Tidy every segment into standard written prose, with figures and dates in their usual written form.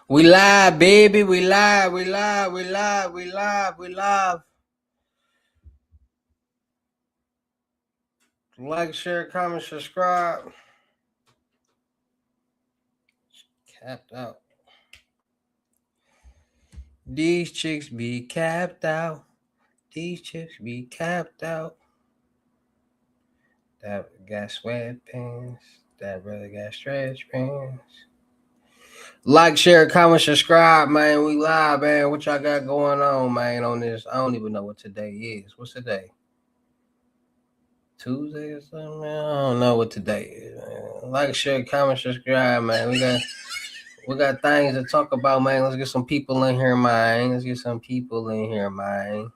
We live, baby. We live. We live. We live. We live. We live. Like, share, comment, subscribe. Capped out. These chicks be capped out. These chicks be capped out. That got sweatpants. That brother got stretch pants. Like, share, comment, subscribe, man. We live, man. What y'all got going on, man, on this? I don't even know what today is. What's today? Tuesday or something? Man, I don't know what today is, man. Like, share, comment, subscribe, man. We got things to talk about, man. Let's get some people in here, man. Let's get some people in here, man.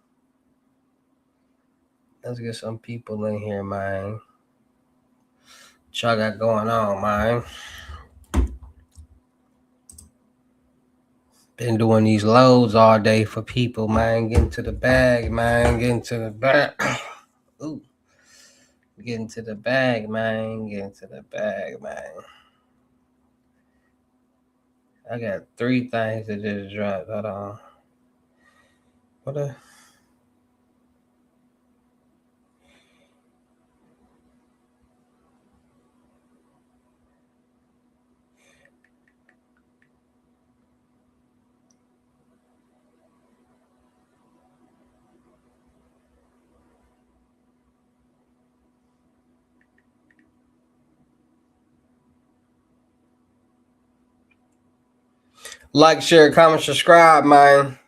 Let's get some people in here, man. What y'all got going on, man? Been doing these loads all day for people, man. Getting to the bag, man. Getting to the bag. Ooh. Getting to the bag, man. Getting to the bag, man. I got 3 things that just dropped. Hold on. What the? Like, share, comment, subscribe, man.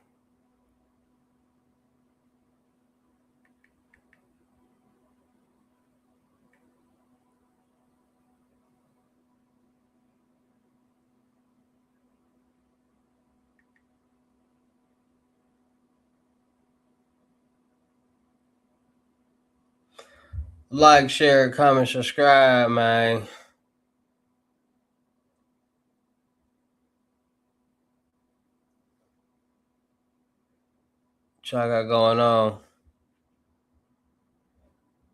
Like, share, comment, subscribe, man. What y'all got going on?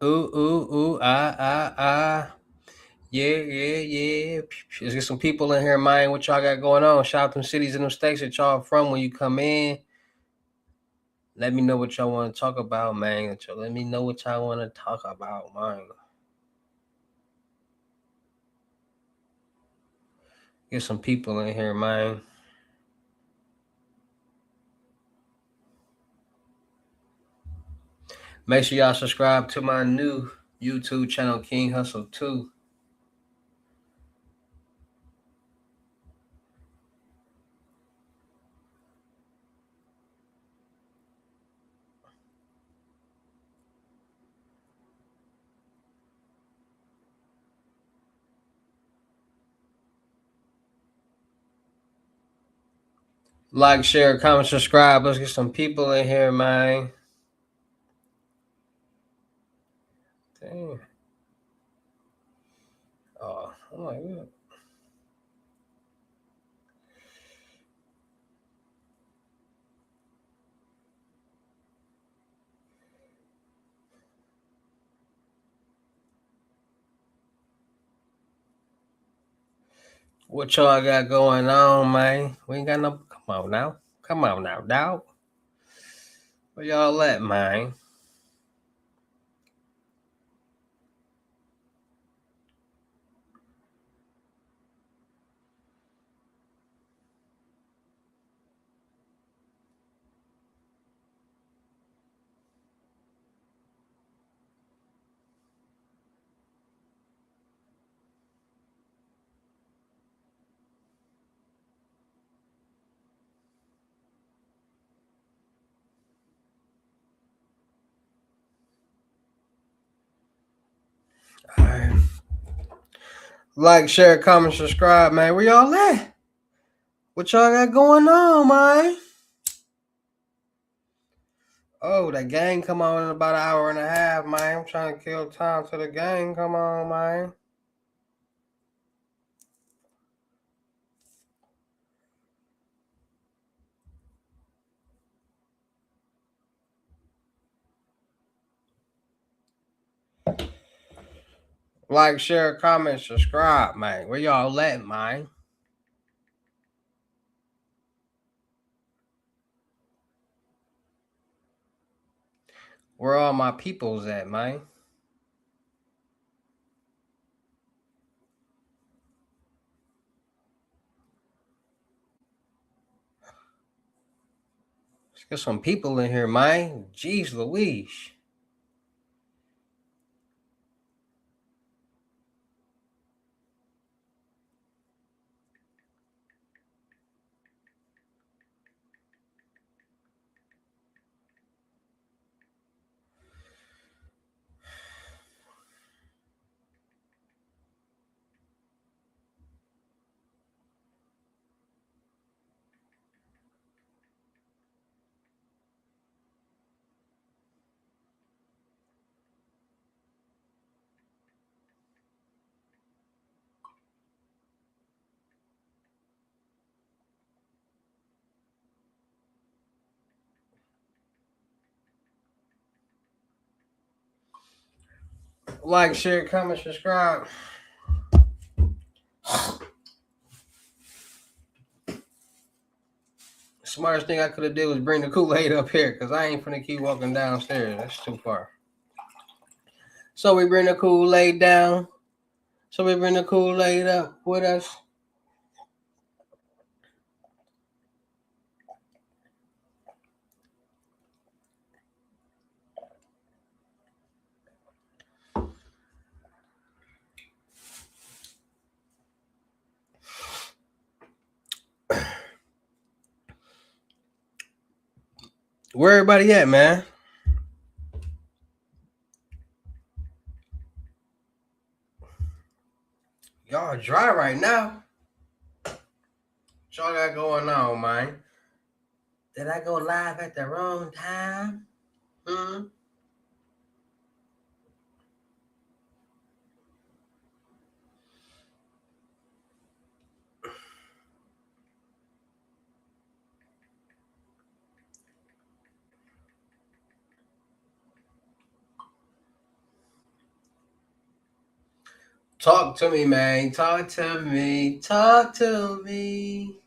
Ooh, ah. Yeah. Let's get some people in here, man. What y'all got going on? Shout out them cities and them states that y'all from when you come in. Let me know what y'all want to talk about, man. Let me know what y'all want to talk about, man. Get some people in here, man. Make sure y'all subscribe to my new YouTube channel, King Hussle 2. Like, share, comment, subscribe. Let's get some people in here, man. Damn. Oh my God. What y'all got going on, man? We ain't got no. Come on now, dog. Where y'all at, man? All right. Like, share, comment, subscribe, man. Where y'all at? What y'all got going on, man? Oh, that gang come on in about an hour and a half, man. I'm trying to kill time till the gang come on, man. Like, share, comment, subscribe, man. Where y'all at, man? Where all my peoples at, man? Let's get some people in here, man. Jeez Louise. Like, share, comment, subscribe. Smartest thing I could have did was bring the Kool-Aid up here, because I ain't finna keep walking downstairs. That's too far. So we bring the Kool-Aid down. So we bring the Kool-Aid up with us. Where everybody at, man? Y'all dry right now. What y'all got going on, man? Did I go live at the wrong time? Talk to me, man. Talk to me. Talk to me.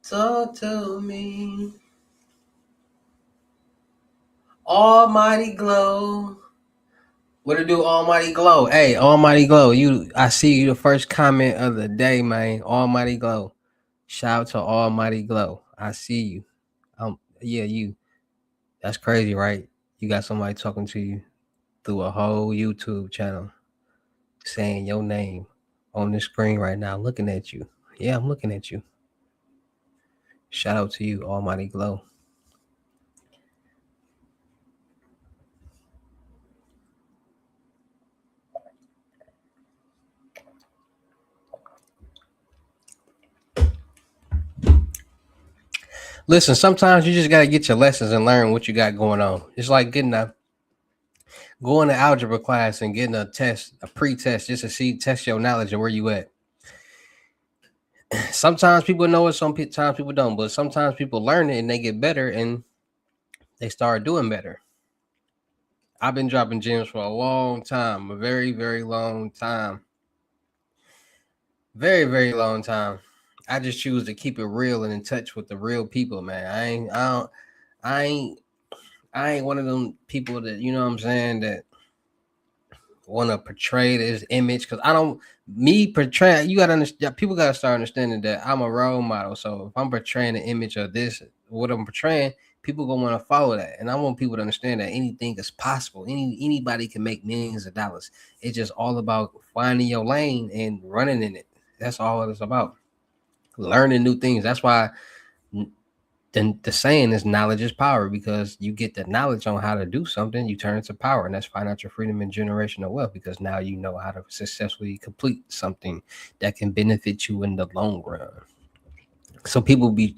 Talk to me. Almighty Glow. What to do, Almighty Glow? Hey, Almighty Glow. I see you the first comment of the day, man. Almighty Glow. Shout out to Almighty Glow. I see you. Yeah, you. That's crazy, right? You got somebody talking to you through a whole YouTube channel, saying your name on the screen right now, looking at you. Yeah, I'm looking at you. Shout out to you, Almighty Glow. Listen, sometimes you just gotta get your lessons and learn what you got going on. It's like going to algebra class and getting a test, a pre-test, just to test your knowledge and where you at. Sometimes people know it, sometimes people don't, but sometimes people learn it and they get better and they start doing better. I've been dropping gems for a long time, a very, very long time. Very, very long time. I just choose to keep it real and in touch with the real people, man. I ain't one of them people that, you know what I'm saying, that want to portray this image, because I don't me portray. You gotta understand. People gotta start understanding that I'm a role model. So if I'm portraying an image of this, what I'm portraying, people gonna want to follow that. And I want people to understand that anything is possible. Anybody can make millions of dollars. It's just all about finding your lane and running in it. That's all it's about. Learning new things. That's why the saying is knowledge is power, because you get the knowledge on how to do something, you turn it to power, and that's financial freedom and generational wealth, because now you know how to successfully complete something that can benefit you in the long run. So a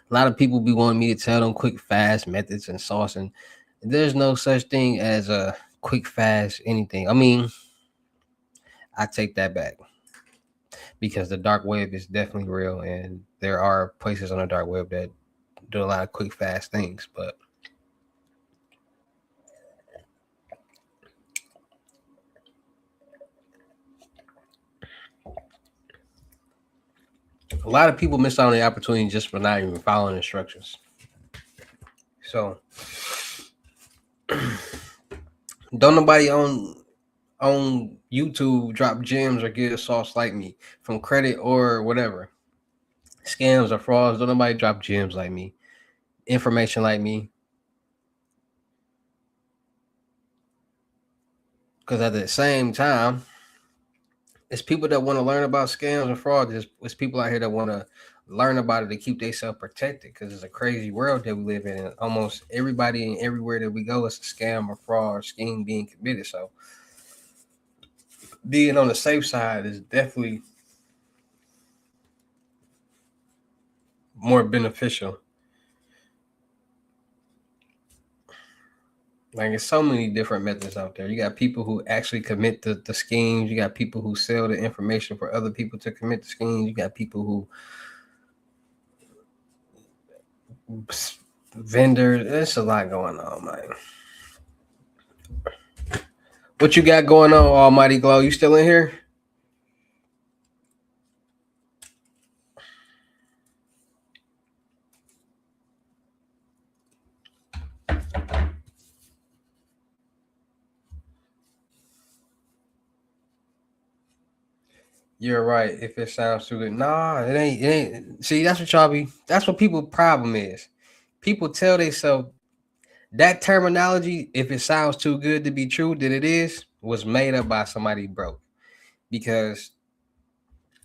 lot of people be wanting me to tell them quick fast methods and sauce, and there's no such thing as a quick fast anything. I mean, I take that back, because the dark web is definitely real, and there are places on the dark web that do a lot of quick fast things, but a lot of people miss out on the opportunity just for not even following instructions. So Don't nobody on YouTube drop gems or give sauce like me from credit or whatever. Scams or frauds. Don't nobody drop gems like me. Information like me. Because at the same time, it's people that want to learn about scams and fraud. It's people out here that want to learn about it to keep themselves protected because it's a crazy world that we live in. And almost everybody and everywhere that we go, it's a scam or fraud or scheme being committed. So being on the safe side is definitely more beneficial. Like there's so many different methods out there. You got people who actually commit the schemes. You got people who sell the information for other people to commit the schemes. You got people who vendors. There's a lot going on, man. What you got going on, Almighty Glow? You still in here? You're right. If it sounds too good, nah, it ain't. It ain't. See, that's what y'all be. That's what people' problem is. People tell themselves that terminology. If it sounds too good to be true, then it is was made up by somebody broke. Because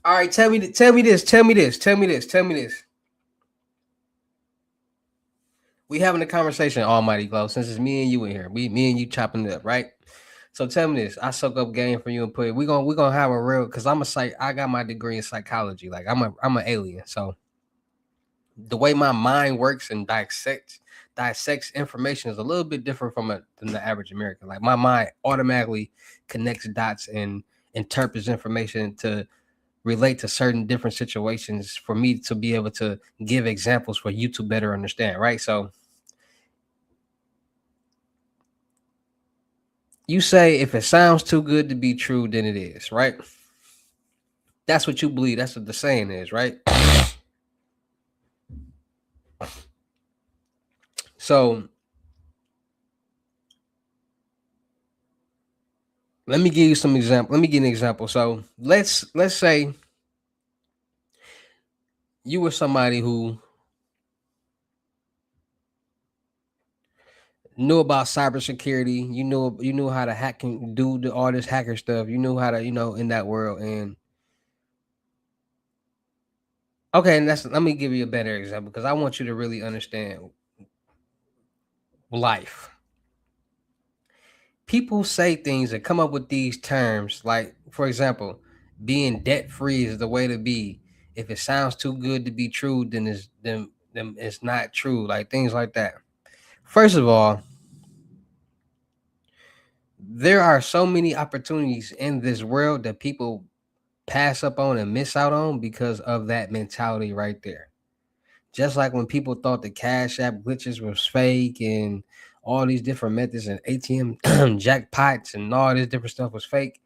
all right, tell me this. Tell me this. Tell me this. Tell me this. We having a conversation, Almighty Glow. Since it's me and you in here, me and you chopping it up, right? So tell me this. I soak up game from you and put it. We gonna have a real because I'm a psych. I got my degree in psychology. Like I'm an alien. So the way my mind works and dissects information is a little bit different than the average American. Like my mind automatically connects dots and interprets information to relate to certain different situations for me to be able to give examples for you to better understand, right? So you say if it sounds too good to be true, then it is, right? That's what you believe. That's what the saying is, right? So let me give you some example. Let me give an example. So let's say you were somebody who knew about cybersecurity. You knew how to hack and do all this hacker stuff. You knew how to in that world. And okay, and let me give you a better example because I want you to really understand life. People say things and come up with these terms, like for example, being debt free is the way to be. If it sounds too good to be true, then it's not true. Like things like that. First of all, there are so many opportunities in this world that people pass up on and miss out on because of that mentality right there. Just like when people thought the Cash App glitches was fake and all these different methods and ATM jackpots and all this different stuff was fake,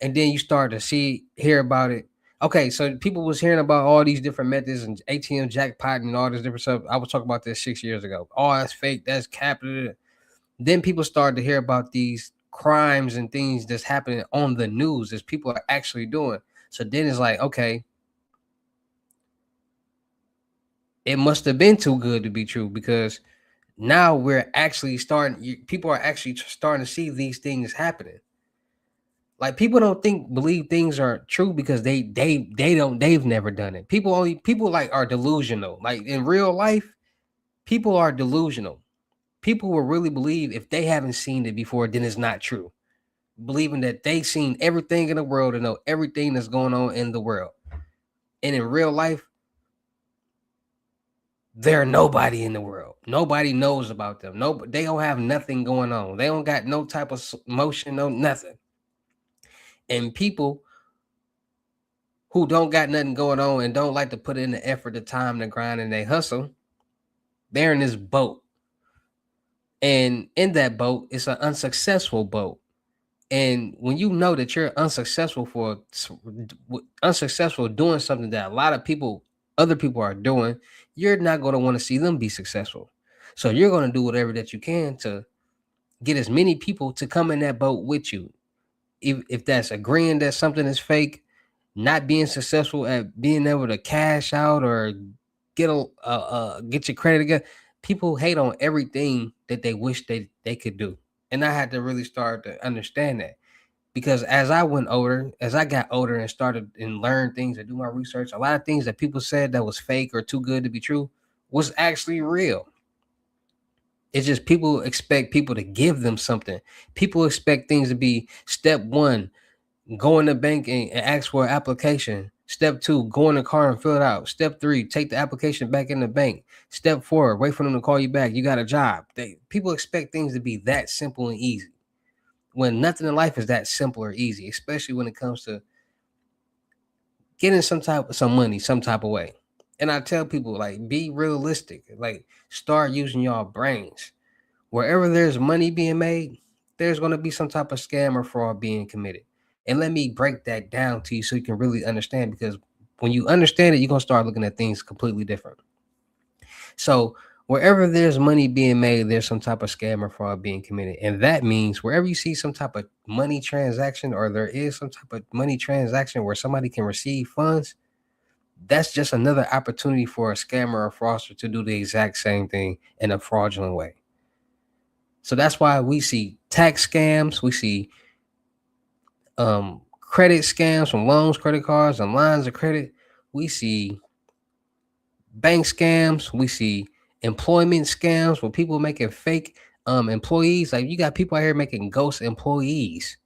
and then you start to hear about it. Okay, so people was hearing about all these different methods and ATM jackpot and all this different stuff. I was talking about this 6 years ago. Oh, that's fake. That's capital. Then people started to hear about these crimes and things that's happening on the news as people are actually doing. So then it's like, okay, it must have been too good to be true because now we're actually people are actually starting to see these things happening. Like people don't believe things are true because they've never done it. People like are delusional. Like in real life, people are delusional. People will really believe if they haven't seen it before, then it's not true. Believing that they've seen everything in the world and know everything that's going on in the world. And in real life, they're nobody in the world. Nobody knows about them. No, they don't have nothing going on. They don't got no type of motion, no nothing. And people who don't got nothing going on and don't like to put in the effort, the time, the grind, and they hustle, they're in this boat. And in that boat, it's an unsuccessful boat. And when you know that you're unsuccessful doing something that a lot of other people are doing, you're not going to want to see them be successful. So you're going to do whatever that you can to Get as many people to come in that boat with you. If that's agreeing that something is fake, not being successful at being able to cash out or get your credit again. People hate on everything that they wish they could do. And I had to really start to understand that. Because as I got older and started and learned things and do my research, a lot of things that people said that was fake or too good to be true was actually real. It's just people expect people to give them something. People expect things to be step one, go in the bank and ask for an application. Step two, go in the car and fill it out. Step three, take the application back in the bank. Step four, wait for them to call you back. You got a job. People expect things to be that simple and easy when nothing in life is that simple or easy, especially when it comes to getting some money, some type of way. And I tell people, like, be realistic. Like, start using y'all brains. Wherever there's money being made, there's going to be some type of scam or fraud being committed. And let me break that down to you so you can really understand, because when you understand it, you're going to start looking at things completely different. So wherever there's money being made, there's some type of scam or fraud being committed. And that means wherever you see some type of money transaction, or there is some type of money transaction where somebody can receive funds, that's just another opportunity for a scammer or fraudster to do the exact same thing in a fraudulent way. So that's why we see tax scams, we see credit scams from loans, credit cards, and lines of credit. We see bank scams. We see employment scams where people making fake employees. Like, you got people out here making ghost employees,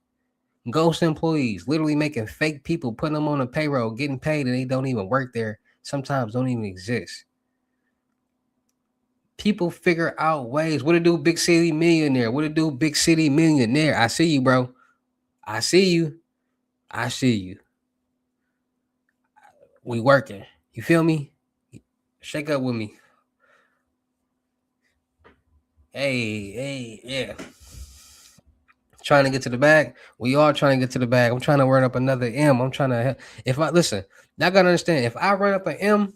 literally making fake people, putting them on a payroll, getting paid, and they don't even work there. Sometimes don't even exist. People figure out ways. What to do, big city millionaire? What to do, big city millionaire? I see you, bro. I see you. I see you. We working. You feel me? Shake up with me. Hey, yeah. Trying to get to the bag. We all trying to get to the bag. I'm trying to run up another M. I'm trying to. If I listen, y'all gotta understand. If I run up an M,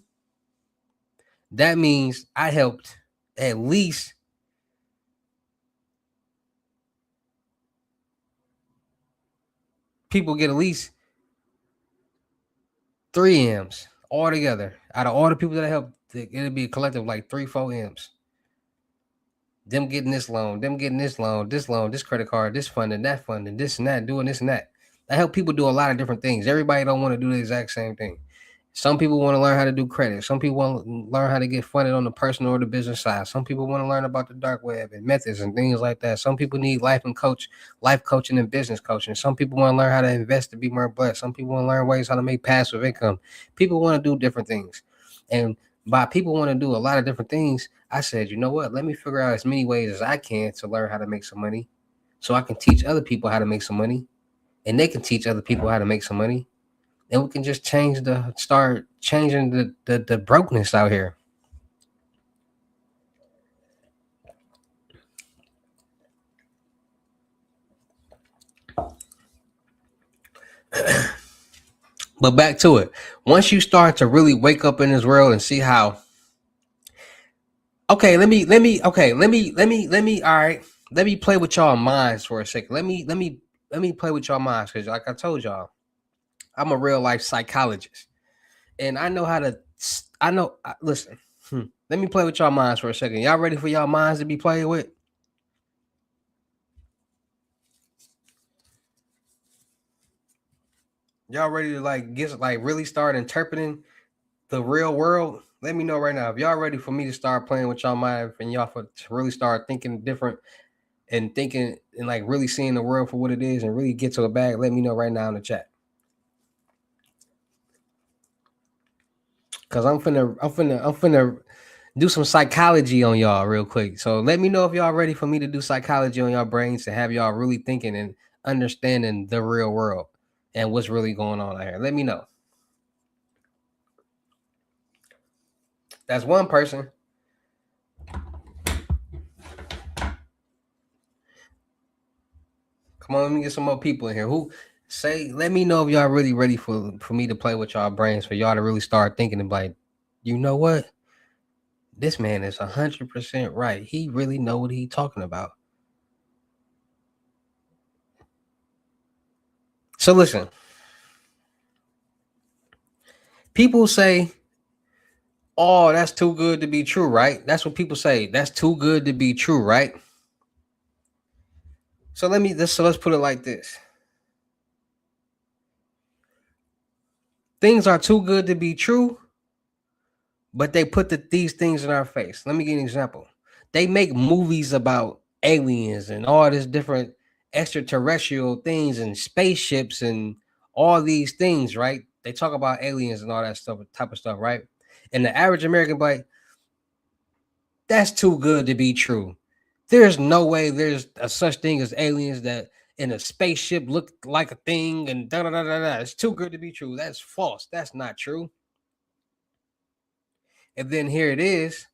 that means I helped at least people get at least 3 M's all together. Out of all the people that I helped, it'll be a collective like 3-4 M's. Them getting this loan, them getting this loan, this credit card, this funding, this and that, doing this and that. I help people do a lot of different things. Everybody don't want to do the exact same thing. Some people want to learn how to do credit. Some people want to learn how to get funded on the personal or the business side. Some people want to learn about the dark web and methods and things like that. Some people need life coaching and business coaching. Some people want to learn how to invest to be more blessed. Some people want to learn ways how to make passive income. People want to do different things. And by people want to do a lot of different things, I said, you know what? Let me figure out as many ways as I can to learn how to make some money so I can teach other people how to make some money, and they can teach other people how to make some money. And we can just start changing the brokenness out here. But back to it. Once you start to really wake up in this world and see how, okay, all right, let me play with y'all minds for a second. Let me play with y'all minds, because like I told y'all, I'm a real life psychologist, and I know how to. Listen, let me play with y'all minds for a second. Y'all ready for y'all minds to be played with? Y'all ready to really start interpreting the real world? Let me know right now if y'all ready for me to start playing with y'all mind, and y'all to really start thinking different and thinking and like really seeing the world for what it is and really get to a bag. Let me know right now in the chat. Cause I'm finna do some psychology on y'all real quick. So let me know if y'all ready for me to do psychology on y'all brains to have y'all really thinking and understanding the real world and what's really going on out here. Let me know. That's one person. Come on, let me get some more people in here. Who say? Let me know if y'all really ready for me to play with y'all brains, for y'all to really start thinking about. You know what? This man is 100% right. He really know what he talking about. So listen, people say, "Oh, that's too good to be true," right? That's what people say. That's too good to be true, right? So let's put it like this. Things are too good to be true, but they put these things in our face. Let me give you an example. They make movies about aliens and all this different extraterrestrial things and spaceships and all these things, right? They talk about aliens and all that stuff, type of stuff, right? And the average American, like, that's too good to be true. There's no way there's a such thing as aliens that in a spaceship look like a thing and da da da da da. It's too good to be true. That's false. That's not true. And then here it is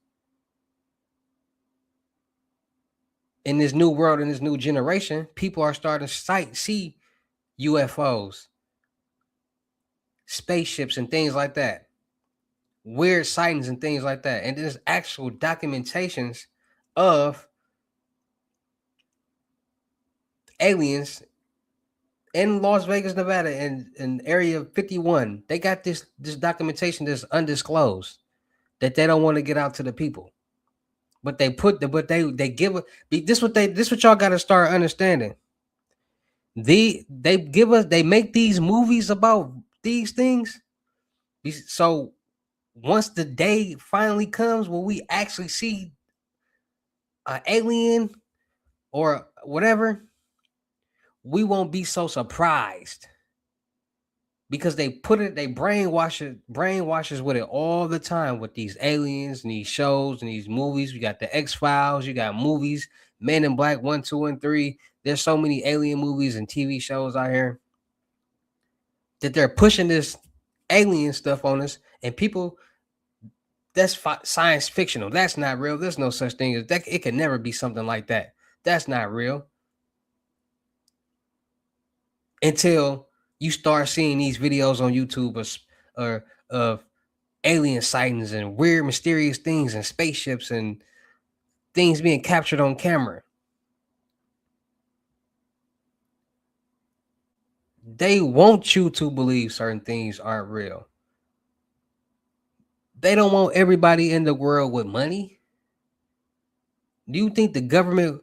in this new world, in this new generation, people are starting to see UFOs, spaceships, and things like that, weird sightings and things like that. And there's actual documentations of aliens in Las Vegas, Nevada, and Area 51. They got this documentation that's undisclosed that they don't want to get out to the people. But they give a this what y'all got to start understanding. They make these movies about these things. So once the day finally comes when we actually see an alien or whatever, we won't be so surprised because they brainwashes with it all the time with these aliens and these shows and these movies. We got the X-Files, you got movies, Men in Black 1, 2, and 3. There's so many alien movies and TV shows out here that they're pushing this alien stuff on us, and people, that's science fictional. That's not real. There's no such thing as that. It can never be something like that. That's not real until you start seeing these videos on YouTube or of alien sightings and weird, mysterious things and spaceships and things being captured on camera. They want you to believe certain things aren't real. They don't want everybody in the world with money. Do you think the government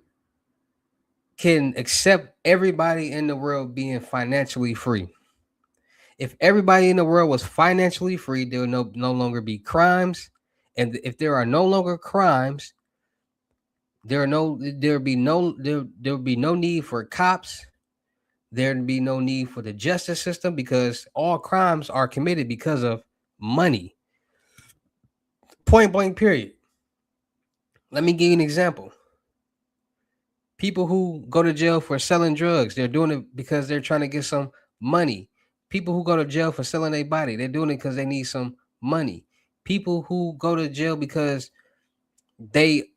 can accept everybody in the world being financially free? If everybody in the world was financially free, there would no longer be crimes. And if there are no longer crimes, there would be no need for cops. There'd be no need for the justice system because all crimes are committed because of money. Point blank, period. Let me give you an example. People who go to jail for selling drugs, they're doing it because they're trying to get some money. People who go to jail for selling their body, they're doing it because they need some money. People who go to jail because they,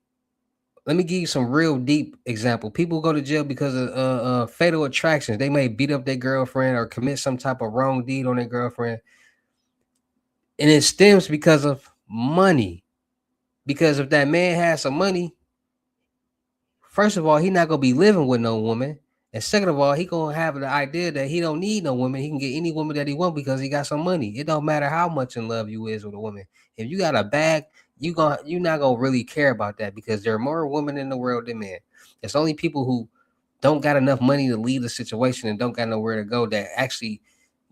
let me give you some real deep example. People who go to jail because of fatal attractions. They may beat up their girlfriend or commit some type of wrong deed on their girlfriend. And it stems because of money. Because if that man has some money, first of all, he not gonna be living with no woman. And second of all, he gonna have the idea that he don't need no woman. He can get any woman that he want because he got some money. It don't matter how much in love you is with a woman. If you got a bag, you're not gonna really care about that because there are more women in the world than men. It's only people who don't got enough money to leave the situation and don't got nowhere to go that actually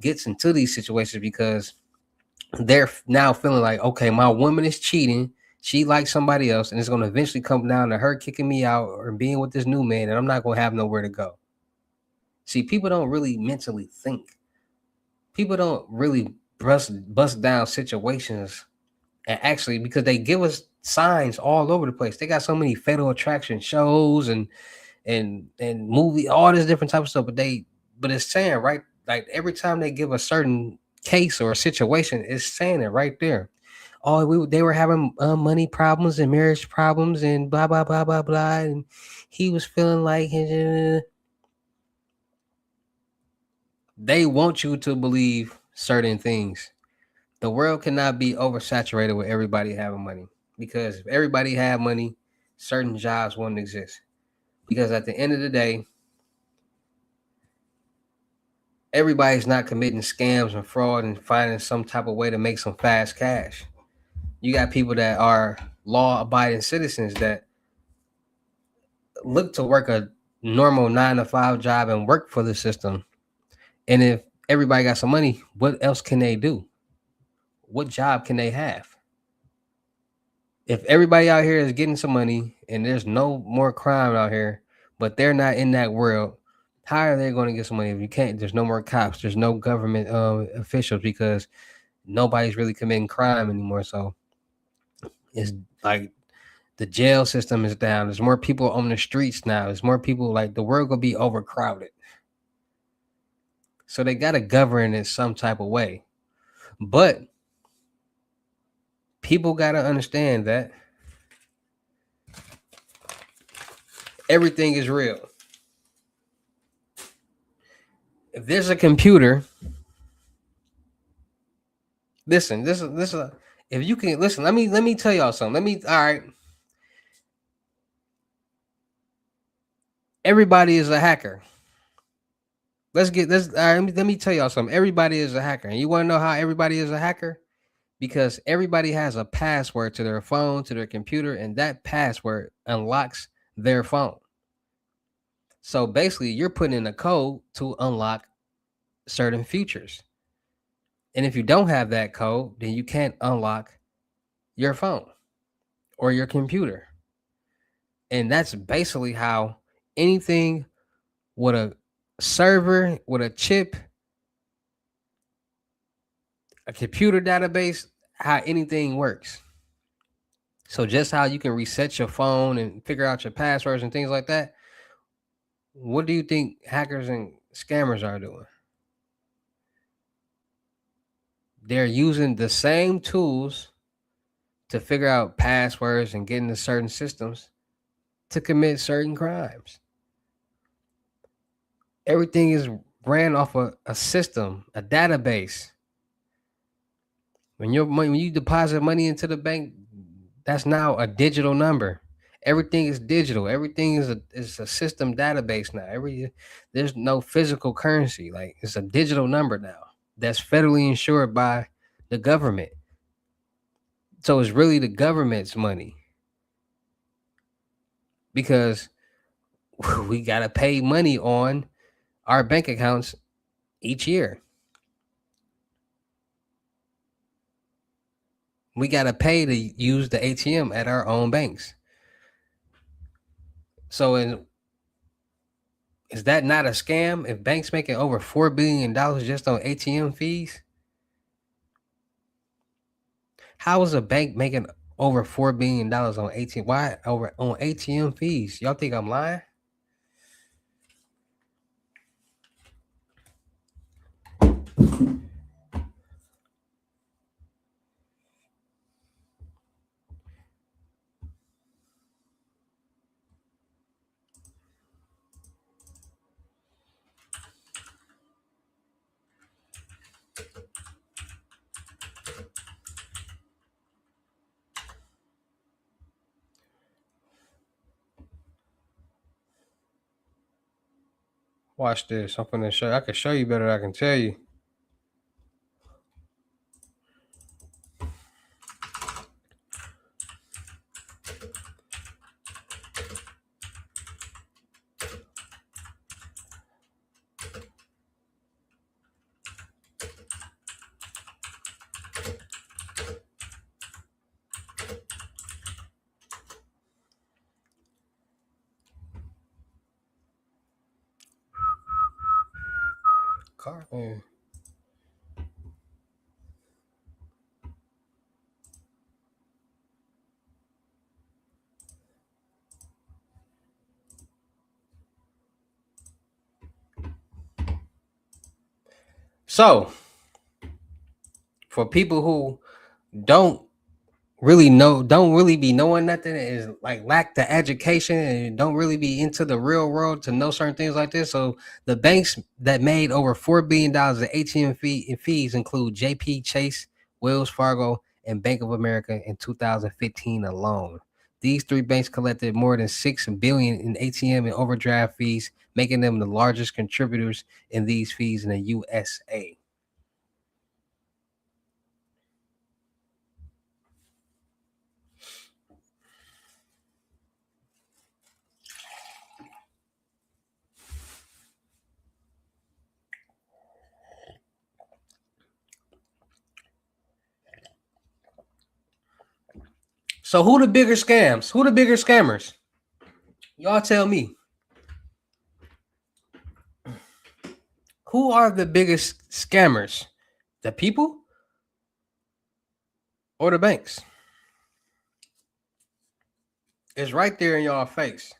gets into these situations because they're now feeling like, okay, my woman is cheating. She likes somebody else, and it's going to eventually come down to her kicking me out or being with this new man, and I'm not going to have nowhere to go. See, people don't really mentally think. People don't really bust down situations and actually because they give us signs all over the place. They got so many fatal attraction shows and movie, all this different type of stuff, but it's saying right, like every time they give a certain case or a situation, it's saying it right there. Oh, they were having money problems and marriage problems and blah blah blah blah blah, and he was feeling like they want you to believe certain things. The world cannot be oversaturated with everybody having money because if everybody had money, certain jobs wouldn't exist. Because at the end of the day, Everybody's not committing scams and fraud and finding some type of way to make some fast cash. You got people that are law-abiding citizens that look to work a normal 9 to 5 job and work for the system. And if everybody got some money, what else can they do? What job can they have? If everybody out here is getting some money and there's no more crime out here, but they're not in that world, how are they going to get some money if you can't? There's no more cops, there's no government officials because nobody's really committing crime anymore. So it's like the jail system is down. There's more people on the streets now. There's more people, like the world gonna be overcrowded. So they gotta govern in some type of way. But people gotta understand that everything is real. If there's a computer, listen, this is if you can listen, let me tell y'all something. All right. Everybody is a hacker. Let's get this. All right, let me tell y'all something. Everybody is a hacker. And you want to know how everybody is a hacker? Because everybody has a password to their phone, to their computer, and that password unlocks their phone. So basically, you're putting in a code to unlock certain features. And if you don't have that code, then you can't unlock your phone or your computer. And that's basically how anything with a server, with a chip, a computer database, how anything works. So just how you can reset your phone and figure out your passwords and things like that, what do you think hackers and scammers are doing? They're using the same tools to figure out passwords and get into certain systems to commit certain crimes. Everything is ran off a system, a database. When you deposit money into the bank, that's now a digital number. Everything is digital. Everything is a system database now. There's no physical currency. Like it's a digital number now that's federally insured by the government. So it's really the government's money because we gotta pay money on our bank accounts each year. We gotta pay to use the ATM at our own banks. So is that not a scam? If banks making over $4 billion just on ATM fees, how is a bank making over $4 billion on ATM? Why over on ATM fees? Y'all think I'm lying? Watch this. I'm gonna show. I can show you better than I can tell you. Car. So, for people who don't don't really be knowing nothing, is like lack the education and don't really be into the real world to know certain things like this. So the banks that made over $4 billion in ATM fees include JP Chase, Wells Fargo, and Bank of America in 2015 alone. These three banks collected more than $6 billion in ATM and overdraft fees, making them the largest contributors in these fees in the USA. So who the bigger scams? Who the bigger scammers? Y'all tell me. Who are the biggest scammers? The people or the banks? It's right there in y'all face.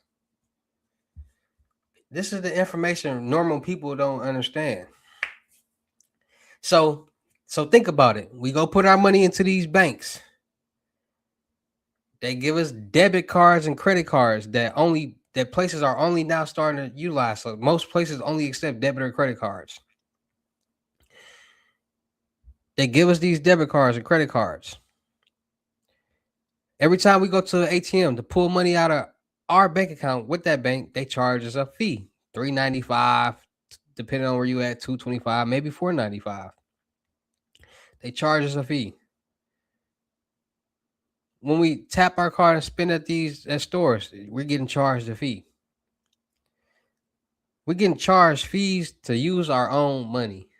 This is the information normal people don't understand. So think about it. We go put our money into these banks. They give us debit cards and credit cards that places are only now starting to utilize. So most places only accept debit or credit cards. They give us these debit cards and credit cards. Every time we go to an ATM to pull money out of our bank account with that bank, they charge us a fee, $3.95, depending on where you at, $2.25, maybe $4.95. They charge us a fee. When we tap our card and spend at stores, we're getting charged a fee. We're getting charged fees to use our own money,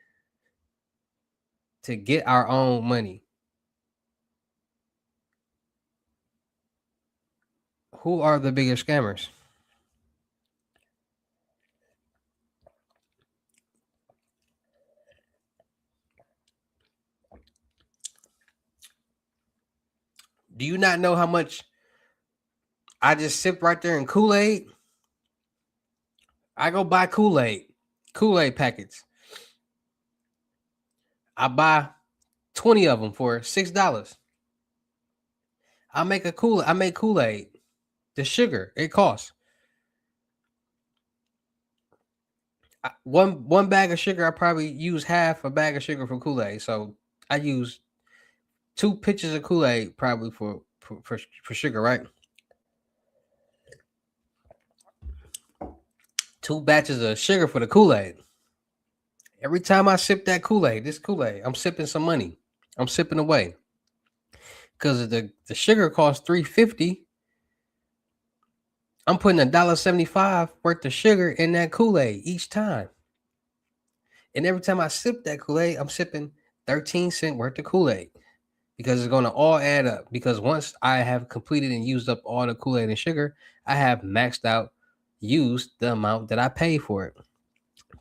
to get our own money. Who are the biggest scammers? Do you not know how much I just sipped right there in Kool-Aid? I go buy Kool-Aid packets. I buy 20 of them for $6. I make Kool-Aid. The sugar, it costs. One bag of sugar, I probably use half a bag of sugar for Kool-Aid. So I use 2 pitchers of Kool-Aid probably for sugar, right? 2 batches of sugar for the Kool-Aid. Every time I sip that Kool-Aid, I'm sipping some money. I'm sipping away. Because the sugar costs $3.50. I'm putting $1.75 worth of sugar in that Kool-Aid each time. And every time I sip that Kool-Aid, I'm sipping 13-cent worth of Kool-Aid. Because it's going to all add up. Because once I have completed and used up all the Kool-Aid and sugar, I have maxed out, used the amount that I pay for it.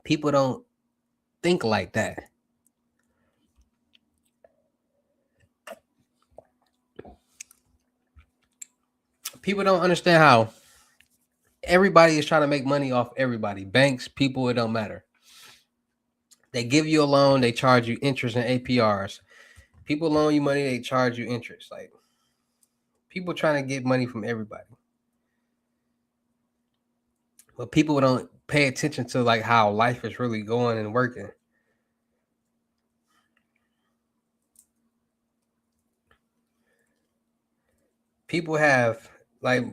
People don't think like that. People don't understand how everybody is trying to make money off everybody. Banks, people, it don't matter. They give you a loan, they charge you interest and APRs. People loan you money, they charge you interest. Like, people trying to get money from everybody. But people don't pay attention to like how life is really going and working. People have, like,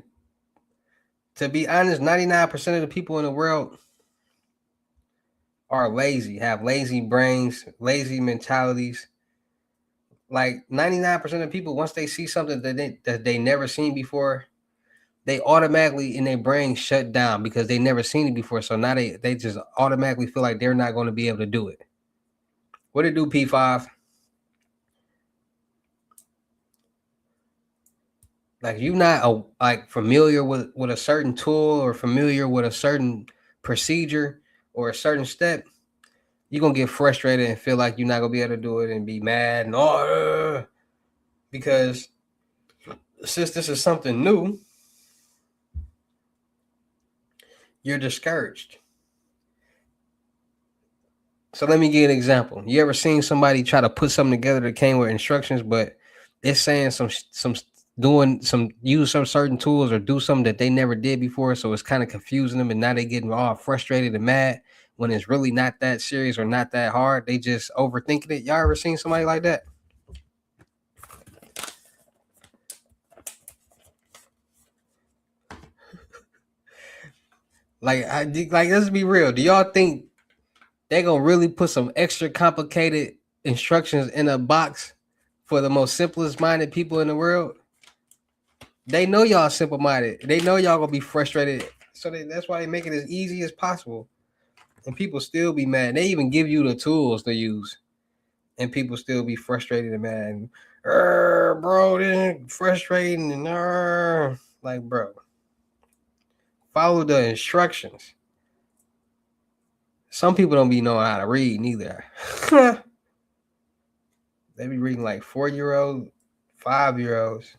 to be honest, 99% of the people in the world are lazy, have lazy brains, lazy mentalities. Like 99% of people, once they see something that they never seen before, they automatically in their brain shut down because they never seen it before. So now they just automatically feel like they're not going to be able to do it. What it do, P5? Like, you not like familiar with a certain tool or familiar with a certain procedure or a certain step, you're gonna get frustrated and feel like you're not gonna be able to do it and be mad and because since this is something new, you're discouraged. So let me give you an example. You ever seen somebody try to put something together that came with instructions, but it's saying use some certain tools or do something that they never did before, so it's kind of confusing them, and now they getting all frustrated and mad when it's really not that serious or not that hard. They just overthinking it. Y'all ever seen somebody like that? Like let's be real. Do y'all think they gonna really put some extra complicated instructions in a box for the most simplest minded people in the world? They know y'all simple minded. They know y'all gonna be frustrated. So that's why they make it as easy as possible. And people still be mad. They even give you the tools to use. And people still be frustrated and mad. And, bro, this is frustrating and like, bro, follow the instructions. Some people don't be knowing how to read neither. They be reading like 4-year-olds, 5-year-olds,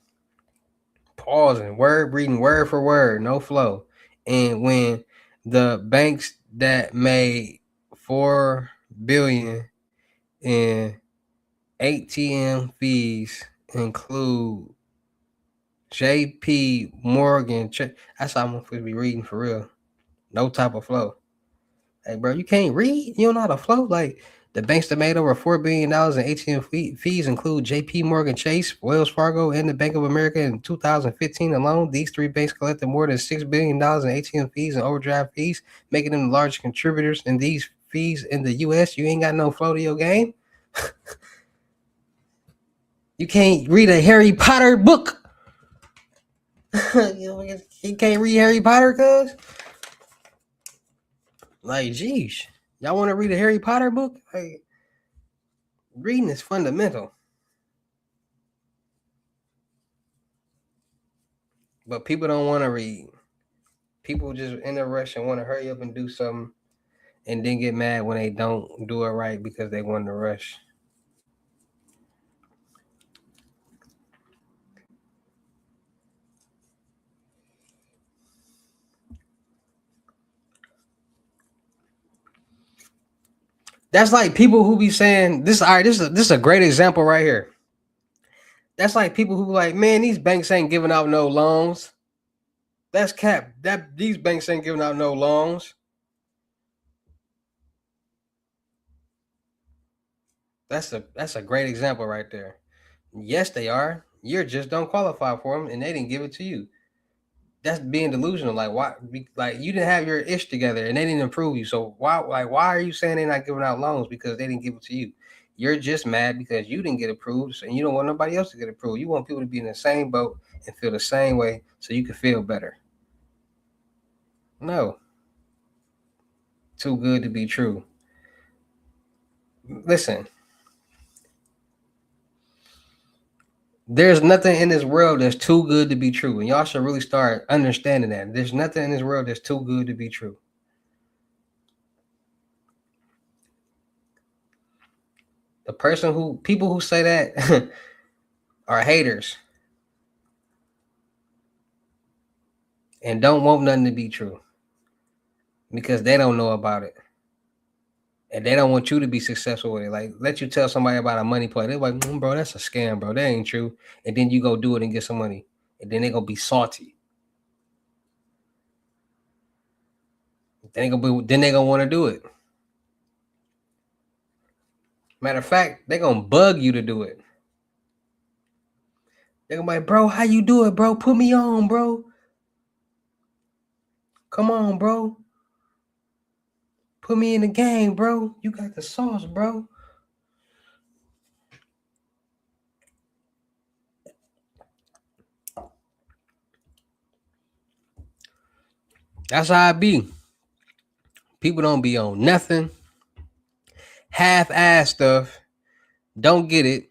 pausing, reading word for word, no flow. And when the banks that made 4 billion in ATM fees include JP Morgan, that's how I'm supposed to be reading for real. No type of flow. Hey, bro, you can't read? You don't know how to flow? Like, the banks that made over $4 billion in ATM fees include JP Morgan Chase, Wells Fargo, and the Bank of America in 2015 alone. These three banks collected more than $6 billion in ATM fees and overdraft fees, making them the largest contributors in these fees in the U.S. You ain't got no flow to your game? You can't read a Harry Potter book. You can't read Harry Potter, cuz? Like, geez. Y'all want to read a Harry Potter book? Like, reading is fundamental. But people don't want to read. People just in a rush and want to hurry up and do something and then get mad when they don't do it right because they want to rush. That's like people who be saying this. All right, this is a great example right here. That's like people who like, man, these banks ain't giving out no loans. That's cap. That these banks ain't giving out no loans. That's a great example right there. Yes, they are. You just don't qualify for them, and they didn't give it to you. That's being delusional. Like why? Like you didn't have your ish together, and they didn't approve you. So why? Like why are you saying they're not giving out loans because they didn't give it to you? You're just mad because you didn't get approved, and you don't want nobody else to get approved. You want people to be in the same boat and feel the same way, so you can feel better. No, too good to be true. Listen, there's nothing in this world that's too good to be true, and y'all should really start understanding that. There's nothing in this world that's too good to be true. The people who say that are haters and don't want nothing to be true because they don't know about it. And they don't want you to be successful with it. Like, let you tell somebody about a money play. They're like, bro, that's a scam, bro. That ain't true. And then you go do it and get some money. And then they're going to be salty. Then they're going to want to do it. Matter of fact, they're going to bug you to do it. They're going to be like, bro, how you do it, bro? Put me on, bro. Come on, bro. Put me in the game, bro. You got the sauce, bro. That's how I be. People don't be on nothing. Half-ass stuff. Don't get it.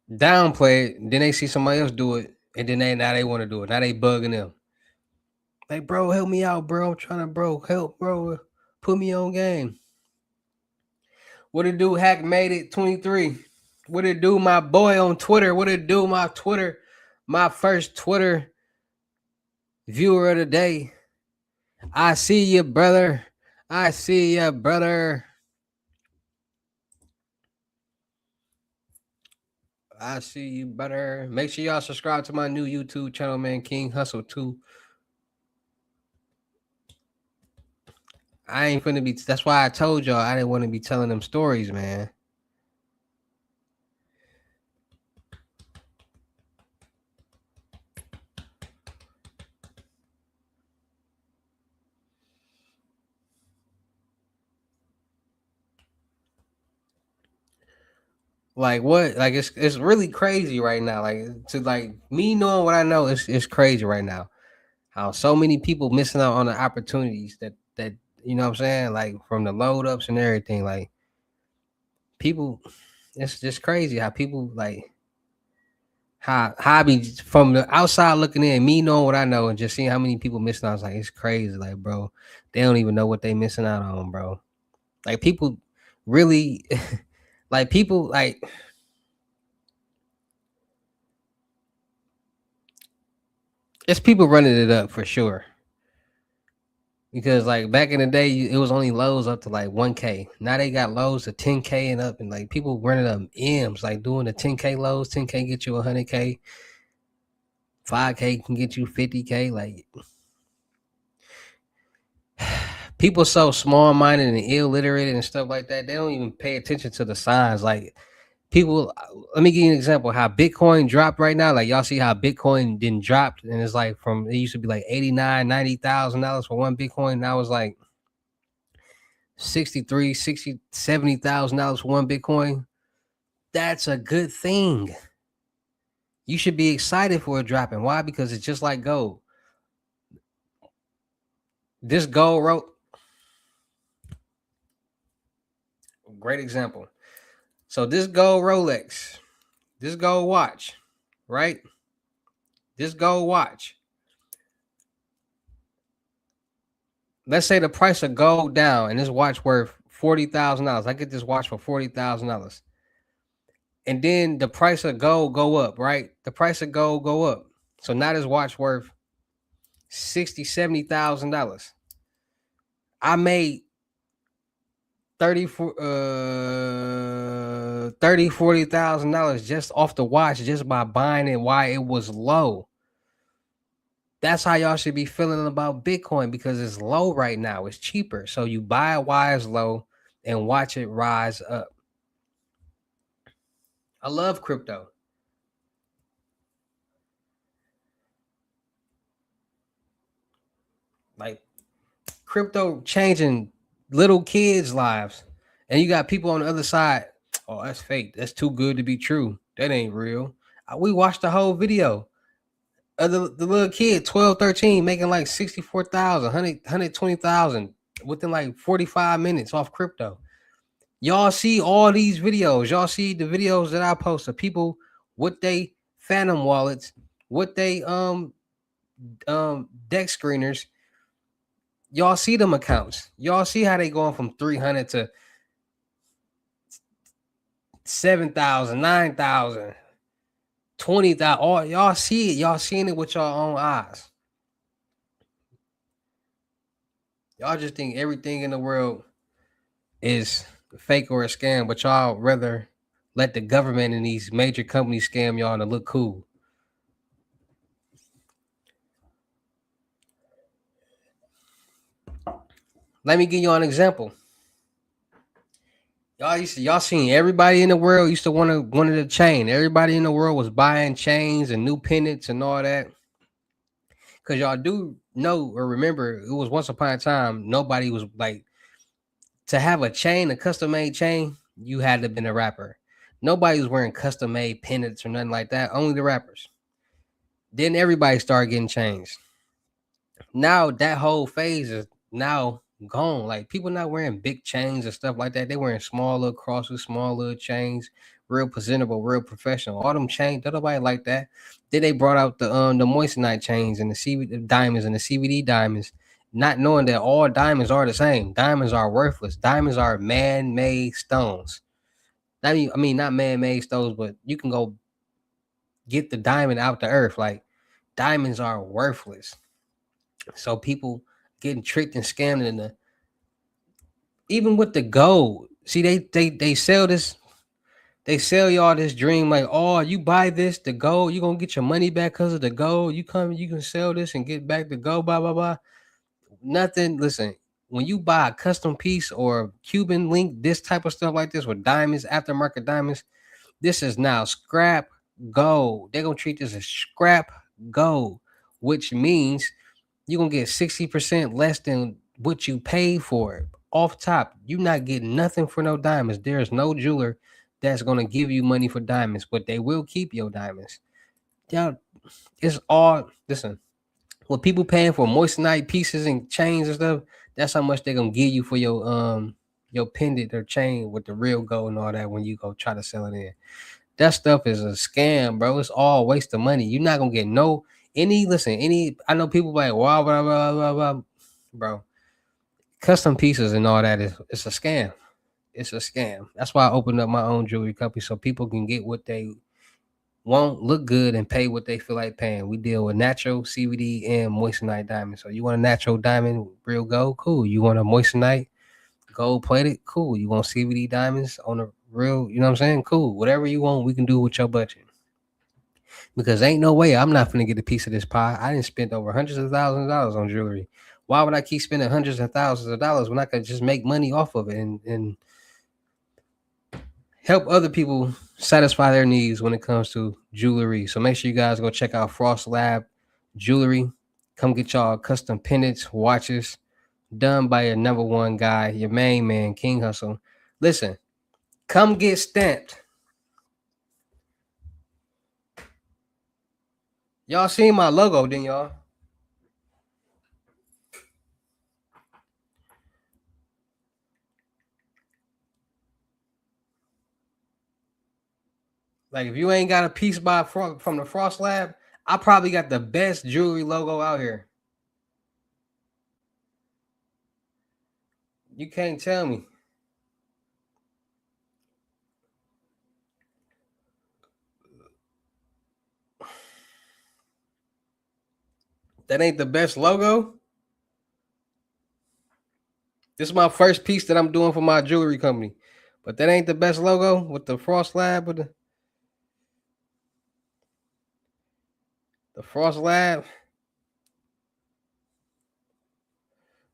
Downplay it. Then they see somebody else do it. And then now they want to do it. Now they bugging them. Like, bro, help me out, bro. I'm trying to, help, bro. Put me on game. What it do, Hack Made It 23? What it do, my boy on Twitter? What it do, my Twitter? My first Twitter viewer of the day. I see you, brother. I see you, brother. I see you, brother. Make sure y'all subscribe to my new YouTube channel, man. King Hussle 2. I ain't finna be. That's why I told y'all I didn't want to be telling them stories, man. Like what? Like it's really crazy right now. Like to like me knowing what I know, it's crazy right now. How so many people missing out on the opportunities that you know what I'm saying, like from the load ups and everything. Like people, it's just crazy how people like how I be from the outside looking in, me knowing what I know and just seeing how many people missing out. I was like, it's crazy. Like, bro, they don't even know what they missing out on, bro. Like people really, like people like it's people running it up for sure. Because like back in the day, it was only lows up to like 1K. Now they got lows to 10K and up, and like people running up M's, like doing the 10K lows. 10K get you 100K. 5K can get you 50K. Like people so small minded and illiterate and stuff like that, they don't even pay attention to the signs. Like people, let me give you an example how Bitcoin dropped right now. Like y'all see how Bitcoin didn't drop, and it's like from it used to be like 89, $90,000 for one Bitcoin. Now it's like 63, 60, $70,000 for one Bitcoin. That's a good thing. You should be excited for it dropping. Why? Because it's just like gold. This gold rope, great example. So this gold Rolex, this gold watch, right? This gold watch. Let's say the price of gold down and this watch worth $40,000. I get this watch for $40,000. And then the price of gold go up, right? The price of gold go up. So now this watch worth 60, $70,000. I made 40,000 dollars just off the watch just by buying it while it was low. That's how y'all should be feeling about Bitcoin because it's low right now. It's cheaper. So you buy it while it's low and watch it rise up. I love crypto. Like crypto changing little kids' lives. And you got people on the other side. Oh, that's fake. That's too good to be true. That ain't real. We watched the whole video. The little kid, 12, 13, making like 64,000, 120,000 within like 45 minutes off crypto. Y'all see all these videos. Y'all see the videos that I post of people with they phantom wallets, with they deck screeners. Y'all see them accounts. Y'all see how they going from 300 to 7,000, 9,000, 20,000. All y'all see it. Y'all seeing it with your own eyes. Y'all just think everything in the world is fake or a scam, but y'all rather let the government and these major companies scam y'all to look cool. Let me give you an example. Y'all seen everybody in the world used to wanted a chain. Everybody in the world was buying chains and new pendants and all that. Cause y'all do know or remember it was once upon a time nobody was like to have a chain, a custom made chain, you had to have been a rapper. Nobody was wearing custom made pendants or nothing like that. Only the rappers. Then everybody started getting chains. Now that whole phase is now gone. Like people not wearing big chains and stuff like that. They wearing small little crosses, small little chains, real presentable, real professional. All them chains, don't nobody like that. Then they brought out the moissanite chains and the CBD diamonds and the CBD diamonds, not knowing that all diamonds are the same. Diamonds are worthless. Diamonds are man-made stones. I mean not man-made stones, but you can go get the diamond out the earth. Like diamonds are worthless. So people getting tricked and scammed in the even with the gold. See, they sell this, they sell y'all this dream like, oh, you buy this, the gold, you gonna get your money back because of the gold. You come, you can sell this and get back the gold, blah blah blah. Nothing. Listen, when you buy a custom piece or Cuban link, this type of stuff like this with diamonds, aftermarket diamonds, this is now scrap gold. They're gonna treat this as scrap gold, which means you're gonna get 60% less than what you paid for it. Off top, you're not getting nothing for no diamonds. There's no jeweler that's gonna give you money for diamonds, but they will keep your diamonds. Y'all, it's all listen. What people paying for moissanite pieces and chains and stuff, that's how much they're gonna give you for your pendant or chain with the real gold and all that when you go try to sell it in. That stuff is a scam, bro. It's all waste of money. You're not gonna get no any listen, any I know people like wow blah blah blah blah bro. Custom pieces and all that is it's a scam. It's a scam. That's why I opened up my own jewelry company so people can get what they want, look good, and pay what they feel like paying. We deal with natural CBD and moissanite diamonds. So you want a natural diamond, real gold, cool. You want a moissanite, gold plated, cool. You want CBD diamonds on a real, you know what I'm saying? Cool. Whatever you want, we can do with your budget. Because ain't no way I'm not gonna get a piece of this pie. I didn't spend over hundreds of thousands of dollars on jewelry. Why would I keep spending hundreds of thousands of dollars when I could just make money off of it and help other people satisfy their needs when it comes to jewelry? So make sure you guys go check out Frost Lab Jewelry. Come get y'all custom pendants, watches, done by your number one guy, your main man, King Hussle. Listen, come get stamped. Y'all seen my logo, didn't y'all? Like if you ain't got a piece from the Frost Lab, I probably got the best jewelry logo out here. You can't tell me. That ain't the best logo. This is my first piece that I'm doing for my jewelry company. But that ain't the best logo with the Frost Lab with the Frost Lab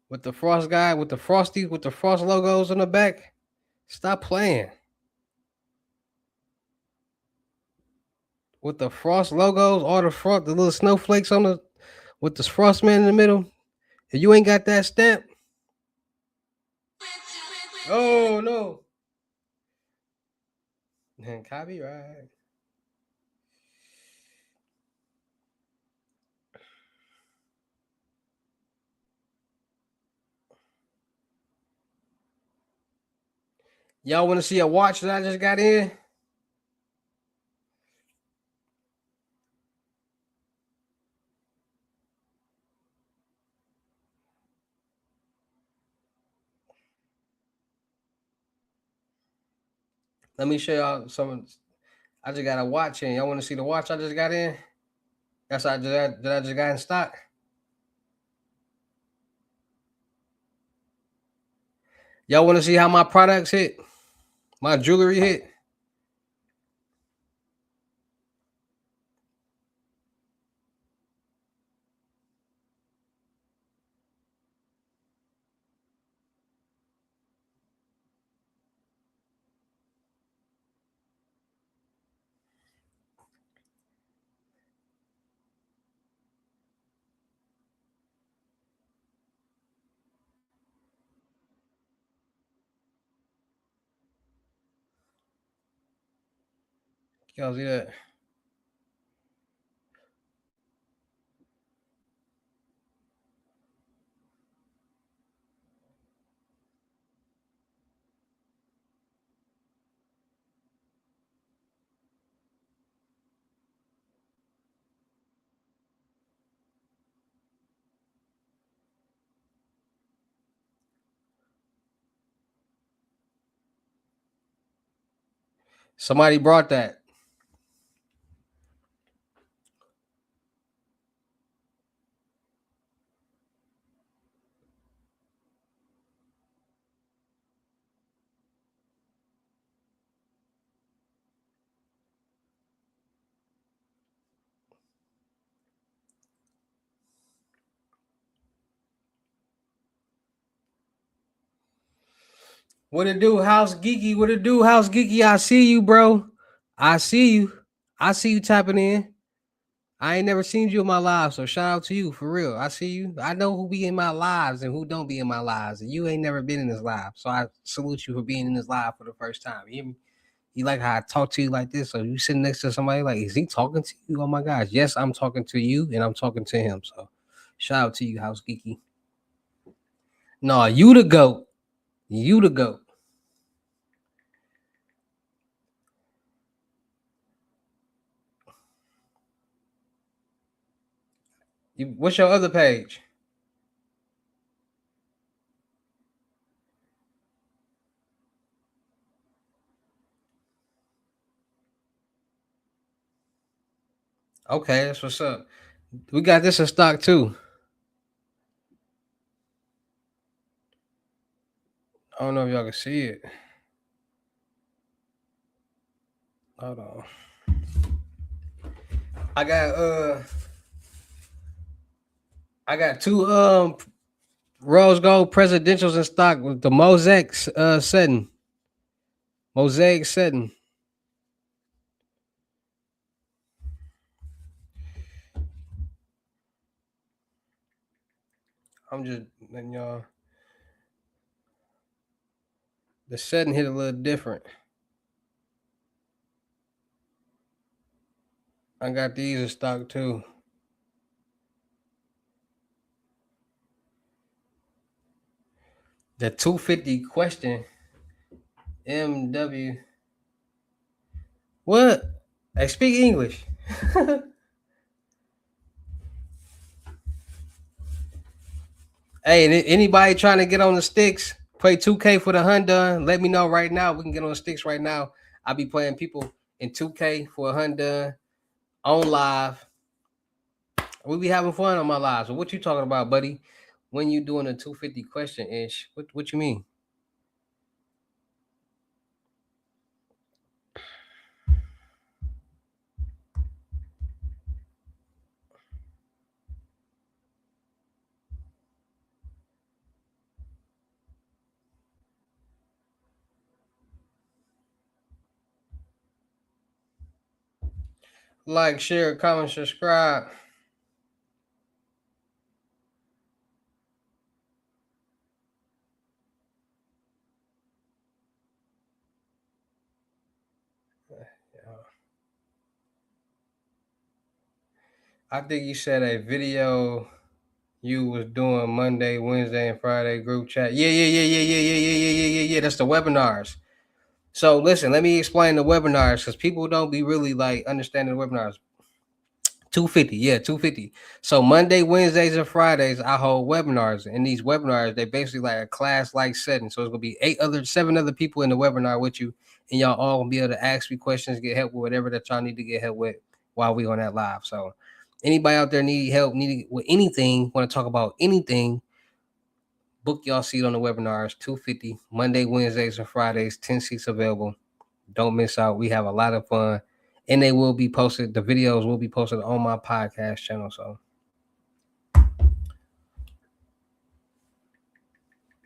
with the Frost guy with the Frosty with the Frost logos on the back. Stop playing. With the Frost logos, all the little snowflakes on the with the Frost man in the middle. If you ain't got that stamp, oh no. Copyright. Y'all want to see a watch that I just got in? Let me show y'all some. I just got a watch in. Y'all want to see the watch I just got in? That's I just that I just got in stock. Y'all want to see how my products hit? My jewelry hit? Y'all see that? Somebody brought that. What it do, House Geeky? What it do, House Geeky? I see you, bro. I see you. I see you tapping in. I ain't never seen you in my live, so shout out to you for real. I see you. I know who be in my lives and who don't be in my lives, and you ain't never been in this live. So I salute you for being in this live for the first time. You hear me? You like how I talk to you like this? So you sitting next to somebody like, is he talking to you? Oh my gosh, yes, I'm talking to you, and I'm talking to him. So shout out to you, House Geeky. No, you the goat. You the goat. What's your other page? Okay, that's what's up. We got this in stock too. I don't know if y'all can see it. Hold on. I got I got two rose gold presidentials in stock with the mosaic setting. Mosaic setting. I'm just letting y'all. The setting hit a little different. I got these in stock too. The 250 question MW. What? I speak English. Hey, anybody trying to get on the sticks, play 2K for the Honda, let me know right now. We can get on the sticks right now. I'll be playing people in 2K for a Honda on live. We be having fun on my live. So what you talking about, buddy? When you doing a 250 question ish? What you mean? Like, share, comment, subscribe. I think you said a video you was doing Monday, Wednesday, and Friday group chat. Yeah. That's the webinars. So listen, let me explain the webinars because people don't be really like understanding the webinars. 250, yeah, 250. So Monday, Wednesdays, and Fridays, I hold webinars. And these webinars, they basically like a class-like setting. So it's gonna be seven other people in the webinar with you, and y'all all gonna be able to ask me questions, get help with whatever that y'all need to get help with while we on that live. So anybody out there need help, need with anything, want to talk about anything, book y'all seat on the webinars, 250, Monday, Wednesdays, and Fridays, 10 seats available. Don't miss out. We have a lot of fun. And they will be posted, the videos will be posted on my podcast channel. So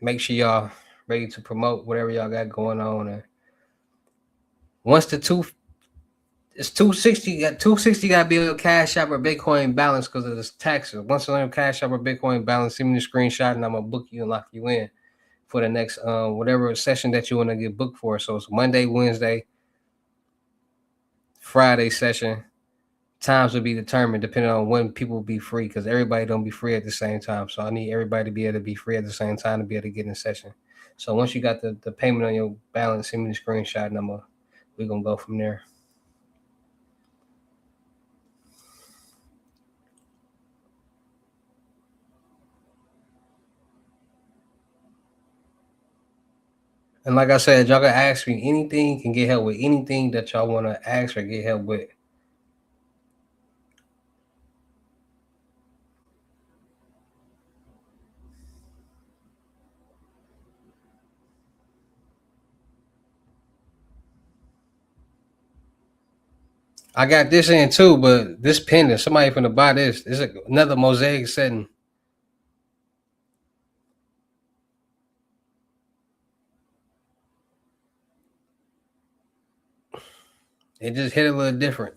make sure y'all ready to promote whatever y'all got going on. And once the it's 260, got 260 gotta be a cash app or Bitcoin balance because of this taxes. Once on cash app or Bitcoin balance, send me the screenshot and I'm gonna book you and lock you in for the next whatever session that you want to get booked for. So it's Monday, Wednesday, Friday session. Times will be determined depending on when people will be free because everybody don't be free at the same time. So I need everybody to be able to be free at the same time to be able to get in session. So once you got the payment on your balance, send me the screenshot number. We're gonna go from there. And like I said, y'all can ask me anything, can get help with anything that y'all want to ask or get help with. I got this in too, but this pendant, somebody finna buy this. This is another mosaic setting. It just hit a little different.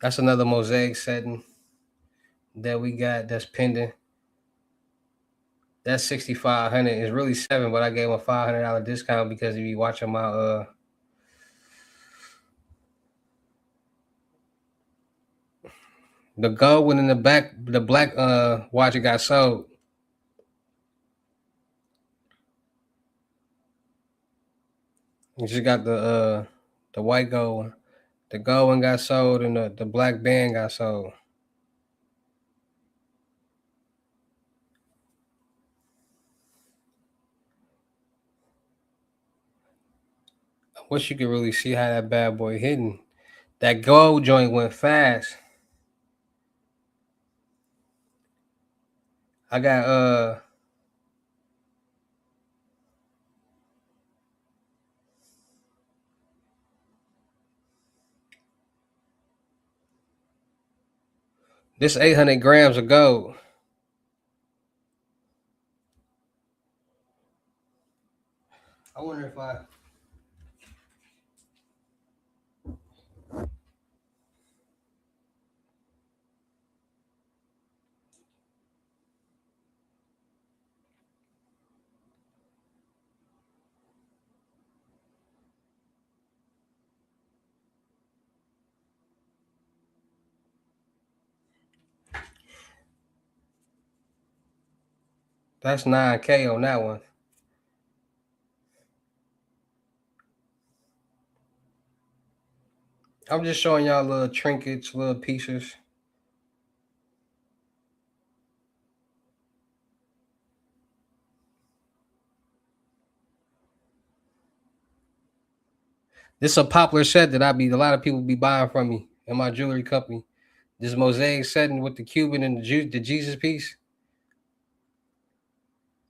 That's another mosaic setting that we got that's pending. That's 6,500. It's really 7, but I gave him a $500 discount because he be watching my the gold one in the back, the black watch it got sold. You just got the white gold one. The gold one got sold and the black band got sold. I wish you could really see how that bad boy hitting. That gold joint went fast. I got this 800 grams of gold. I wonder if I that's 9K on that one. I'm just showing y'all little trinkets, little pieces. This is a popular set that a lot of people be buying from me in my jewelry company. This mosaic setting with the Cuban and the Jesus piece.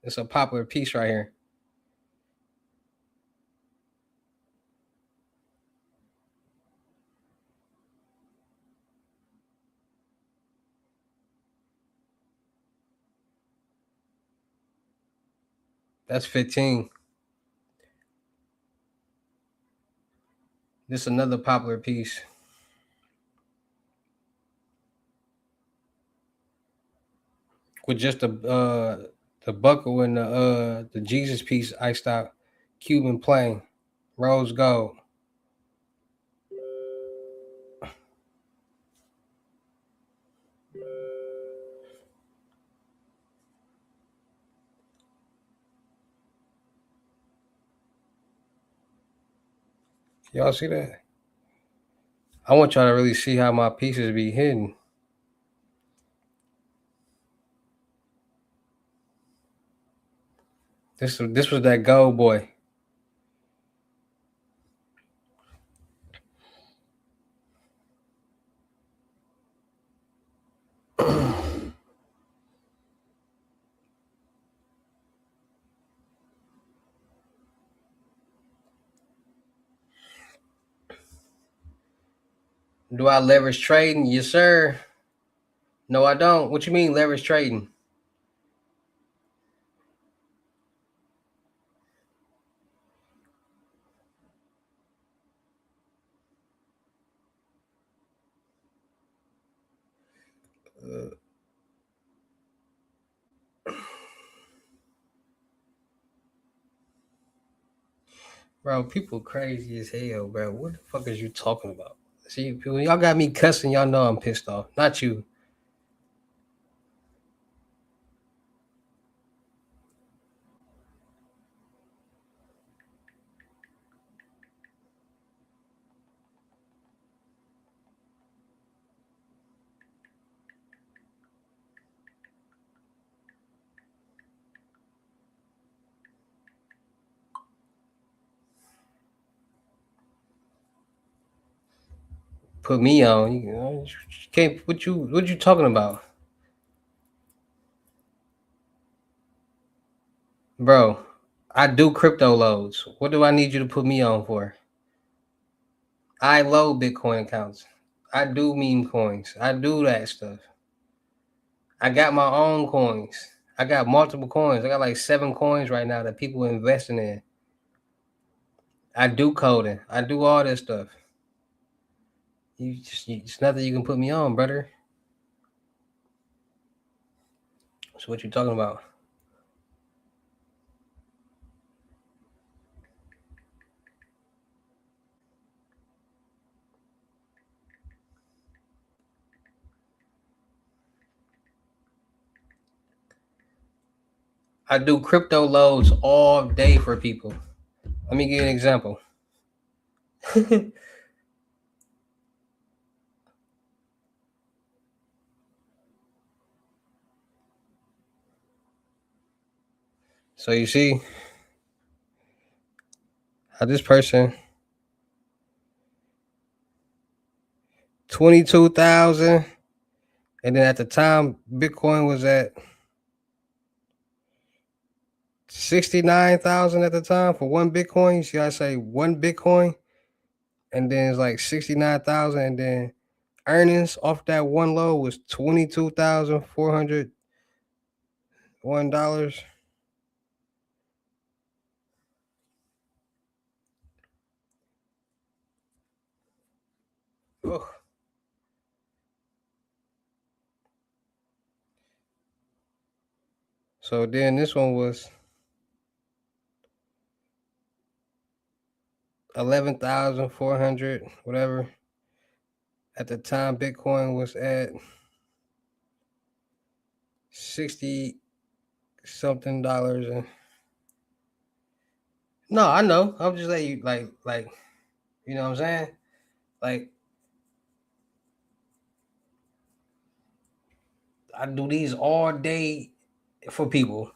It's a popular piece right here. That's 15. This is another popular piece with just the buckle and the Jesus piece iced out Cuban plain rose gold. Y'all see that? I want y'all to really see how my pieces be hidden. This was that gold boy. Do I leverage trading? Yes, sir. No, I don't. What you mean leverage trading? Uh, Bro, people crazy as hell, bro. What the fuck is you talking about? See, people, y'all got me cussing. Y'all know I'm pissed off. Not you. Put me on. You can't. What you talking about, bro? I do crypto loads. What do I need you to put me on for? I load Bitcoin accounts. I do meme coins. I do that stuff. I got my own coins. I got multiple coins. I got like 7 coins right now that people are investing in. I do coding. I do all this stuff. It's nothing you can put me on, brother. So what you talking about? I do crypto loads all day for people. Let me give you an example. So you see how this person 22,000, and then at the time Bitcoin was at 69,000 at the time for one Bitcoin. You see, I say one Bitcoin, and then it's like 69,000, and then earnings off that one load was $22,401. Ugh. So then this one was 11,400, whatever. At the time, Bitcoin was at 60 something dollars. And no, I know. I'm just letting you like you know what I'm saying? Like I do these all day for people.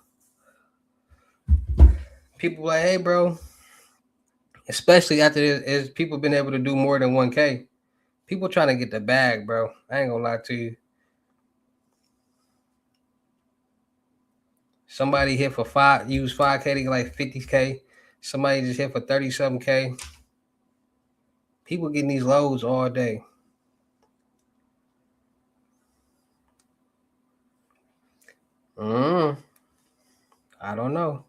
People like, hey, bro. Especially after this, is people been able to do more than 1K. People trying to get the bag, bro. I ain't gonna lie to you. Somebody hit for use 5K to get like 50K. Somebody just hit for 30 something K. People getting these loads all day. Mm, I don't know.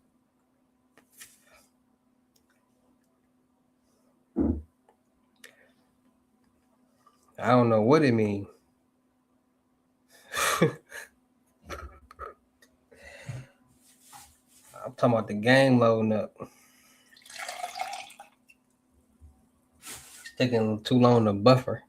I don't know what it means. I'm talking about the game loading up. It's taking too long to buffer.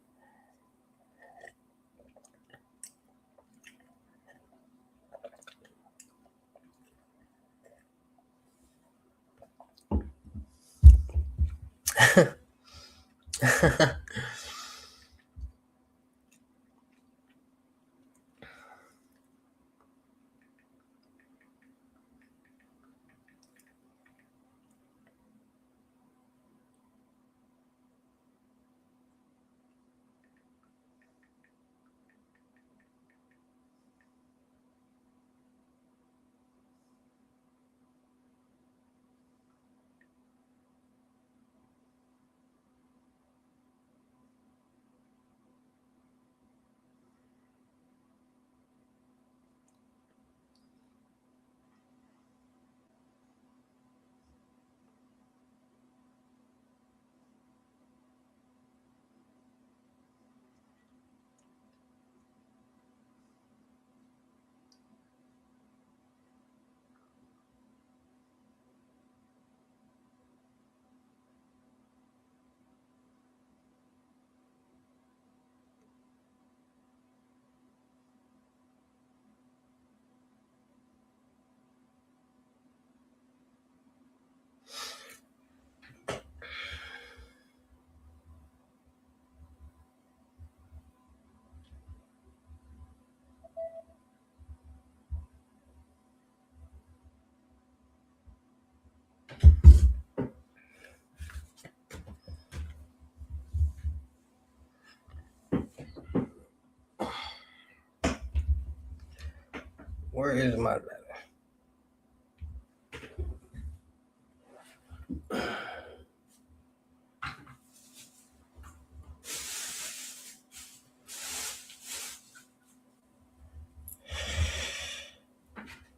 Where is my letter?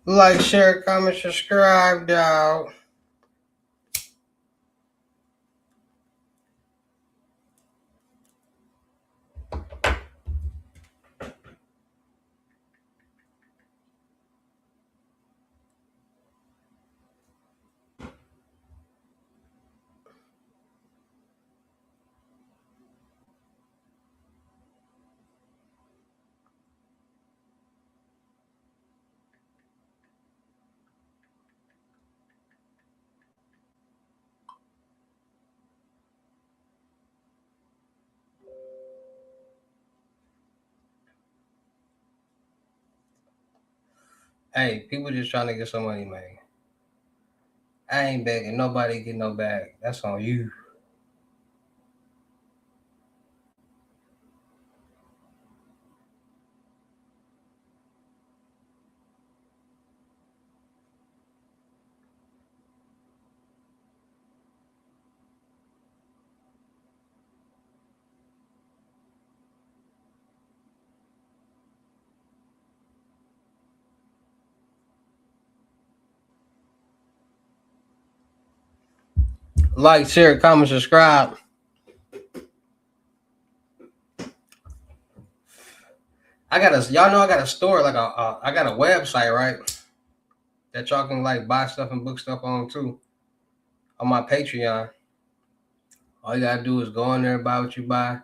Like, share, comment, subscribe, dog. Hey, people just trying to get some money, man. I ain't begging nobody get no bag. That's on you. Like, share, comment, subscribe. Y'all know I got a store, like I got a website, right? That y'all can like buy stuff and book stuff on too. On my Patreon. All you gotta do is go in there, buy what you buy,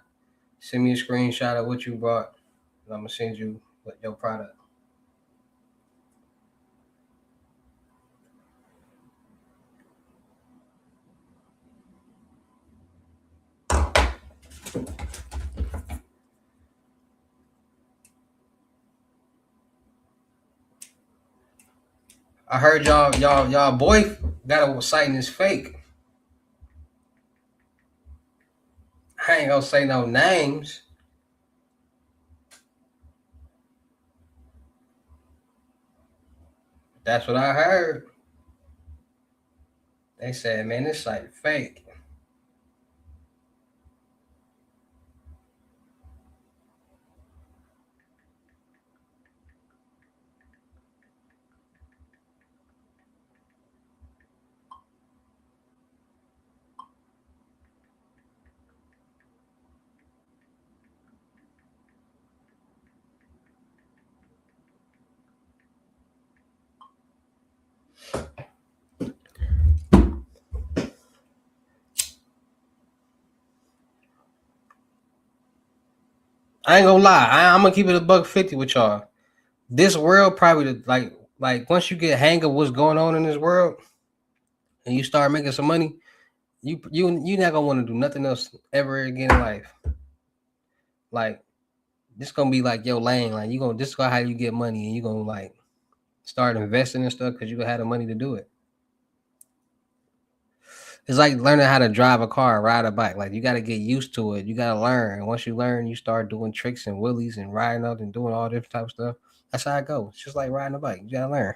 send me a screenshot of what you bought, and I'm gonna send you your product. I heard y'all boy got a site and it's fake. I ain't gonna say no names. That's what I heard. They said, man, this site fake. I ain't gonna lie. I'm gonna keep it $150 with y'all. This world probably like once you get a hang of what's going on in this world and you start making some money, you not gonna want to do nothing else ever again in life. Like this gonna be like your lane. Like you gonna this is how you get money and you gonna like start investing and stuff because you gonna have the money to do it. It's like learning how to drive a car, ride a bike. Like you got to get used to it. You got to learn. And once you learn, you start doing tricks and wheelies and riding up and doing all different type of stuff. That's how it goes. It's just like riding a bike. You got to learn.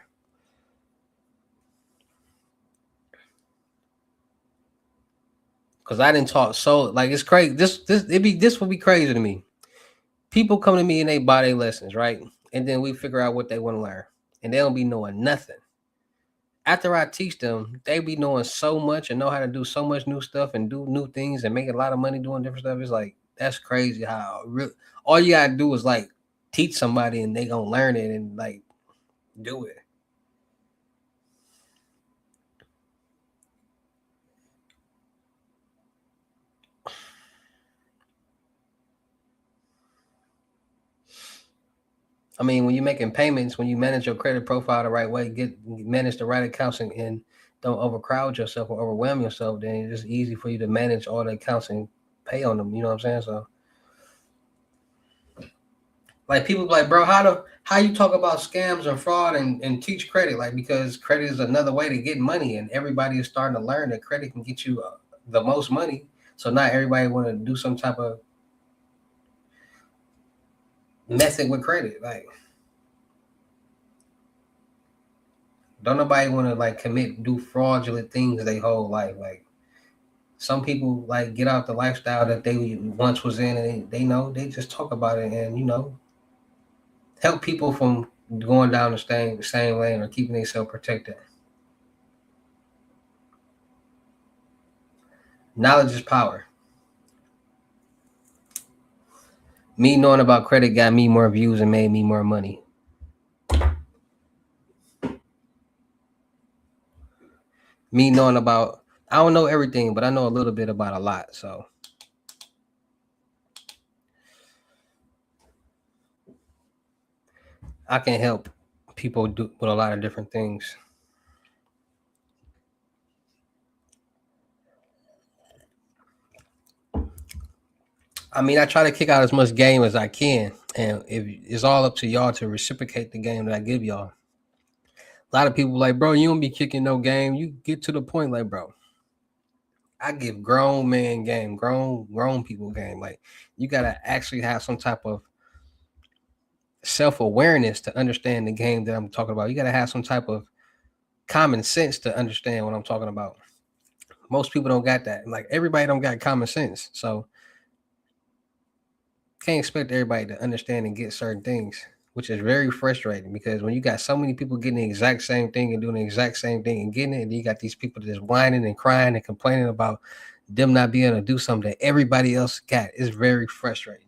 Cause I didn't talk so like it's crazy. This would be crazy to me. People come to me and they buy their lessons, right? And then we figure out what they want to learn, and they don't be knowing nothing. After I teach them, they be knowing so much and know how to do so much new stuff and do new things and make a lot of money doing different stuff. It's like that's crazy how all you gotta do is like teach somebody and they gonna learn it and like do it. I mean, when you're making payments, when you manage your credit profile the right way, manage the right accounts and don't overcrowd yourself or overwhelm yourself, then it's just easy for you to manage all the accounts and pay on them. You know what I'm saying? So like people be like, bro, how you talk about scams and fraud and teach credit? Like because credit is another way to get money, and everybody is starting to learn that credit can get you the most money. So not everybody want to do some type of method with credit. Like don't nobody want to like do fraudulent things their whole life. Like some people like get out the lifestyle that they once was in, and they know they just talk about it and help people from going down the same lane or keeping themselves protected. Knowledge is power. Me knowing about credit got me more views and made me more money. Me knowing about I don't know everything, but I know a little bit about a lot. So I can help people do with a lot of different things. I mean, I try to kick out as much game as I can, and if it's all up to y'all to reciprocate the game that I give y'all. A lot of people like, bro, you don't be kicking no game. You get to the point, like, bro. I give grown man game, grown people game. Like, you gotta actually have some type of self awareness to understand the game that I'm talking about. You gotta have some type of common sense to understand what I'm talking about. Most people don't got that. Like, everybody don't got common sense, so can't expect everybody to understand and get certain things, which is very frustrating because when you got so many people getting the exact same thing and doing the exact same thing and getting it, and you got these people just whining and crying and complaining about them not being able to do something that everybody else got, is very frustrating.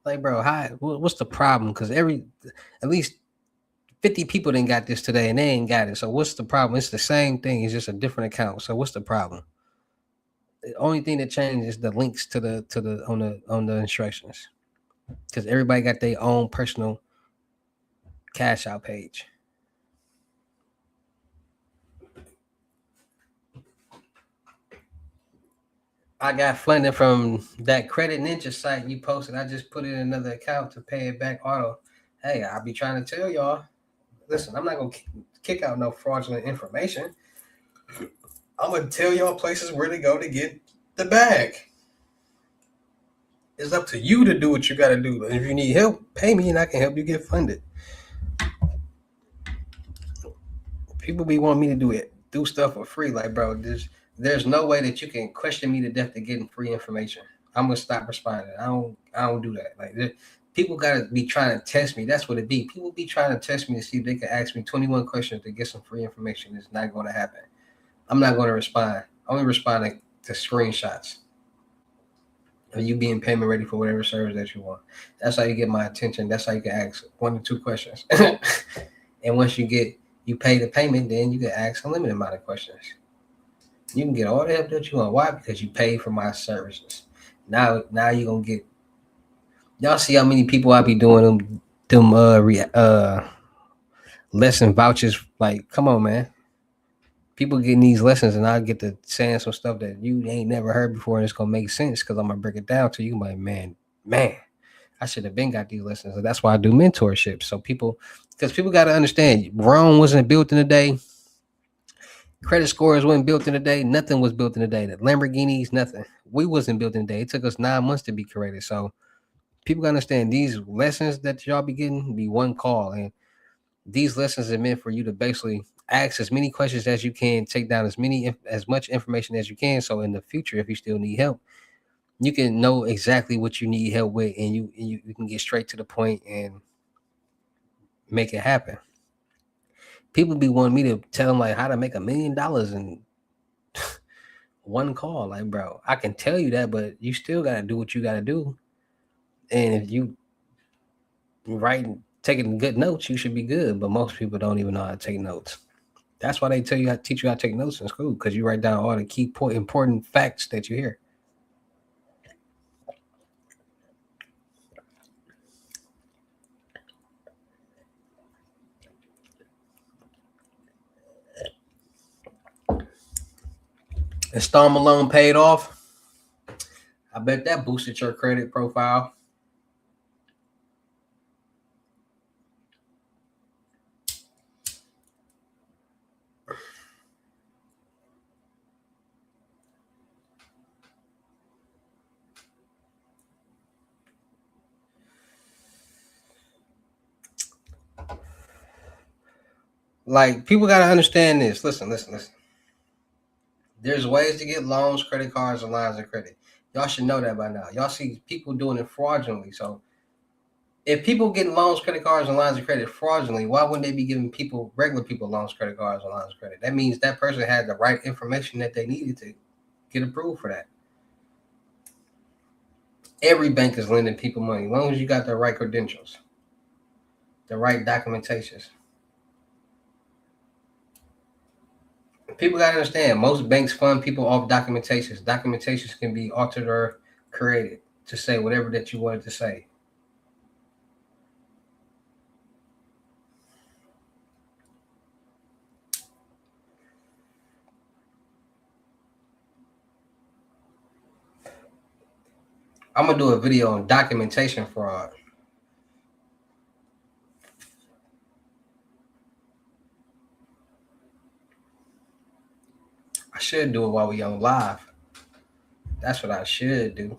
Like, bro, what's the problem? Because at least 50 people didn't got this today and they ain't got it. So what's the problem? It's the same thing. It's just a different account. So what's the problem? The only thing that changed is the links to the on the instructions, because everybody got their own personal cash out page. I got funding from that credit ninja site you posted. I just put it in another account to pay it back auto. Hey, I'll be trying to tell y'all. Listen, I'm not gonna kick out no fraudulent information. I'm gonna tell y'all places where to go to get the bag. It's up to you to do what you gotta do. If you need help, pay me and I can help you get funded. People be wanting me to do stuff for free. Like, bro, there's no way that you can question me to death to getting free information. I'm gonna stop responding. I don't do that. Like, people gotta be trying to test me. That's what it be. People be trying to test me to see if they can ask me 21 questions to get some free information. It's not gonna happen. I'm not gonna respond. I only respond to screenshots of you being payment ready for whatever service that you want. That's how you get my attention. That's how you can ask 1 to 2 questions. And once you pay the payment, then you can ask a limited amount of questions. You can get all the help that you want. Why? Because you pay for my services. Now you're gonna get. Y'all see how many people I be doing them lesson vouchers? Like, come on, man. People getting these lessons, and I get to saying some stuff that you ain't never heard before, and it's gonna make sense because I'm gonna break it down to you. Like, man, I should have been got these lessons. And that's why I do mentorship. So because people got to understand, Rome wasn't built in a day. Credit scores wasn't built in a day. Nothing was built in a day. The Lamborghinis, nothing. We wasn't built in a day. It took us 9 months to be created. So people gotta understand, these lessons that y'all be getting be one call, and these lessons are meant for you to basically ask as many questions as you can, take down as much information as you can. So in the future, if you still need help, you can know exactly what you need help with, and you can get straight to the point and make it happen. People be wanting me to tell them like how to make $1 million in one call. Like, bro, I can tell you that, but you still gotta do what you gotta do. And if you writing taking good notes, you should be good. But most people don't even know how to take notes. That's why they tell you how to teach you how to take notes in school, because you write down all the key important facts that you hear. Installment loan paid off. I bet that boosted your credit profile. Like, people gotta understand this. Listen. There's ways to get loans, credit cards, and lines of credit. Y'all should know that by now. Y'all see people doing it fraudulently. So if people getting loans, credit cards, and lines of credit fraudulently, why wouldn't they be giving regular people, loans, credit cards, and lines of credit? That means that person had the right information that they needed to get approved for that. Every bank is lending people money, as long as you got the right credentials, the right documentations. People gotta understand, most banks fund people off documentations. Documentations can be altered or created to say whatever that you wanted to say. I'm gonna do a video on documentation fraud. I should do it while we on live. That's what I should do.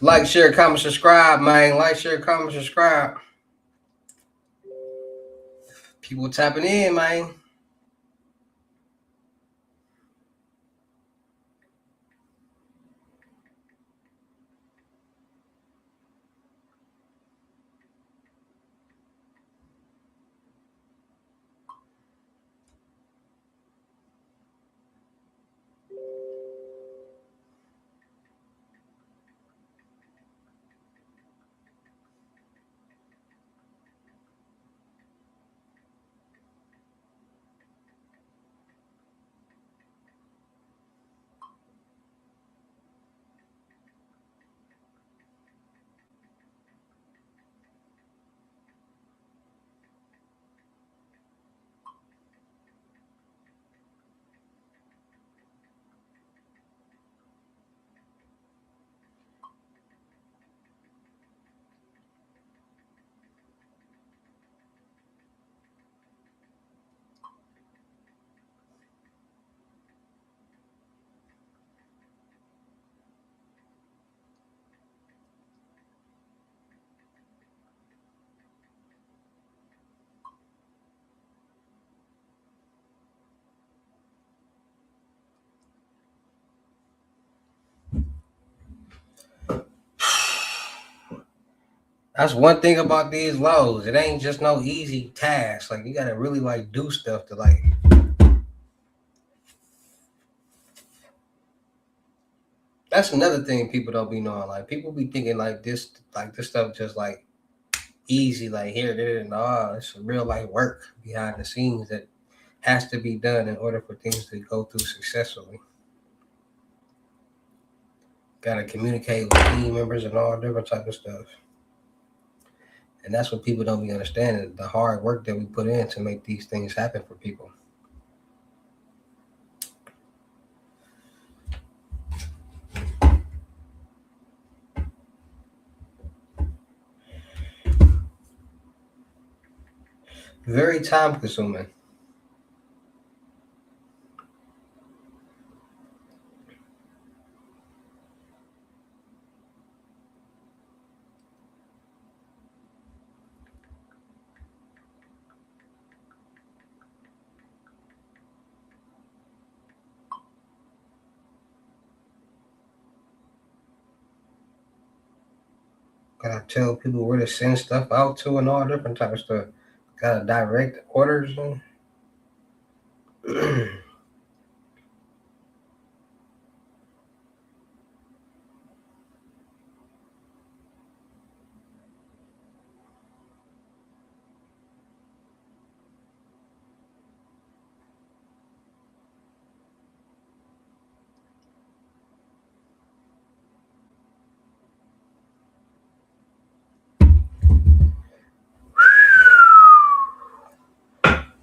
Like, share, comment, subscribe, man. Like, share, comment, subscribe. People tapping in, man. That's one thing about these lows. It ain't just no easy task. Like, you gotta really like do stuff to like. That's another thing people don't be knowing. Like, people be thinking like this stuff just like easy. Like, here, there, no, it's real like work behind the scenes that has to be done in order for things to go through successfully. Gotta communicate with team members and all different type of stuff. And that's what people don't be understanding, the hard work that we put in to make these things happen for people. Very time consuming. Gotta tell people where to send stuff out to and all different type of stuff. Gotta direct orders and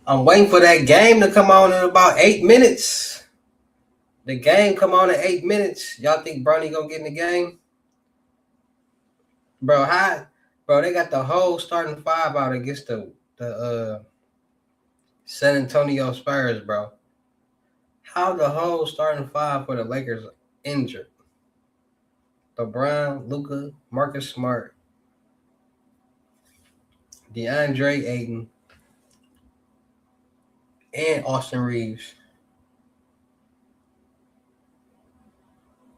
I'm waiting for that game to come on in about 8 minutes. The game come on in 8 minutes. Y'all think Bronny gonna get in the game? Bro, how? Bro, they got the whole starting five out against the San Antonio Spurs, bro. How the whole starting five for the Lakers injured? LeBron, Luka, Marcus Smart, DeAndre Ayton, and Austin Reeves.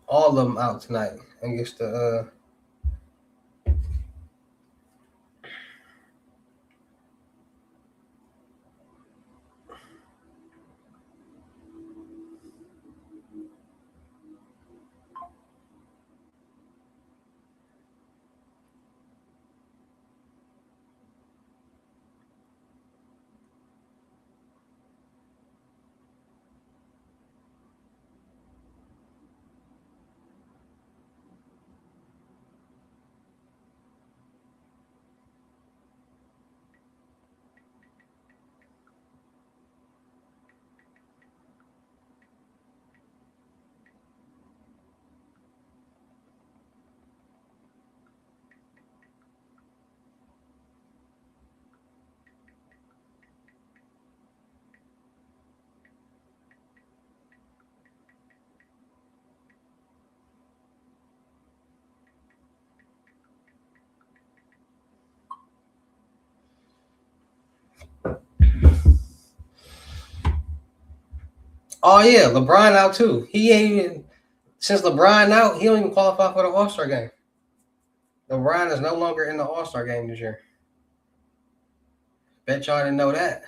All of them out tonight against the. Oh yeah, LeBron out too. He ain't even since LeBron out. He don't even qualify for the All Star game. LeBron is no longer in the All Star game this year. Bet y'all didn't know that.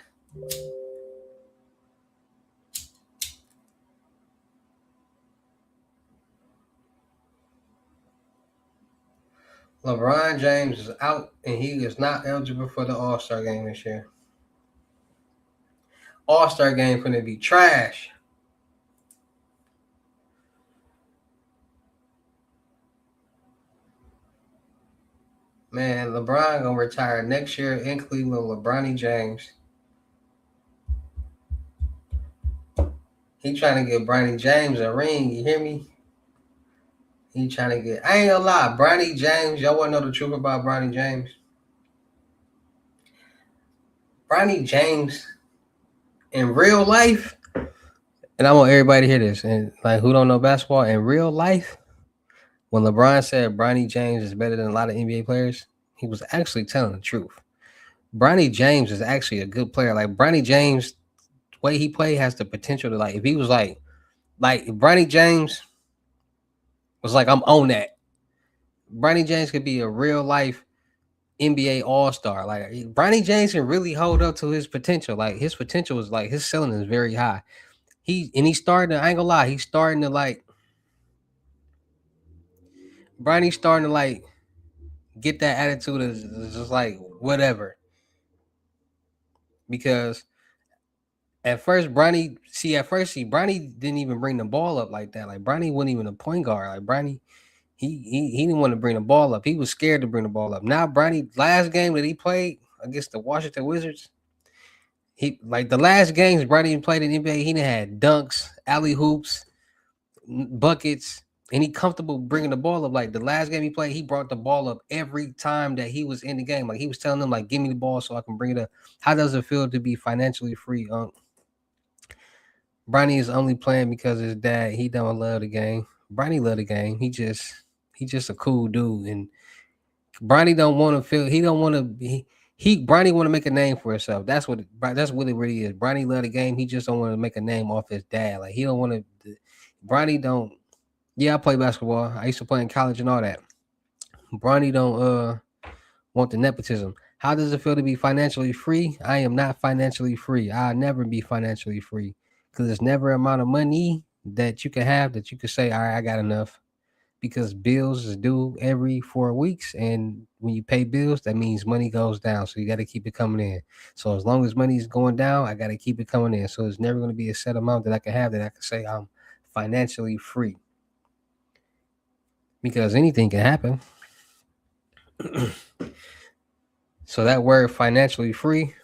LeBron James is out and he is not eligible for the All Star game this year. All Star game gonna be trash. Man, LeBron gonna retire next year in Cleveland. LeBron James. He trying to get Bronny James a ring. You hear me? He trying to get. I ain't gonna lie, Bronny James. Y'all want to know the truth about Bronny James? Bronny James in real life, and I want everybody to hear this. And like, who don't know basketball in real life? When LeBron said Bronny James is better than a lot of NBA players, he was actually telling the truth. Bronny James is actually a good player. Like Bronny James, the way he played has the potential to like if he was like if Bronny James was like I'm on that. Bronny James could be a real life NBA All Star. Like Bronny James can really hold up to his potential. Like his potential is like his ceiling is very high. He's starting to. I ain't gonna lie. He's starting to like. Bronny's starting to like get that attitude is just like whatever. Because at first Bronny didn't even bring the ball up like that. Like Bronny wasn't even a point guard. Like Bronny, he didn't want to bring the ball up. He was scared to bring the ball up. Now Bronny, last game that he played against the Washington Wizards, he like the last games Bronny played in the NBA, he done had dunks, alley hoops, buckets, and he comfortable bringing the ball up. Like the last game he played, he brought the ball up every time that he was in the game. Like he was telling them, like, give me the ball so I can bring it up. How does it feel to be financially free? Bronny is only playing because his dad. He don't love the game. Bronny love the game. He just a cool dude, and Bronny don't want to feel. He don't want to be. He Bronny want to make a name for himself. That's what. That's what it really is. Bronny love the game. He just don't want to make a name off his dad. Like he don't want to. Bronny don't. Yeah, I play basketball. I used to play in college and all that. Bronny don't want the nepotism. How does it feel to be financially free? I am not financially free. I'll never be financially free because there's never an amount of money that you can have that you can say, all right, I got enough. Because bills is due every 4 weeks, and when you pay bills, that means money goes down. So you got to keep it coming in. So as long as money is going down, I got to keep it coming in. So it's never going to be a set amount that I can have that I can say I'm financially free because anything can happen. So that word financially free,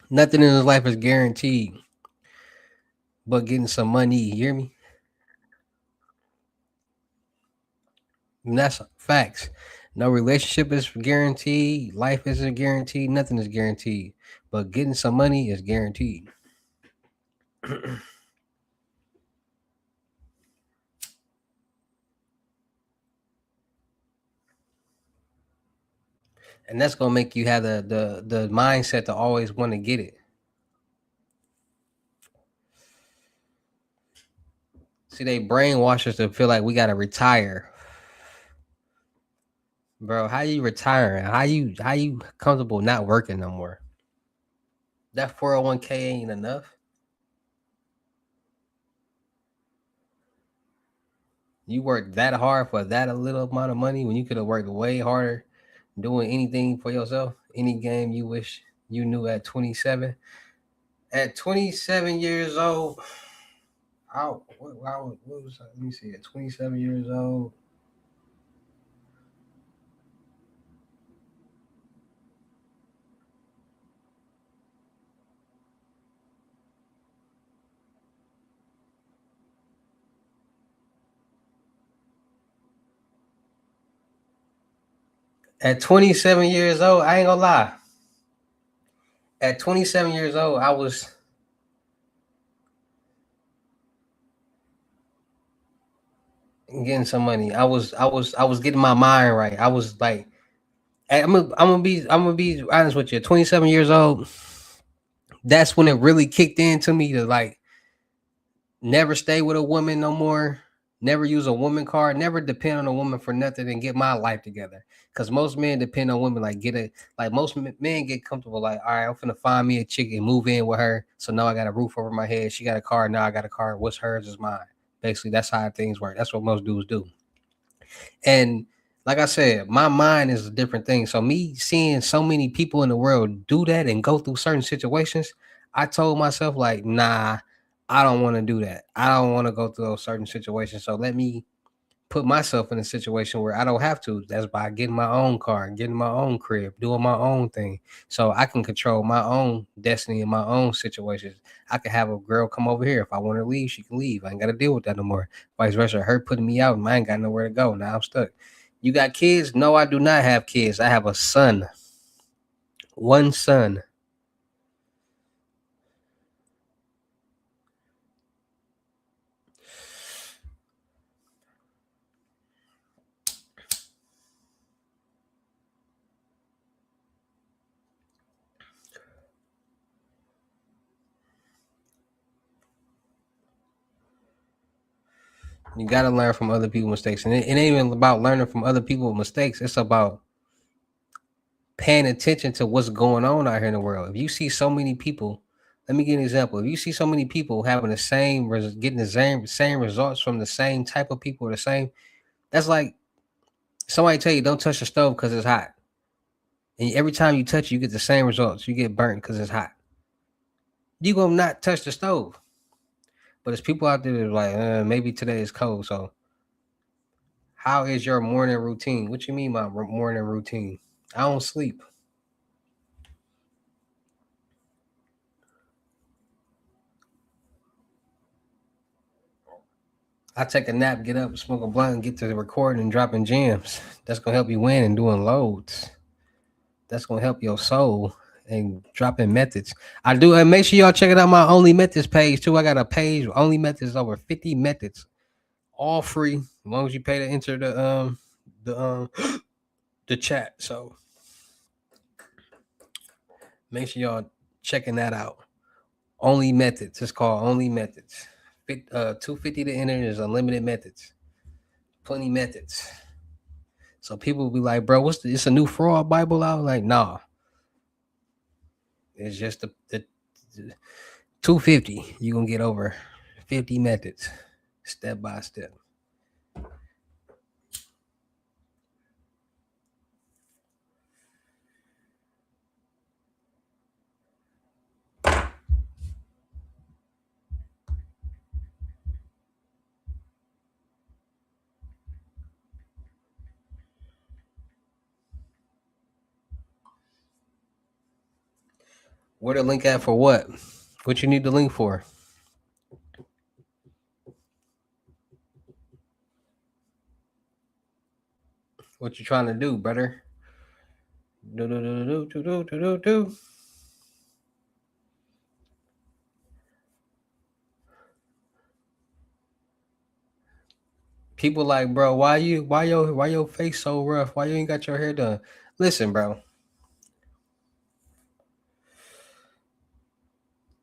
nothing in his life is guaranteed but getting some money. You hear me? And that's facts. No relationship is guaranteed. Life isn't guaranteed. Nothing is guaranteed. But getting some money is guaranteed. And that's gonna make you have the mindset to always want to get it. See, they brainwash us to feel like we gotta retire, bro. How you retiring? How you comfortable not working no more? That 401k ain't enough. You worked that hard for that a little amount of money when you could have worked way harder doing anything for yourself. Any game you wish you knew at 27. At 27 years old, what was let me see. At 27 years old, at 27 years old, I ain't gonna lie. At 27 years old, I was getting some money. I was getting my mind right. I was like, I'm gonna be honest with you. 27 years old, that's when it really kicked into me to like never stay with a woman no more, never use a woman card, never depend on a woman for nothing, and get my life together. Because most men depend on women, like most men get comfortable, like, all right, I'm finna find me a chick and move in with her. So now I got a roof over my head. She got a car. Now I got a car. What's hers is mine. Basically, that's how things work. That's what most dudes do. And like I said, my mind is a different thing. So me seeing so many people in the world do that and go through certain situations, I told myself like, nah, I don't want to do that. I don't want to go through those certain situations. So let me put myself in a situation where I don't have to. That's by getting my own car, getting my own crib, doing my own thing. So I can control my own destiny in my own situations. I can have a girl come over here. If I want to leave, she can leave. I ain't got to deal with that no more. Vice versa. Her putting me out, and I ain't got nowhere to go. Now I'm stuck. You got kids? No, I do not have kids. I have a son. One son. You got to learn from other people's mistakes. And it ain't even about learning from other people's mistakes. It's about paying attention to what's going on out here in the world. If you see so many people, let me give you an example. If you see so many people having the getting the same results from the same type of people, that's like somebody tell you don't touch the stove because it's hot, and every time you touch it, you get the same results. You get burnt because it's hot. You gonna not touch the stove, but there's people out there that are like, maybe today is cold. So, how is your morning routine? What you mean by morning routine? I don't sleep. I take a nap, get up, smoke a blunt, and get to the recording and dropping gems. That's gonna help you win and doing loads. That's gonna help your soul and dropping methods. I do, and make sure y'all check it out my Only Methods page too. I got a page Only Methods, over 50 methods, all free as long as you pay to enter the the chat. So make sure y'all checking that out. Only Methods. It's called Only Methods. 250 to enter. There's unlimited methods. Plenty methods. So people will be like, bro, it's a new fraud Bible out? Like, nah. It's just the 250. You're gonna get over 50 methods step by step. Where the link at for what? What you need the link for? What you trying to do, brother? Do do do do do do do do do. People like, bro, why your face so rough? Why you ain't got your hair done? Listen, bro.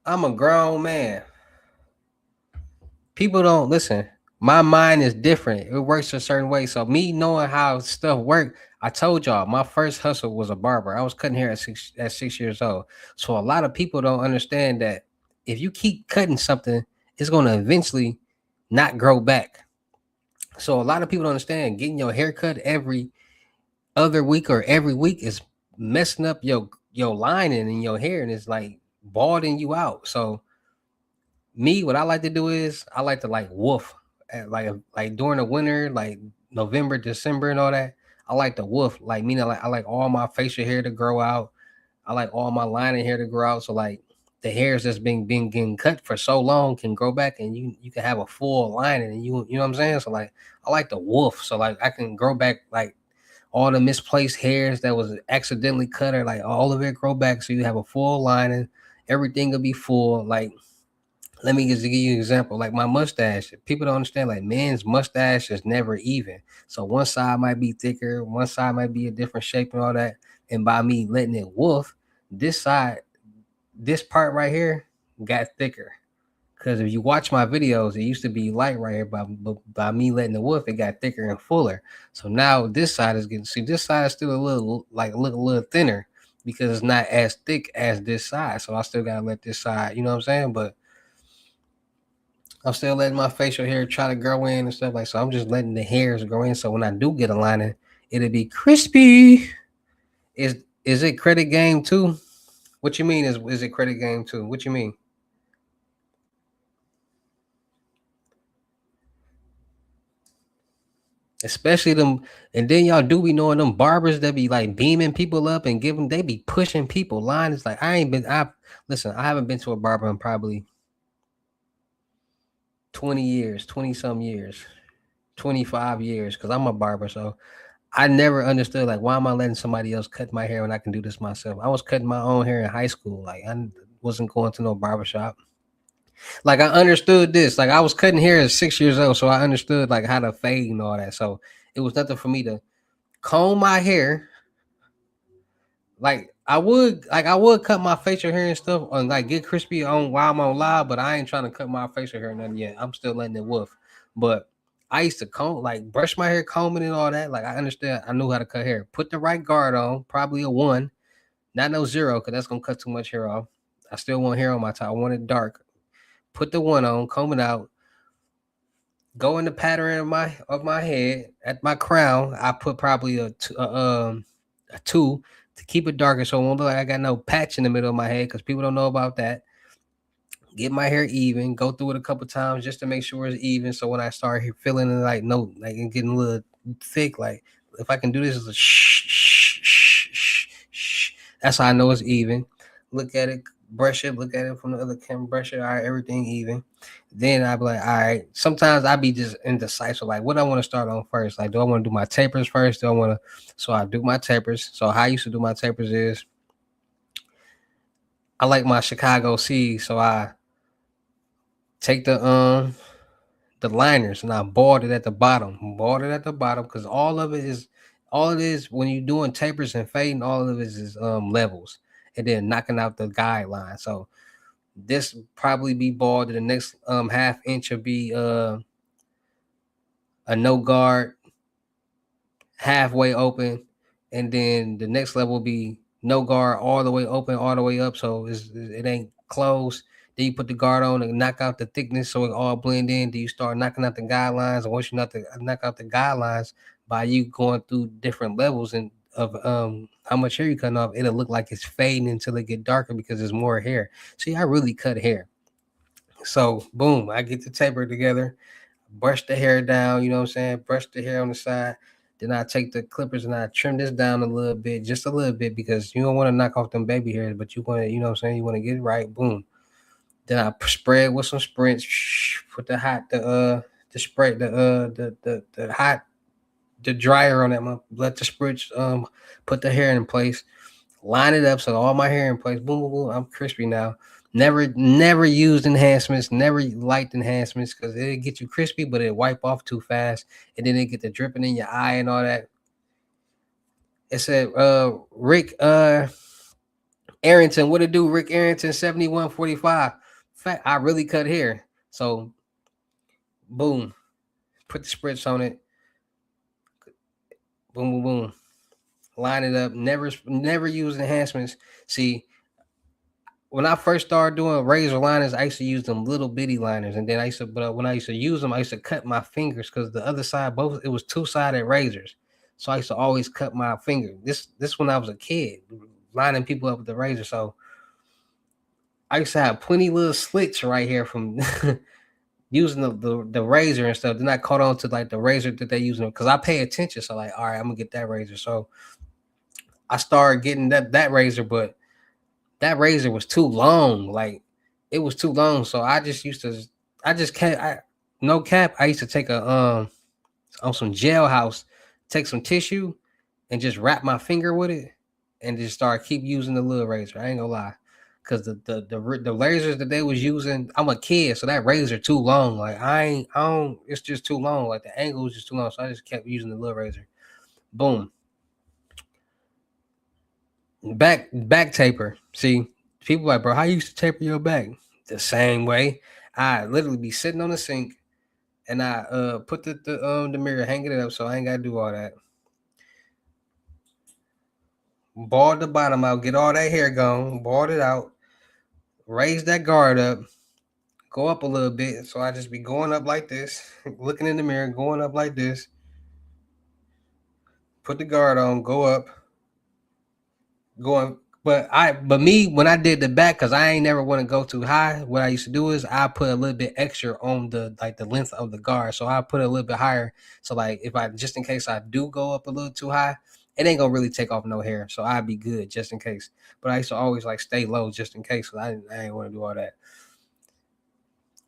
I'm a grown man. People don't listen. My mind is different. It works a certain way. So me knowing how stuff work, I told y'all my first hustle was a barber. I was cutting hair at 6 years old. So a lot of people don't understand that if you keep cutting something, it's gonna eventually not grow back. So a lot of people don't understand getting your hair cut every other week or every week is messing up your lining in your hair and it's like balding you out. So me, what I like to do is I like to like woof, like during the winter, like November, December, and all that. I like to woof, like meaning like I like all my facial hair to grow out. I like all my lining hair to grow out. So like the hairs that's been getting cut for so long can grow back, and you can have a full lining, and you know what I'm saying. So like I like to woof, so like I can grow back like all the misplaced hairs that was accidentally cut, or like all of it grow back, so you have a full lining. Everything will be full, like let me just give you an example. Like my mustache, people don't understand. Like men's mustache is never even. So one side might be thicker, one side might be a different shape and all that. And by me letting it woof, this side, this part right here got thicker. Because if you watch my videos, it used to be light right here. By me letting it woof, it got thicker and fuller. So now this side is getting. See, this side is still a little like look a little thinner because it's not as thick as this side. So I still gotta let this side. You know what I'm saying? But I'm still letting my facial hair try to grow in and stuff like so. I'm just letting the hairs grow in. So when I do get a lining, it'll be crispy. Is it credit game too? What you mean is it credit game too? What you mean? Especially them, and then y'all do be knowing them barbers that be like beaming people up and giving they be pushing people. Line is like I ain't been. I listen. I haven't been to a barber in probably 20 years, 20 some years, 25 years. Because I'm a barber, so I never understood like why am I letting somebody else cut my hair when I can do this myself? I was cutting my own hair in high school. Like I wasn't going to no barbershop. Like I understood this. Like I was cutting hair at 6 years old, so I understood like how to fade and all that. So it was nothing for me to comb my hair. Like I would cut my facial hair and stuff and like get crispy on while I'm on live, but I ain't trying to cut my facial hair nothing yet. I'm still letting it woof. But I used to comb like brush my hair, combing and all that. Like I understand, I knew how to cut hair. Put the right guard on, probably a one, not no zero, because that's gonna cut too much hair off. I still want hair on my top. I want it dark. Put the one on, comb it out, go in the pattern of my head at my crown. I put probably a two to keep it darker so it won't look like I got no patch in the middle of my head because people don't know about that. Get my hair even, go through it a couple times just to make sure it's even. So when I start feeling it like no, like it getting a little thick, like if I can do this, it's a shh, shh, shh, shh, shh. That's how I know it's even. Look at it, brush it, look at it from the other camera, brush it, all right, everything even. Then I be like, all right. Sometimes I be just indecisive, like what I want to start on first. Like, do I want to do my tapers first? Do I want to? So I do my tapers. So how I used to do my tapers is I like my Chicago C, so I take the liners and I bought it at the bottom. Bought it at the bottom because all it is when you're doing tapers and fading, all of it is levels and then knocking out the guideline. So this probably be bald, and the next half inch will be a no guard halfway open, and then the next level will be no guard all the way open, all the way up. So it ain't closed. Then you put the guard on and knock out the thickness so it all blend in. Then you start knocking out the guidelines, and once you knock out the guidelines by you going through different levels and of how much hair you cutting off, it'll look like it's fading until it get darker because there's more hair. See, I really cut hair. So boom, I get the taper together, brush the hair down, you know what I'm saying? Brush the hair on the side. Then I take the clippers and I trim this down a little bit, just a little bit, because you don't want to knock off them baby hairs, but you want to, you know what I'm saying? You want to get it right. Boom. Then I spread with some sprints, put the spray, the hot, the dryer on that, let the spritz, put the hair in place, line it up so all my hair in place. Boom, boom, boom. I'm crispy now. Never used enhancements, never liked enhancements because it get you crispy, but it wipe off too fast, and then it get the dripping in your eye and all that. It said, Rick, Arrington, what it do? Rick Arrington, 7145. Fact, I really cut hair. So boom, put the spritz on it. Boom, boom, boom. Line it up. Never use enhancements. See, when I first started doing razor liners, I used to use them little bitty liners, and then but when I used to use them, I used to cut my fingers because the other side, both it was two-sided razors, so I used to always cut my finger. This when I was a kid, lining people up with the razor. So I used to have plenty little slits right here from using the razor and stuff. Then I caught on to like the razor that they using because I pay attention. So like, all right, I'm gonna get that razor. So I started getting that razor, but that razor was too long. Like it was too long. So I just used to I just can't I no cap. I used to take a on some jailhouse, take some tissue and just wrap my finger with it and just start keep using the little razor. I ain't gonna lie. Cause the razors that they was using, I'm a kid, so that razor too long. Like I don't. It's just too long. Like the angle was just too long, so I just kept using the little razor. Boom, back taper. See, people like, bro, how you used to taper your back? The same way. I literally be sitting on the sink and I put the mirror, hanging it up, so I ain't gotta do all that. Bald the bottom out, get all that hair gone, bald it out, raise that guard up, go up a little bit. So I just be going up like this, looking in the mirror, going up like this, put the guard on, go up, going. But me when I did the back, cause I ain't never want to go too high. What I used to do is I put a little bit extra on the length of the guard, so I put it a little bit higher. So like if I just in case I do go up a little too high, it ain't gonna really take off no hair, so I'd be good just in case. But I used to always like stay low just in case, cause I ain't want to do all that.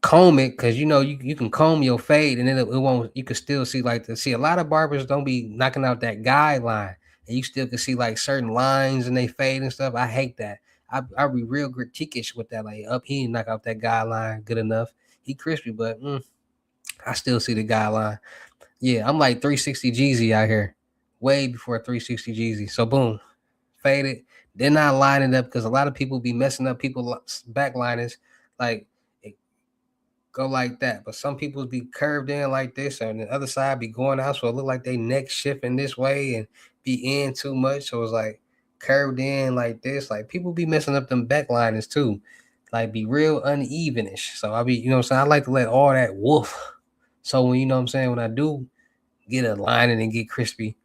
Comb it because you can comb your fade and then it won't you can still see like the see a lot of barbers don't be knocking out that guideline and you still can see like certain lines and they fade and stuff. I hate that. I be real critiquish with that. Like up he didn't knock out that guideline good enough. He crispy, but I still see the guideline. Yeah, I'm like 360 Jeezy out here. Way before 360 Jeezy. So boom, fade it. Then I line it up because a lot of people be messing up people back liners. Like go like that. But some people be curved in like this, and the other side be going out, so it look like they neck shifting this way and be in too much. So it's like curved in like this. Like people be messing up them backliners too. Like be real unevenish. So I be, what I'm saying? I like to let all that woof. So when what I'm saying, when I do get a lining and get crispy,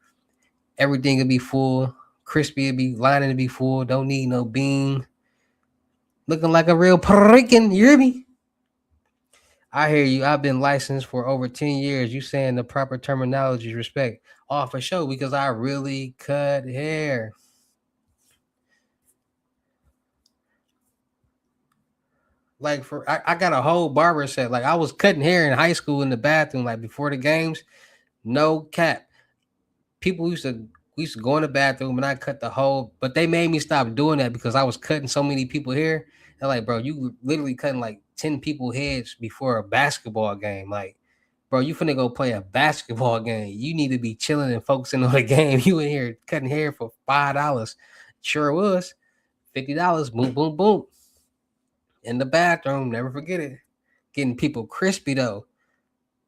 everything will be full. Crispy will be lining to be full. Don't need no bean. Looking like a real pricken, you hear me? I hear you. I've been licensed for over 10 years. You saying the proper terminology, respect. Oh, for sure, because I really cut hair. Like I got a whole barber set. Like I was cutting hair in high school in the bathroom, like before the games. No cap. People we used to go in the bathroom and I cut the whole, but they made me stop doing that because I was cutting so many people hair. They're like, bro, you literally cutting like 10 people heads before a basketball game. Like, bro, you finna go play a basketball game. You need to be chilling and focusing on the game. You in here cutting hair for $5. Sure was. $50. Boom, boom, boom. In the bathroom. Never forget it. Getting people crispy though.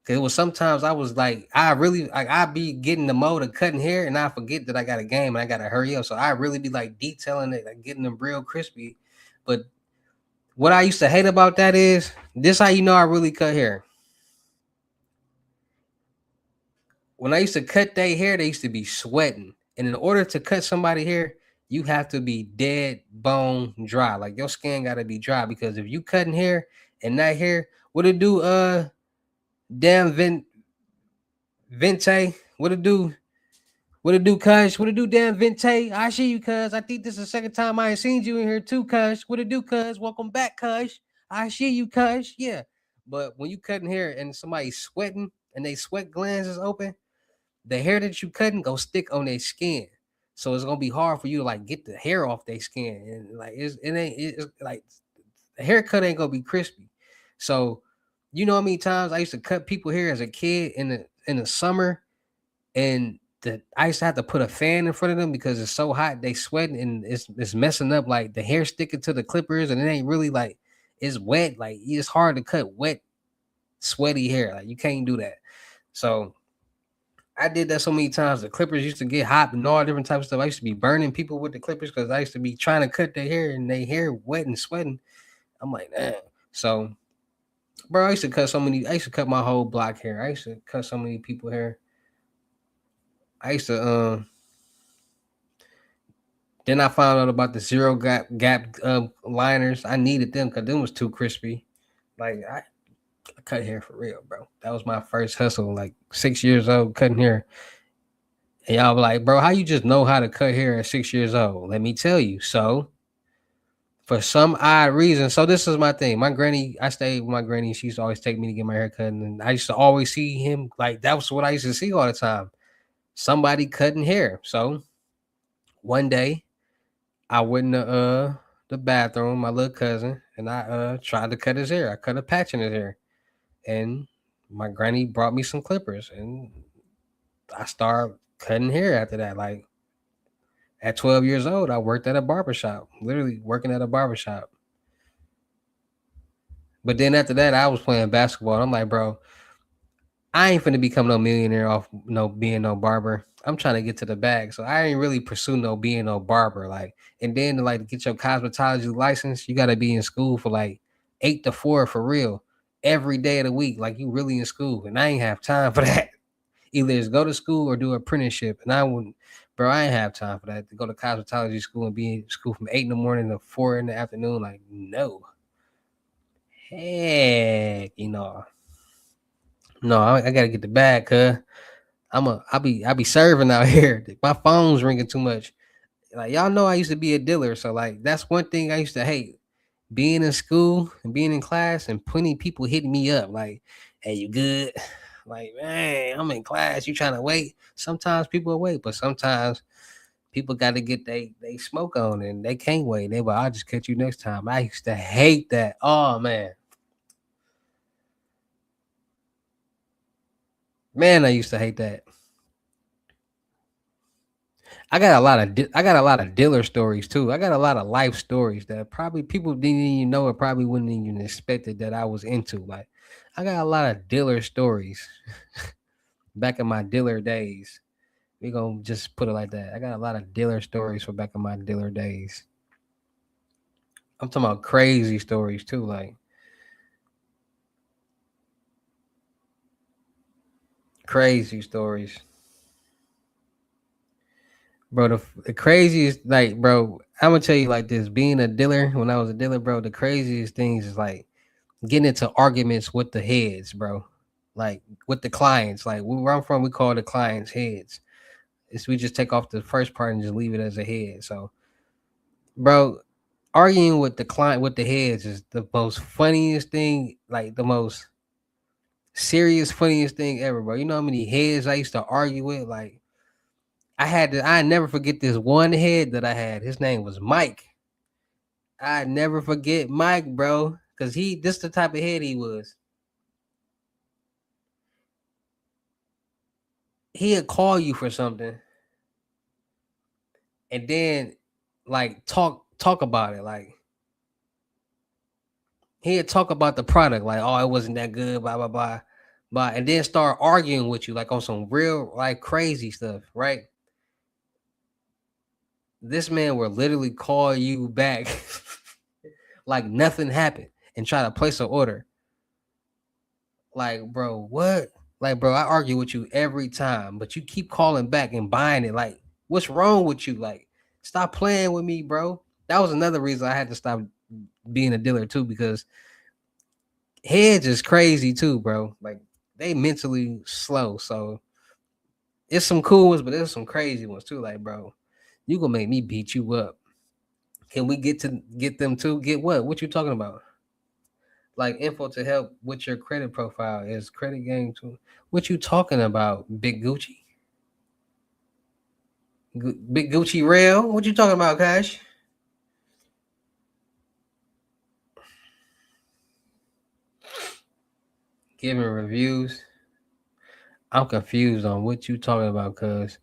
Cause it was sometimes I was like, I really like I be getting the mode of cutting hair and I forget that I got a game and I gotta hurry up. So I really be like detailing it, like getting them real crispy. But what I used to hate about that is this how you know I really cut hair. When I used to cut their hair, they used to be sweating. And in order to cut somebody hair, you have to be dead bone dry. Like your skin gotta be dry because if you cutting hair and that hair, what it do? Damn Vente, what it do? What it do, Kush? What it do, damn Vente? I see you, Cuz. I think this is the second time I ain't seen you in here too, Kush. What it do, Cuz? Welcome back, Kush. I see you, Kush. Yeah. But when you cutting hair and somebody's sweating and they sweat glands is open, the hair that you cutting go stick on their skin. So it's gonna be hard for you to like get the hair off their skin. And like it's like the haircut ain't gonna be crispy. So you know how many times I used to cut people hair as a kid in the summer and I used to have to put a fan in front of them because it's so hot. They sweating and it's messing up like the hair sticking to the clippers and it ain't really like it's wet. Like it's hard to cut wet, sweaty hair. Like you can't do that. So I did that so many times. The clippers used to get hot and all different types of stuff. I used to be burning people with the clippers because I used to be trying to cut their hair and their hair wet and sweating. I'm like, damn. So, bro, I used to cut so many. I used to cut my whole block hair. I used to cut so many people hair. I used to Then I found out about the zero gap liners. I needed them because them was too crispy. Like I cut hair for real, bro. That was my first hustle. Like 6 years old, cutting hair. And y'all be like, bro, how you just know how to cut hair at 6 years old? Let me tell you. So for some odd reason, so this is my thing. My granny, I stayed with my granny. She used to always take me to get my hair cut, and I used to always see him. Like that was what I used to see all the time. Somebody cutting hair. So one day I went in the bathroom, my little cousin, and I tried to cut his hair. I cut a patch in his hair, and my granny brought me some clippers, and I started cutting hair after that. Like at 12 years old, I worked at a barbershop, literally working at a barbershop. But then after that, I was playing basketball. And I'm like, bro, I ain't finna become no millionaire off no being no barber. I'm trying to get to the bag. So I ain't really pursue no being no barber. Like, and then to like get your cosmetology license, you gotta be in school for like 8 to 4 for real. Every day of the week. Like you really in school. And I ain't have time for that. Either is go to school or do an apprenticeship. And I wouldn't, bro, I ain't have time for that. To go to cosmetology school and be in school from 8 in the morning to 4 in the afternoon. Like, no. Heck, no, I gotta get the bag, cuz I be serving out here. My phone's ringing too much. Like y'all know I used to be a dealer, so like that's one thing I used to hate. Being in school and being in class and plenty people hitting me up like, hey, you good? Like, man, I'm in class. You trying to wait? Sometimes people wait, but sometimes people got to get they smoke on and they can't wait. They will, I'll just catch you next time. I used to hate that. Oh man, I used to hate that. I got a lot of dealer stories too. I got a lot of life stories that probably people didn't even know or probably wouldn't even expect it that I was into. Like I got a lot of dealer stories back in my dealer days. We gonna just put it like that. I got a lot of dealer stories for back in my dealer days. I'm talking about crazy stories too, like crazy stories. Bro, the craziest, like, bro, I'm gonna tell you like this. Being a dealer, when I was a dealer, bro, the craziest things is like getting into arguments with the heads, bro. Like with the clients. Like where I'm from, we call the clients heads. It's we just take off the first part and just leave it as a head. So, bro, arguing with the client with the heads is the most funniest thing, like the most serious, funniest thing ever, bro. You know how many heads I used to argue with? Like I never forget this one head that I had. His name was Mike. I never forget Mike, bro. Cause this the type of head he was. He'd call you for something and then like talk about it. Like he'd talk about the product, like, oh, it wasn't that good, blah, blah, blah. But and then start arguing with you like on some real like crazy stuff, right? This man will literally call you back like nothing happened and try to place an order. Like, bro, what? Like, bro, I argue with you every time, but you keep calling back and buying it. Like, what's wrong with you? Like, stop playing with me, bro. That was another reason I had to stop being a dealer too, because heads is crazy too, bro. Like, they mentally slow. So it's some cool ones, but there's some crazy ones too. Like, bro, you gonna make me beat you up. Can we get them too? Get what? What you talking about? Like info to help with your credit profile is credit game too. What you talking about, Big Gucci? Big Gucci Rail? What you talking about, Cash? Giving reviews. I'm confused on what you talking about, cuz.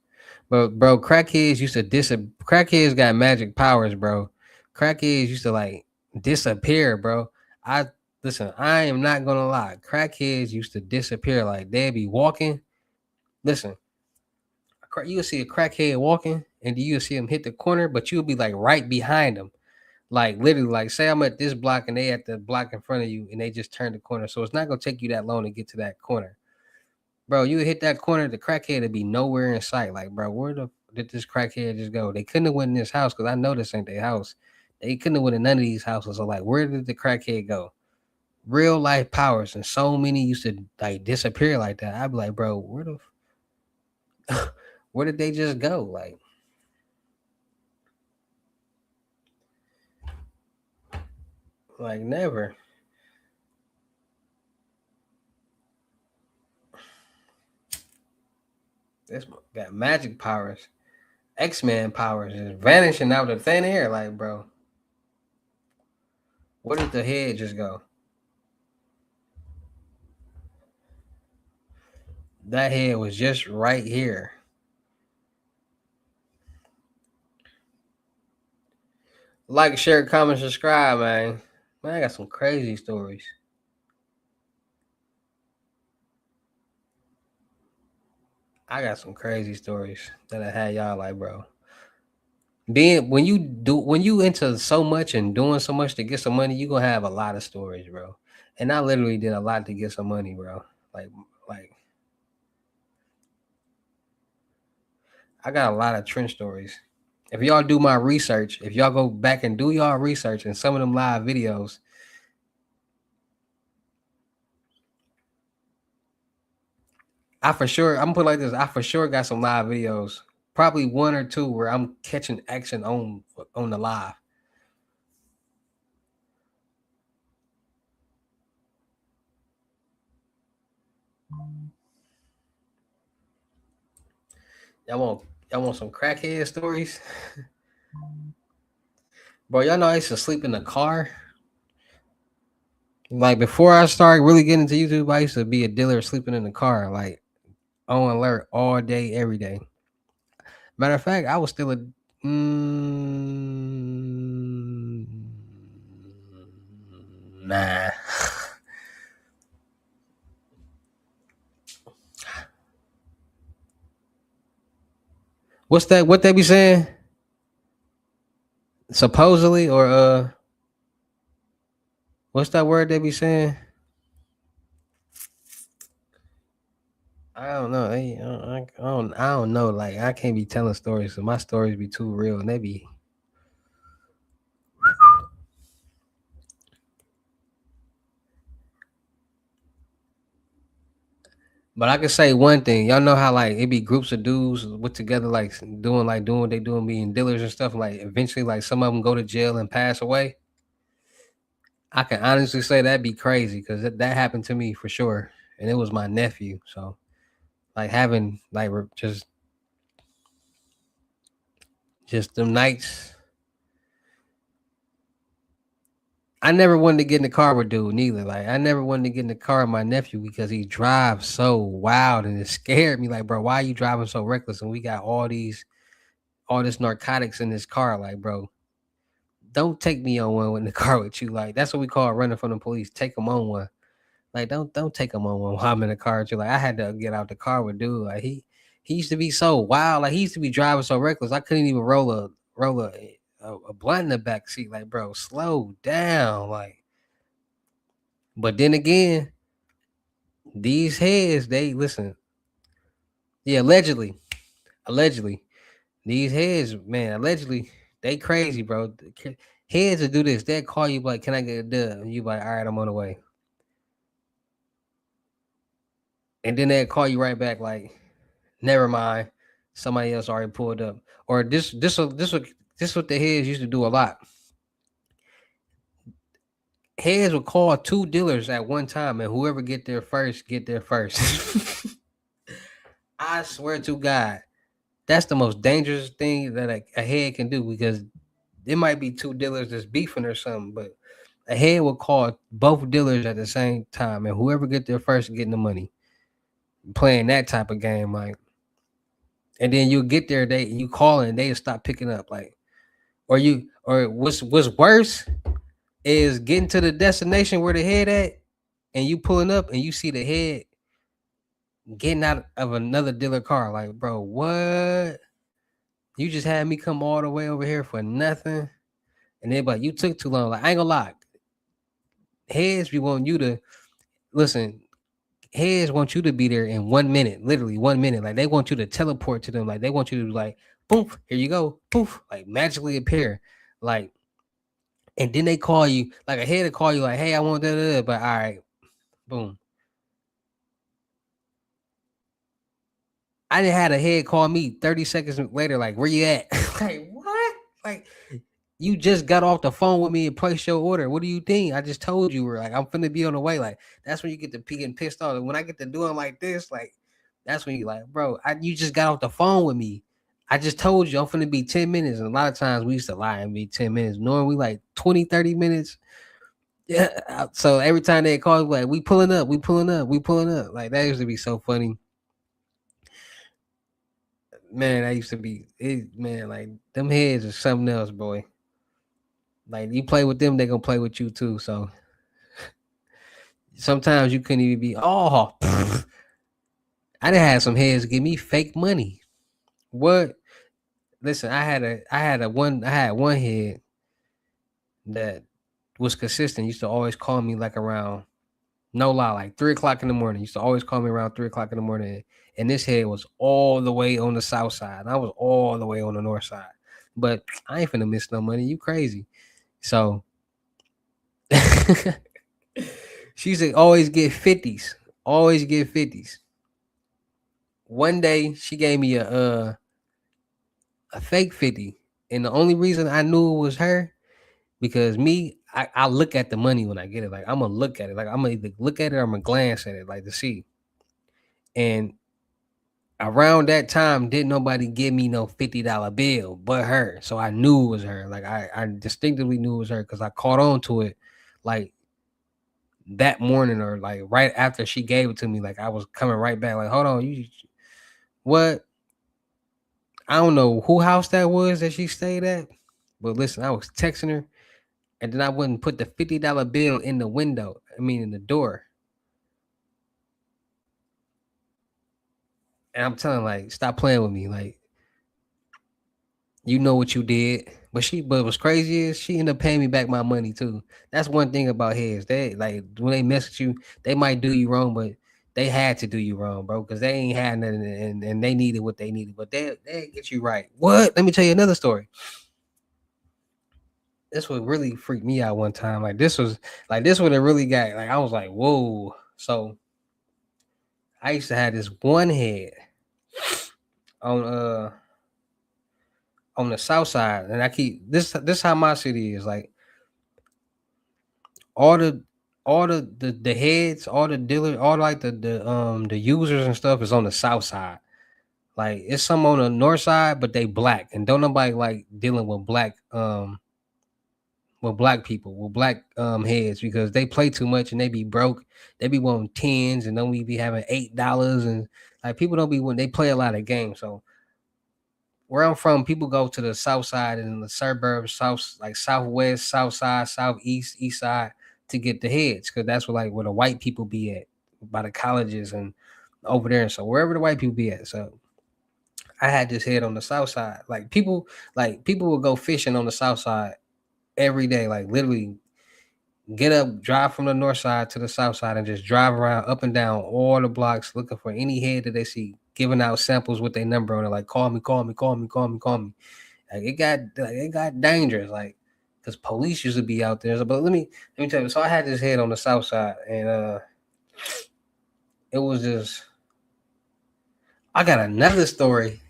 But bro, crackheads got magic powers, bro. Crackheads used to like disappear, bro. I listen, I am not gonna lie. Crackheads used to disappear. Like they'd be walking. Listen, you would see a crackhead walking, and you would see him hit the corner, but you would be like right behind him. Like literally, like say I'm at this block and they at the block in front of you, and they just turn the corner. So it's not gonna take you that long to get to that corner. Bro, you hit that corner, the crackhead would be nowhere in sight. Like, bro, where the did this crackhead just go? They couldn't have went in this house because I know this ain't their house. They couldn't have went in none of these houses. So, like, where did the crackhead go? Real life powers, and so many used to like disappear like that. I'd be like, bro, where did they just go? Like never. This got magic powers, X-Men powers, just vanishing out of thin air. Like, bro, where did the head just go? That head was just right here. Like, share, comment, subscribe, man. Man, I got some crazy stories. I got some crazy stories that I had y'all like, bro. Being when you into so much and doing so much to get some money, you gonna have a lot of stories, bro. And I literally did a lot to get some money, bro. Like like I got a lot of trench stories. If y'all do my research, if y'all go back and do y'all research and some of them live videos, I'm gonna put it like this. I for sure got some live videos. Probably one or two where I'm catching action on the live. Y'all want y'all want some crackhead stories? Bro, y'all know I used to sleep in the car. Like before I started really getting into YouTube, I used to be a dealer sleeping in the car, like on alert all day, every day. Matter of fact, I was still a nah. What's that? What they be saying? Supposedly or what's that word they be saying? I don't know. I don't know. Like I can't be telling stories, so my stories be too real, and they be. But I can say one thing. Y'all know how like it be groups of dudes with together, like doing what they doing, being dealers and stuff. Like eventually, like some of them go to jail and pass away. I can honestly say that'd be crazy because that happened to me for sure, and it was my nephew. So like having like just them nights. I never wanted to get in the car with dude neither. Like I never wanted to get in the car with my nephew because he drives so wild and it scared me. Like, bro, why are you driving so reckless? And we got all this narcotics in this car. Like, bro, don't take me on one in the car with you. Like, that's what we call running from the police. Take them on one. Like, don't take them on one while I'm in the car with you. Like, I had to get out the car with dude. Like, he used to be so wild. Like, he used to be driving so reckless. I couldn't even roll a blunt in the back seat. Like, bro, slow down. Like, but then again, these heads, they listen. Yeah, allegedly, these heads, man, allegedly, they crazy, bro. Heads to do this. They call you like, "Can I get a dub?" And you like, "All right, I'm on the way." And then they call you right back like, "Never mind, somebody else already pulled up." Or this what the heads used to do a lot. Heads would call two dealers at one time, and whoever get there first. I swear to God, that's the most dangerous thing that a head can do because there might be two dealers that's beefing or something, but a head will call both dealers at the same time, and whoever get there first getting the money. Playing that type of game, like and then you get there, you call and they stop picking up, like, or what's worse is getting to the destination where the head at, and you pulling up and you see the head getting out of another dealer car. Like, bro, what? You just had me come all the way over here for nothing, and they like, you took too long. Like, I ain't gonna lie, heads be wanting you to listen. Heads want you to be there in 1 minute, literally 1 minute. Like they want you to teleport to them. Like they want you to like, poof, here you go, poof, like magically appear. Like, and then they call you, like a head to call you, like, hey, I want that, but all right, boom. I didn't had a head call me 30 seconds later, like, where you at? Like, what? Like, you just got off the phone with me and placed your order. What do you think? I just told you, like, I'm finna be on the way. Like, that's when you get to getting pissed off. When I get to doing like this, like, that's when you like, bro, you just got off the phone with me. I just told you I'm finna be 10 minutes. And a lot of times we used to lie and be 10 minutes, knowing we like 20, 30 minutes. Yeah. So every time they call, like, we pulling up, we pulling up, we pulling up. Like, that used to be so funny. Man, I used to be man, like them heads are something else, boy. Like you play with them, they gonna play with you too. So sometimes you couldn't even be I done had some heads give me fake money. What? Listen, I had one head that was consistent. Used to always call me like around, no lie, like 3 o'clock in the morning. Used to always call me around 3 o'clock in the morning. And this head was all the way on the south side. And I was all the way on the north side. But I ain't finna miss no money. You crazy. So she said always get 50s. Always get 50s. One day she gave me a fake 50. And the only reason I knew it was her, because I look at the money when I get it. Like I'm gonna look at it. Like I'm gonna either look at it or I'm gonna glance at it, like to see. And around that time, didn't nobody give me no $50 bill but her. So I knew it was her. Like I distinctively knew it was her because I caught on to it like that morning or like right after she gave it to me. Like I was coming right back, like, hold on, you what? I don't know who house that was that she stayed at. But listen, I was texting her and then I wouldn't put the $50 bill in the window. I mean in the door. And I'm telling like, stop playing with me. Like, you know what you did. But what's crazy is she ended up paying me back my money too. That's one thing about heads. They like when they mess with you, they might do you wrong, but they had to do you wrong, bro, because they ain't had nothing and they needed what they needed. But they get you right. What? Let me tell you another story. This would really freak me out one time. This would have really got like I was like, whoa. So I used to have this one head on on the south side, and I keep this how my city is like all the heads, all the dealers, all like the users and stuff is on the south side. Like it's some on the north side, but they black, and don't nobody like dealing with black people with black heads because they play too much and they be broke. They be wanting tens and then we be having $8 and like people don't be when they play a lot of games. So where I'm from, people go to the south side and the suburbs, south like southwest, south side, southeast, east side to get the heads because that's where the white people be at by the colleges and over there. So wherever the white people be at. So I had this head on the south side. Like people would go fishing on the south side every day. Like literally get up, drive from the north side to the south side, and just drive around up and down all the blocks looking for any head that they see, giving out samples with their number on it, like call me, call me, call me, call me, call me. Like it got dangerous, like because police used to be out there. So, but let me tell you. So I had this head on the south side, and it was just. I got another story.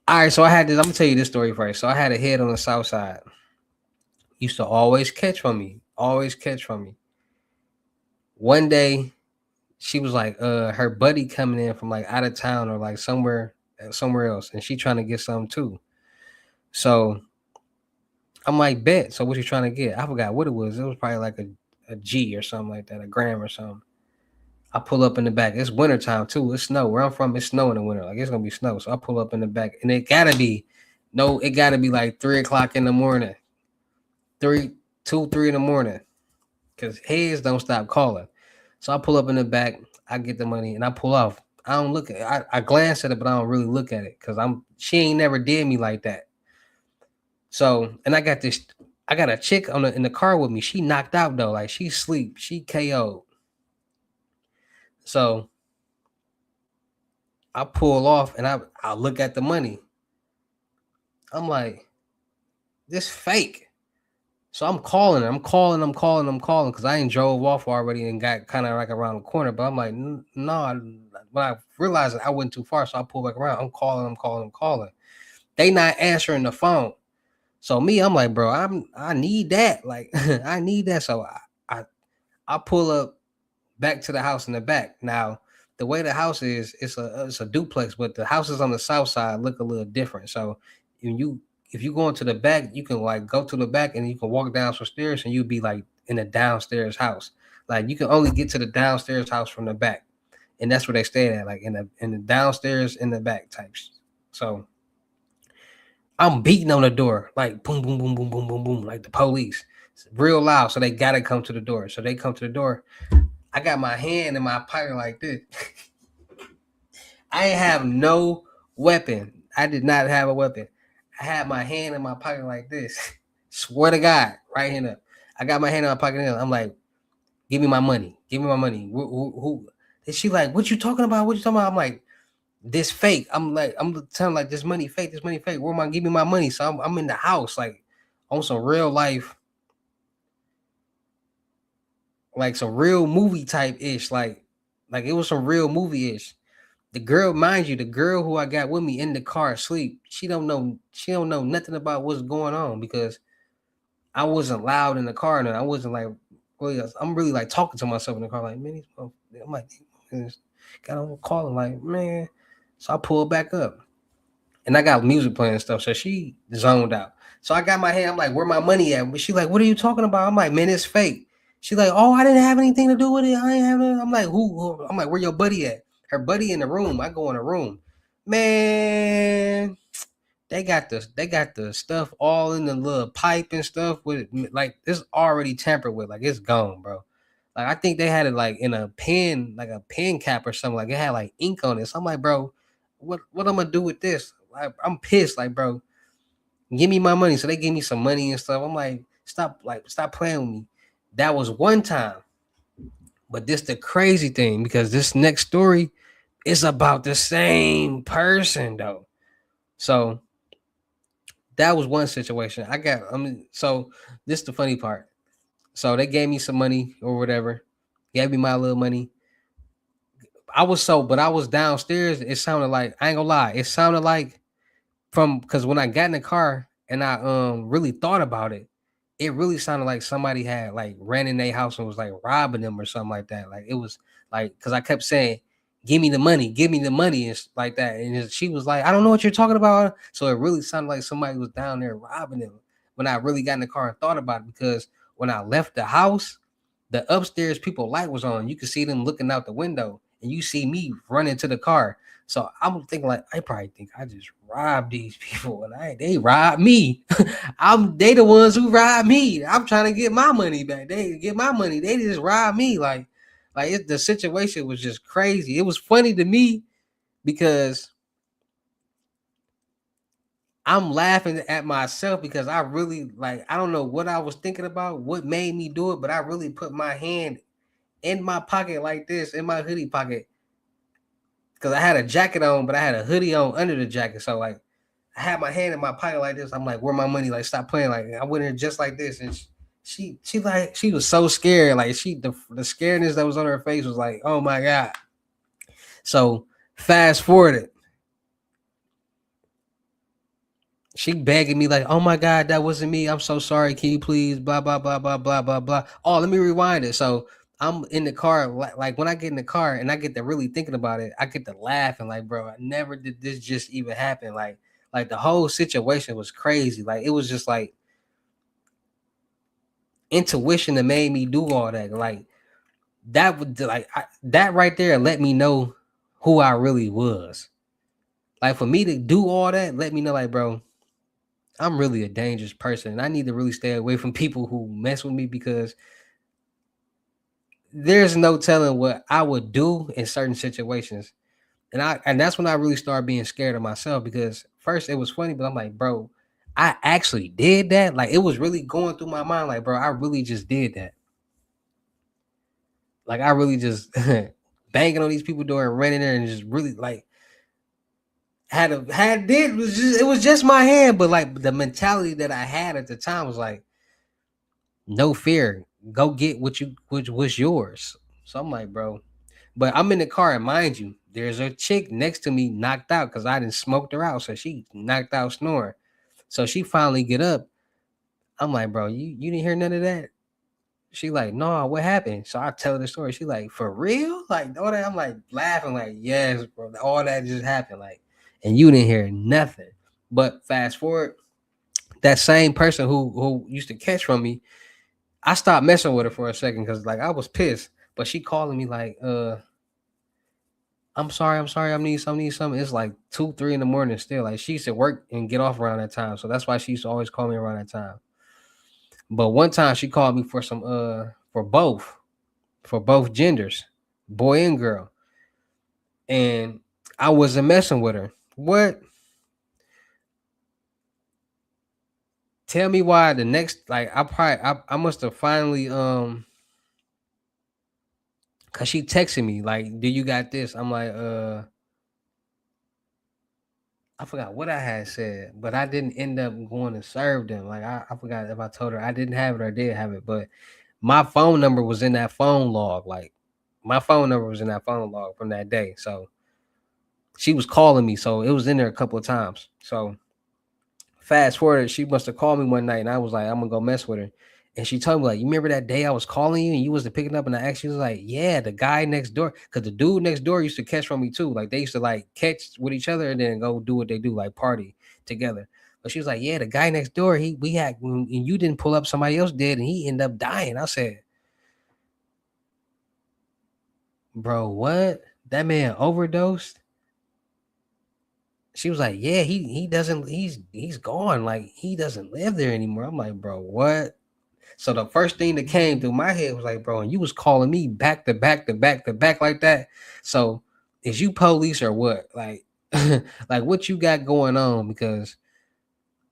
All right, so I had this. I'm gonna tell you this story first. So I had a head on the south side. Used to always catch from me. Always catch from me. One day she was like her buddy coming in from like out of town or like somewhere else and she trying to get something too. So I'm like, bet. So what you trying to get? I forgot what it was. It was probably like a G or something like that, a gram or something. I pull up in the back. It's wintertime too. It's snow. Where I'm from, it's snow in the winter. Like it's gonna be snow. So I pull up in the back, and it gotta be like 3 o'clock in the morning, 3 in the morning, because heads don't stop calling. So I pull up in the back. I get the money, and I pull off. I don't look at. I glance at it, but I don't really look at it because She ain't never did me like that. So, and I got this. I got a chick in the car with me. She knocked out though. Like she sleep. She KO'd. So I pull off and I look at the money. I'm like, this fake. So I'm calling her. I'm calling because I ain't drove off already and got kind of like around the corner. But I'm like, no. When I realized I went too far, so I pulled back around. I'm calling. They not answering the phone. So me, I'm like, bro, I need that. Like I need that. So I I pull up back to the house in the back. Now, the way the house is, it's a duplex, but the houses on the south side look a little different. So if you go into the back, you can like go to the back and you can walk down some stairs and you'll be like in a downstairs house. Like you can only get to the downstairs house from the back. And that's where they stay at, like in the downstairs in the back types. So I'm beating on the door, like boom, boom, boom, boom, boom, boom, boom, like the police. It's real loud. So they gotta come to the door. So they come to the door. I got my hand in my pocket like this. I ain't have no weapon. I did not have a weapon. I had my hand in my pocket like this. Swear to God, right here. I got my hand in my pocket. I'm like, give me my money. Give me my money. Who? And she like, what you talking about? What you talking about? I'm like, this fake. I'm telling like this money fake. This money fake. Where am I? Give me my money. So I'm in the house like on some real life, like some real movie type ish. Like it was some real movie ish. The girl, mind you, the girl who I got with me in the car asleep, she don't know nothing about what's going on because I wasn't loud in the car and I wasn't like really, I'm really like talking to myself in the car, like, man, I'm like, got on calling, like, man. So I pulled back up and I got music playing and stuff. So she zoned out. So I got my hand, I'm like, where my money at? But she like, what are you talking about? I'm like, man, it's fake. She like, oh, I didn't have anything to do with it. I ain't have it. I'm like, who? I'm like, where your buddy at? Her buddy in the room. I go in the room. Man, they got the stuff all in the little pipe and stuff with like it's already tampered with. Like it's gone, bro. Like I think they had it like in a pen, like a pen cap or something. Like it had like ink on it. So I'm like, bro, what I'm gonna do with this? I'm pissed. Like, bro, give me my money. So they gave me some money and stuff. I'm like, stop playing with me. That was one time. But this the crazy thing because this next story is about the same person though. So that was one situation. So this the funny part. So they gave me some money or whatever, gave me my little money. But I was downstairs. It sounded like, I ain't gonna lie, it sounded like from because when I got in the car and I really thought about it, it really sounded like somebody had like ran in their house and was like robbing them or something like that. Like it was like because I kept saying, give me the money," and like that. And she was like, "I don't know what you're talking about." So it really sounded like somebody was down there robbing them. When I really got in the car and thought about it, because when I left the house, the upstairs people light was on. You could see them looking out the window, and you see me running to the car. So I'm thinking like, I probably think I just robbed these people, and they robbed me. They the ones who robbed me. I'm trying to get my money back. They get my money. They just robbed me. The situation was just crazy. It was funny to me because I'm laughing at myself because I really like, I don't know what I was thinking about, what made me do it, but I really put my hand in my pocket like this, in my hoodie pocket, because I had a jacket on, but I had a hoodie on under the jacket. So like I had my hand in my pocket like this. I'm like, where my money? Like, stop playing. Like I went in just like this, and she was so scared. Like the scaredness that was on her face was like, oh my god. So fast forward, she begging me like, oh my god, that wasn't me. I'm so sorry. Can you please blah blah blah blah blah blah blah. Oh, let me rewind it. So I'm in the car, like when I get in the car and I get to really thinking about it, I get to laughing like, bro, I never did this just even happen. Like the whole situation was crazy. Like it was just like intuition that made me do all that. Like That would like that right there let me know who I really was. Like for me to do all that, let me know like, bro, I'm really a dangerous person and I need to really stay away from people who mess with me because there's no telling what I would do in certain situations. And that's when I really started being scared of myself because first it was funny, but I'm like, bro, I actually did that. Like it was really going through my mind, like, bro, I really just did that. Like I really just banging on these people door and running there and just really like had did was just it was just my hand, but like the mentality that I had at the time was like no fear, go get what you which was yours. So I'm like, bro, but I'm in the car and mind you, there's a chick next to me knocked out because I didn't smoked her out, so she knocked out snoring. So she finally get up. I'm like, bro, you didn't hear none of that? She like, no, what happened? So I tell her the story. She like, for real? Like all that. I'm like laughing, like, yes, bro. All that just happened. Like, and you didn't hear nothing. But fast forward, that same person who used to catch from me, I stopped messing with her for a second because like I was pissed. But she calling me like, I'm sorry, I need something. It's like 2, 3 in the morning still. Like she used to work and get off around that time. So that's why she used to always call me around that time. But one time she called me for some for both genders, boy and girl. And I wasn't messing with her. What? Tell me why the next like I must have finally cause she texted me like, do you got this? I'm like, I forgot what I had said, but I didn't end up going to serve them. Like I forgot if I told her I didn't have it or did have it, but my phone number was in that phone log. Like my phone number was in that phone log from that day. So she was calling me. So it was in there a couple of times. So fast forward, she must have called me one night and I was like, I'm gonna go mess with her. And she told me, like, you remember that day I was calling you and you wasn't picking up? And I actually was like, yeah, the guy next door. Cause the dude next door used to catch from me too. Like they used to like catch with each other and then go do what they do, like party together. But she was like, yeah, the guy next door, we had and you didn't pull up, somebody else did, and he ended up dying. I said, bro, what? That man overdosed? She was like, yeah, he doesn't he's gone. Like he doesn't live there anymore. I'm like, bro, what? So the first thing that came through my head was like, bro, and you was calling me back to back to back to back like that. So is you police or what? Like, like what you got going on? Because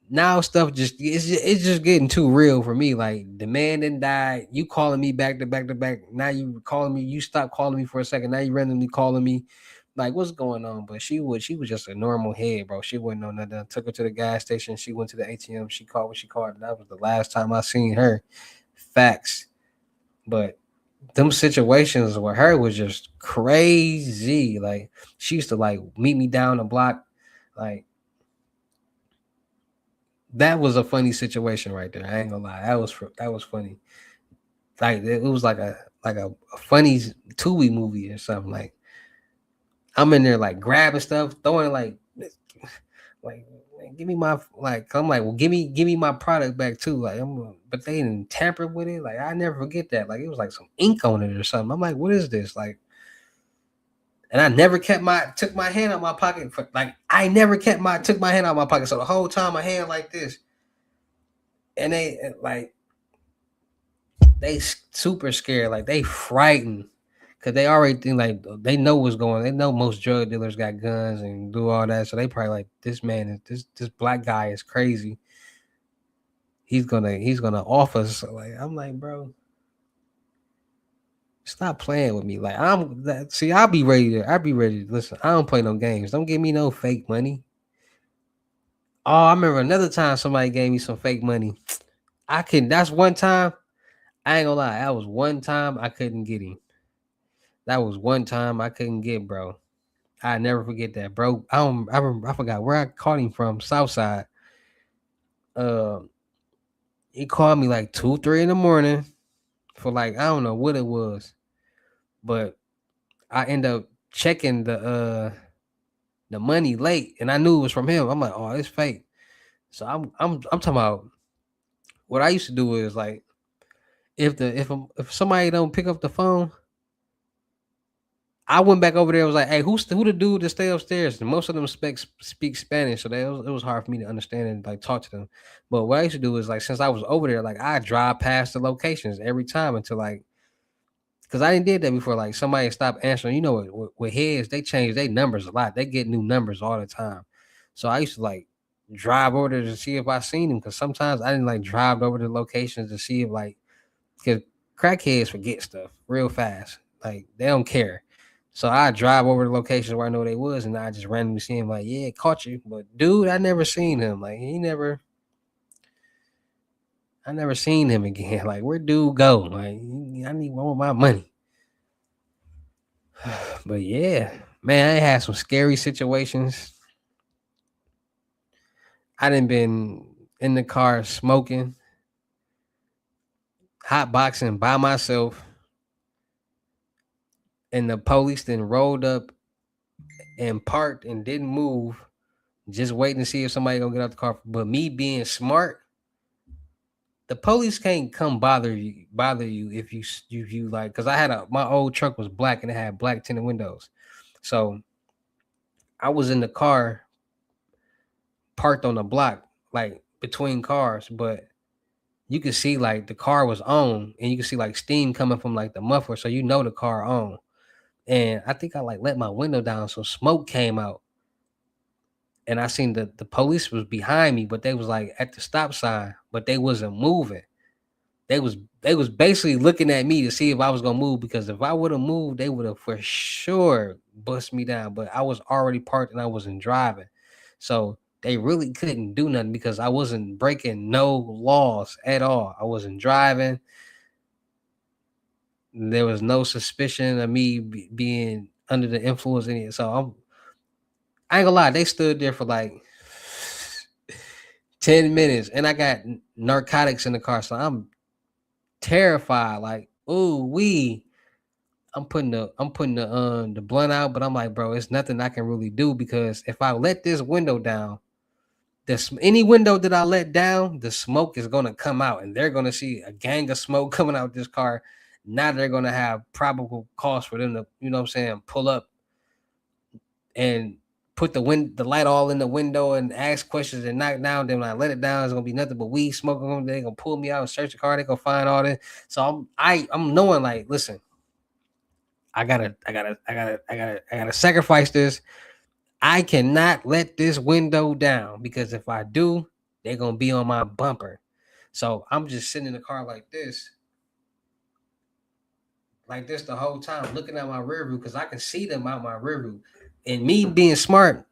now stuff it's just getting too real for me. Like the man didn't die. You calling me back to back to back. Now you calling me. You stopped calling me for a second. Now you randomly calling me. Like what's going on? But she was just a normal head, bro. She wouldn't know nothing. Took her to the gas station. She went to the ATM. She called what she called. And that was the last time I seen her. Facts. But them situations with her was just crazy. Like she used to like meet me down the block. Like that was a funny situation right there. I ain't gonna lie. That was funny. Like it was like a funny Tubi movie or something. Like I'm in there like grabbing stuff, throwing it like give me my like I'm like, well give me my product back too. Like but they didn't tamper with it. Like I never forget that. Like it was like some ink on it or something. I'm like, what is this? Like and I never kept my took my hand out my pocket for like I never kept my took my hand out my pocket. So the whole time my hand like this. And they like they super scared, like they frightened, cause they already think like they know what's going. They know most drug dealers got guns and do all that, so they probably like this man is this black guy is crazy. He's gonna off us. So like I'm like, bro, stop playing with me. Like see, I'll be ready to listen. I don't play no games. Don't give me no fake money. Oh, I remember another time somebody gave me some fake money. That's one time. I ain't gonna lie. That was one time I couldn't get him. That was one time I couldn't get bro. I never forget that, bro. I forgot where I caught him from. Southside. Uh, he called me like 2, 3 in the morning for like I don't know what it was, but I end up checking the money late, and I knew it was from him. I'm like, oh, it's fake. So I'm talking about what I used to do is like if somebody don't pick up the phone, I went back over there. Was like, hey, who the dude that stay upstairs? And most of them speak Spanish, so it was hard for me to understand and like talk to them. But what I used to do is like, since I was over there, like I drive past the locations every time until like, because I didn't did that before. Like somebody stopped answering. You know, with heads, they change their numbers a lot. They get new numbers all the time. So I used to like drive over there to see if I seen them. Because sometimes I didn't like drive over to locations to see if like, because crackheads forget stuff real fast. Like they don't care. So I drive over the locations where I know they was, and I just randomly see him. Like, yeah, caught you, but dude, I never seen him. Like I never seen him again. Like where dude go? Like I need more of my money. But yeah, man, I had some scary situations. I done been in the car smoking, hot boxing by myself, and the police then rolled up and parked and didn't move, just waiting to see if somebody gonna get out the car. But me being smart, the police can't come bother you if you like, because I had my old truck was black and it had black tinted windows, so I was in the car parked on the block, like between cars, but you could see like the car was on, and you could see like steam coming from like the muffler, so you know the car on. And I think I like let my window down, so smoke came out, and I seen the police was behind me, but they was like at the stop sign, but they wasn't moving. They was basically looking at me to see if I was gonna move, because if I would have moved, they would have for sure bust me down. But I was already parked and I wasn't driving, so they really couldn't do nothing because I wasn't breaking no laws at all. I wasn't driving. There was no suspicion of me being under the influence. So I ain't gonna lie, they stood there for like 10 minutes, and I got narcotics in the car, so I'm terrified. Like, ooh, I'm putting the blunt out, but I'm like, bro, it's nothing I can really do, because if I let this window down, this any window that I let down, the smoke is gonna come out, and they're gonna see a gang of smoke coming out this car. Now they're gonna have probable cause for them to, you know what I'm saying, pull up and put the light all in the window and ask questions and knock down. Then when I let it down, it's gonna be nothing but weed smoking. They're gonna pull me out and search the car. They gonna find all this. So I'm knowing, like, listen, I gotta sacrifice this. I cannot let this window down, because if I do, they're gonna be on my bumper. So I'm just sitting in the car like this the whole time, looking at my rear view, because I can see them out my rear view. And me being smart,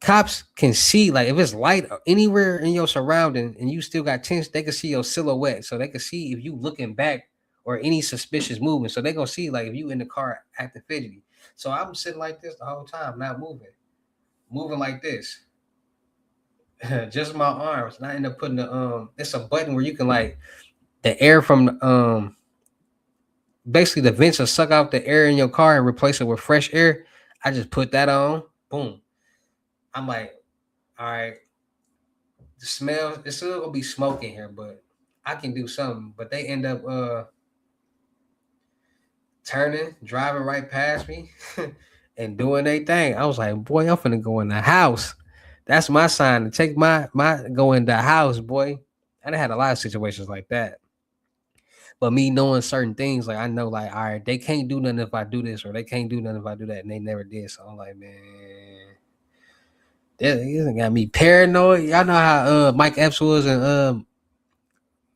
cops can see, like, if it's light anywhere in your surrounding and you still got tents, they can see your silhouette, so they can see if you looking back or any suspicious movement. So they gonna see like if you in the car acting fidgety. So I'm sitting like this the whole time, not moving like this, just my arms. And I end up putting it's a button where you can like the air from basically the vents will suck out the air in your car and replace it with fresh air. I just put that on, boom. I'm like, all right, the smell, it's still gonna be smoke in here, but I can do something. But they end up turning, driving right past me and doing their thing. I was like, boy, I'm finna go in the house. That's my sign to take my go in the house, boy. And I had a lot of situations like that. But me knowing certain things, like I know, like, all right, they can't do nothing if I do this, or they can't do nothing if I do that, and they never did. So I'm like, man, this got me paranoid. Y'all know how Mike Epps was in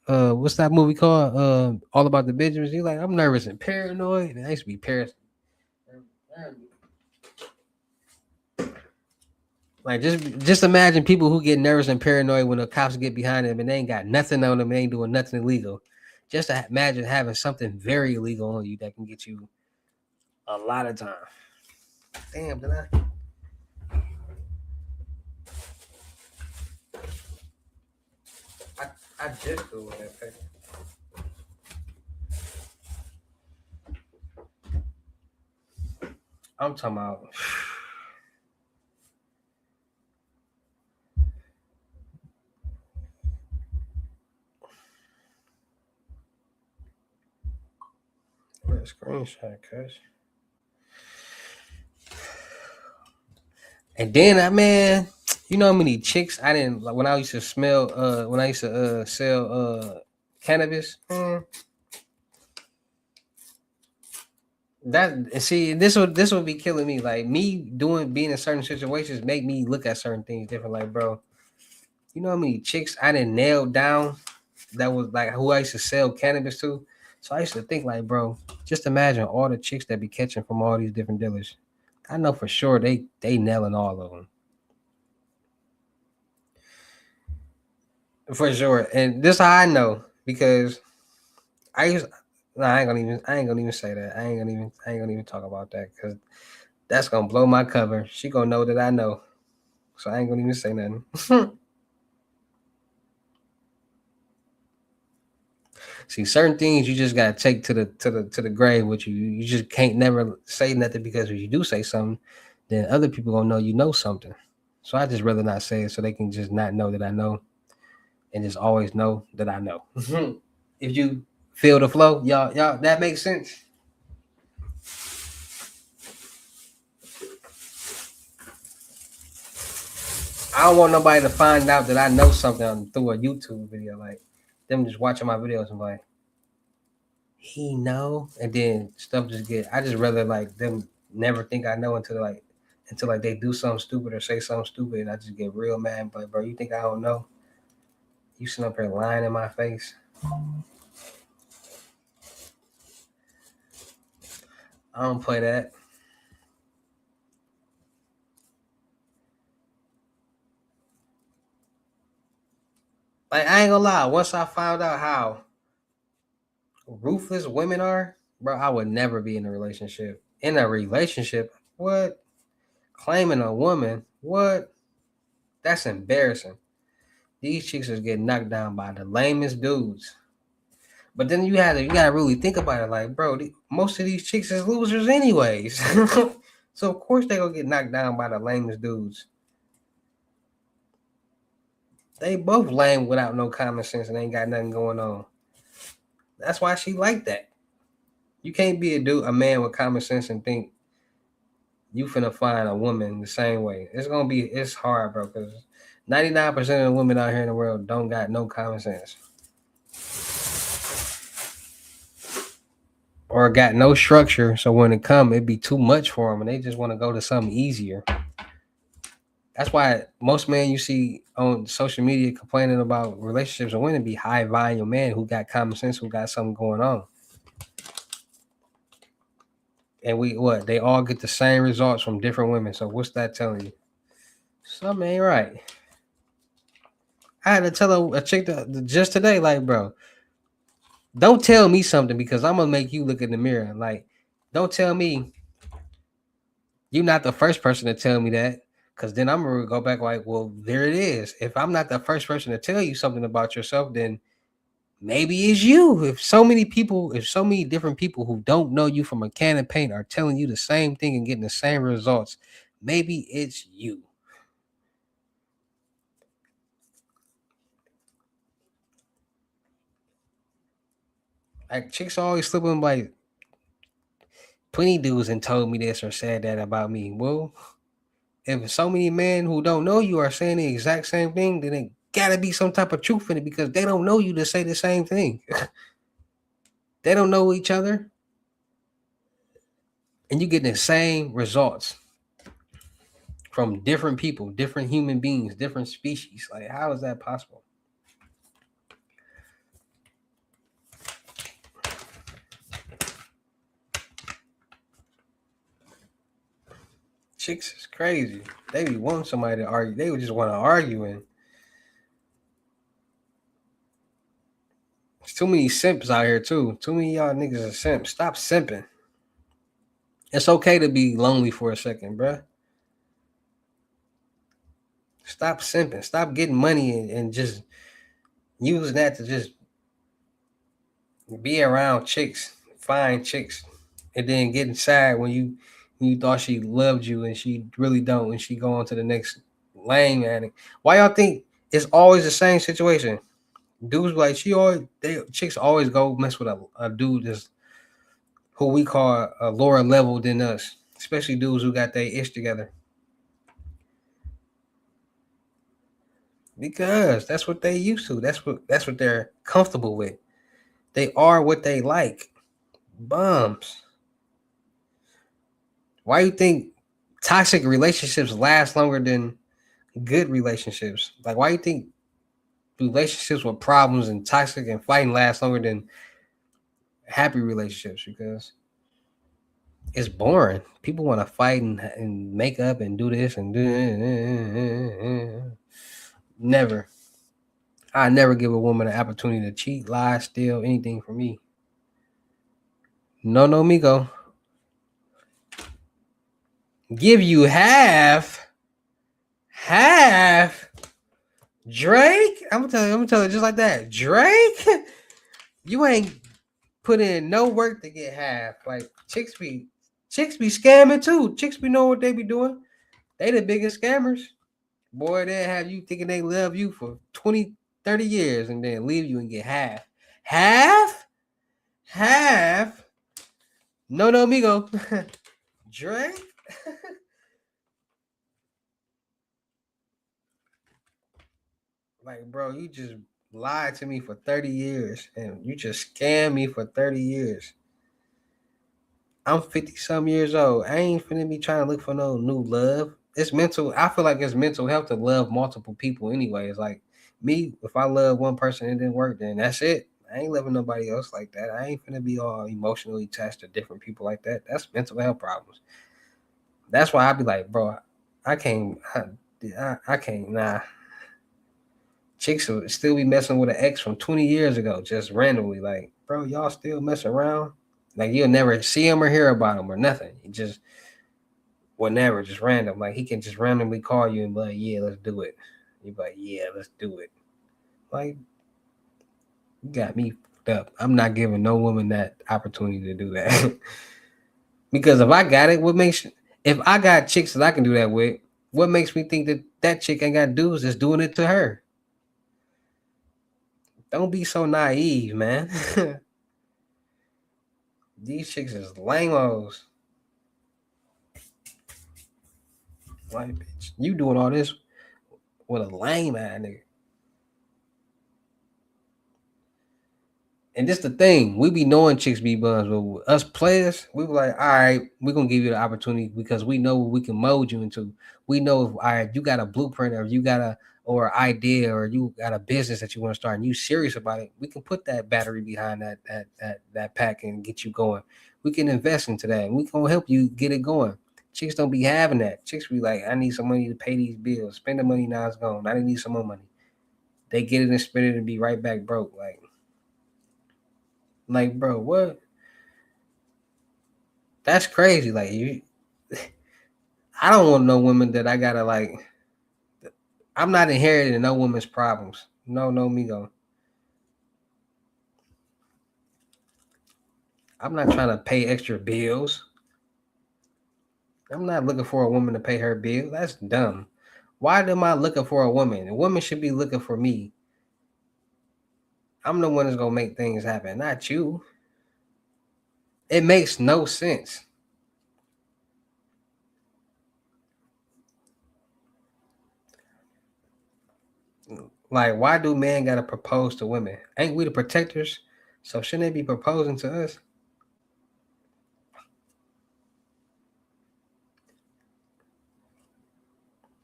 what's that movie called? All About the Benjamins. He's like, I'm nervous and paranoid, and I used to be paranoid. Like just imagine people who get nervous and paranoid when the cops get behind them and they ain't got nothing on them, they ain't doing nothing illegal. Just to imagine having something very illegal on you that can get you a lot of time. Damn, did I, I just go with that paper. I'm talking about. Where's screenshot, cuz? And then man, you know how many chicks I didn't like when I used to smell when I used to sell cannabis, man. That see this would be killing me. Like me doing being in certain situations make me look at certain things different. Like, bro, you know how many chicks I didn't nail down that was like who I used to sell cannabis to. So I used to think like, bro, just imagine all the chicks that be catching from all these different dealers. I know for sure they nailing all of them for sure. And this how I know because I used. No, I ain't gonna even say that. I ain't gonna even talk about that because that's gonna blow my cover. She gonna know that I know. So I ain't gonna even say nothing. See, certain things you just gotta take to the grave with you. You just can't never say nothing because if you do say something, then other people gonna know you know something. So I just rather not say it so they can just not know that I know and just always know that I know. If you feel the flow, y'all, that makes sense. I don't want nobody to find out that I know something through a YouTube video, like them just watching my videos and like, he know, and then stuff just get. I just rather like them never think I know until they do something stupid or say something stupid, and I just get real mad. But bro, you think I don't know? You sitting up here lying in my face. I don't play that. Like I ain't gonna lie. Once I found out how ruthless women are, bro, I would never be in a relationship. In a relationship, what? Claiming a woman, what? That's embarrassing. These chicks is getting knocked down by the lamest dudes. But then you gotta really think about it, like, bro, most of these chicks is losers anyways. So of course they gonna get knocked down by the lamest dudes. They both lame without no common sense and ain't got nothing going on. That's why she like that. You can't be a man with common sense and think you finna find a woman the same way. It's hard, bro, because 99% of the women out here in the world don't got no common sense. Or got no structure, so when it come, it'd be too much for them, and they just want to go to something easier. That's why most men you see on social media complaining about relationships and women be high volume men who got common sense, who got something going on. And they all get the same results from different women. So what's that telling you? Something ain't right. I had to tell a chick just today, like, bro, don't tell me something because I'm gonna make you look in the mirror. Like, don't tell me you're not the first person to tell me that. Cause then I'm gonna go back like, well, there it is. If I'm not the first person to tell you something about yourself, then maybe it's you. If so many different people who don't know you from a can of paint are telling you the same thing and getting the same results, maybe it's you. Like chicks always slipping like 20 dudes and told me this or said that about me. Well, if so many men who don't know you are saying the exact same thing, then it gotta be some type of truth in it because they don't know you to say the same thing. They don't know each other, and you get the same results from different people, different human beings, different species. Like, how is that possible? Chicks is crazy. They be wanting somebody to argue. They would just want to argue, and there's too many simps out here too. Too many y'all niggas are simps. Stop simping. It's okay to be lonely for a second, bruh. Stop simping. Stop getting money and just using that to just be around chicks, find chicks, and then getting sad when you thought she loved you and she really don't, and she go on to the next lane addict. Why y'all think it's always the same situation? Dudes like chicks always go mess with a dude that's who we call a lower level than us, especially dudes who got their ish together. Because that's what they used to. That's what they're comfortable with. They are what they like. Bums. Why you think toxic relationships last longer than good relationships? Like why you think relationships with problems and toxic and fighting last longer than happy relationships? Because it's boring. People want to fight and make up and do this and do never. I never give a woman an opportunity to cheat, lie, steal anything from me. No, no, Migo. Give you half. Drake. I'm gonna tell you just like that. Drake, you ain't put in no work to get half. Like chicks be scamming too. Chicks be knowing what they be doing. They the biggest scammers. Boy, they have you thinking they love you for 20, 30 years and then leave you and get half. Half? Half? No, no, amigo. Drake? Like, bro, you just lied to me for 30 years and you just scammed me for 30 years. I'm 50 some years old. I ain't finna be trying to look for no new love. It's mental. I feel like it's mental health to love multiple people anyway. It's like me, if I love one person and it didn't work, then that's it. I ain't loving nobody else like that. I ain't finna be all emotionally attached to different people like that. That's mental health problems. That's why I be like, bro, I can't, I can't, nah. Chicks will still be messing with an ex from 20 years ago, just randomly. Like, bro, y'all still mess around? Like, you'll never see him or hear about him or nothing. You just, whenever, just random. Like, he can just randomly call you and be like, yeah, let's do it. You be like, yeah, let's do it. Like, you got me fucked up. I'm not giving no woman that opportunity to do that. Because if I got it, if I got chicks that I can do that with, what makes me think that that chick ain't got to do is just doing it to her? Don't be so naive, man. These chicks is lame-os. Like, bitch, you doing all this with a lame ass nigga. And this the thing, we be knowing chicks be bums, but with us players, we be like, all right, we're gonna give you the opportunity because we know what we can mold you into. We know if all right, you got a blueprint or you got a or idea or you got a business that you want to start and you serious about it, we can put that battery behind that pack and get you going. We can invest into that and we can help you get it going. Chicks don't be having that. Chicks be like, I need some money to pay these bills. Spend the money now it's gone. I need some more money. They get it and spend it and be right back broke. Like, bro, what? That's crazy. Like, I don't want no woman that I gotta like. I'm not inheriting no woman's problems. No, no, Migo. I'm not trying to pay extra bills. I'm not looking for a woman to pay her bill. That's dumb. Why am I looking for a woman? A woman should be looking for me. I'm the one that's gonna make things happen, not you. It makes no sense. Like, why do men gotta propose to women? Ain't we the protectors? So shouldn't they be proposing to us?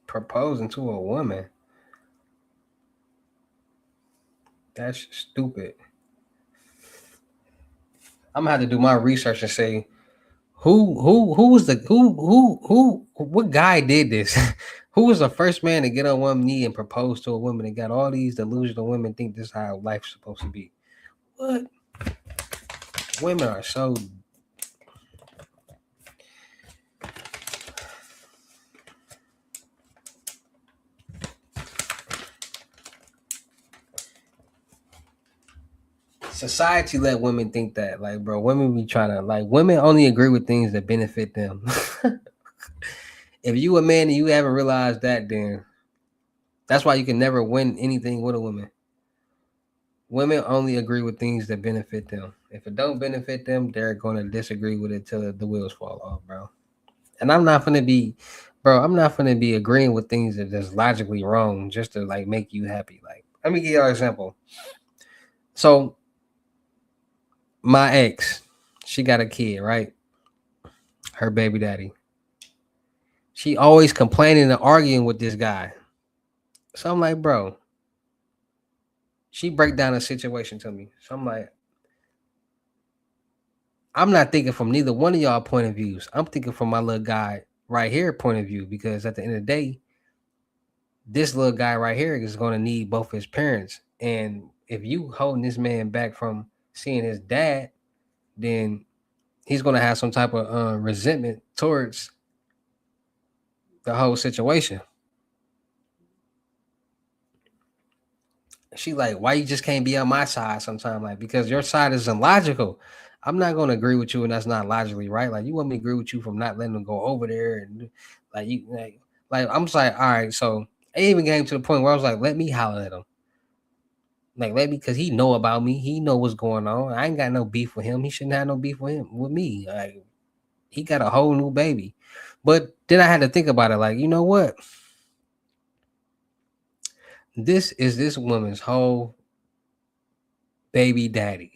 Proposing to a woman? That's stupid. I'm gonna have to do my research and say who was the who what guy did this? Who was the first man to get on one knee and propose to a woman and got all these delusional women think this is how life's supposed to be? What? Women are so society let women think that. Like, bro, women be trying to like women only agree with things that benefit them. If you a man and you haven't realized that, then that's why you can never win anything with a woman. Women only agree with things that benefit them. If it don't benefit them, they're going to disagree with it till the wheels fall off, bro. And I'm not gonna be, bro, I'm not gonna be agreeing with things that is logically wrong just to like make you happy. Like, let me give you an example. So my ex, she got a kid, right? Her baby daddy. She always complaining and arguing with this guy. So I'm like, bro, she break down a situation to me. So I'm like, I'm not thinking from neither one of y'all point of views. I'm thinking from my little guy right here point of view because at the end of the day, this little guy right here is going to need both his parents. And if you holding this man back from seeing his dad, then he's going to have some type of resentment towards the whole situation. She like, why you just can't be on my side sometime? Like, because your side is illogical. I'm not gonna agree with you, and that's not logically right. Like, you want me to agree with you from not letting them go over there, and like you like I'm just like, all right. So it even came to the point where I was like, let me holler at him. Like, let me, because he know about me. He know what's going on. I ain't got no beef with him. He shouldn't have no beef with him with me. Like, he got a whole new baby. But then I had to think about it. Like, you know what? This is this woman's whole baby daddy.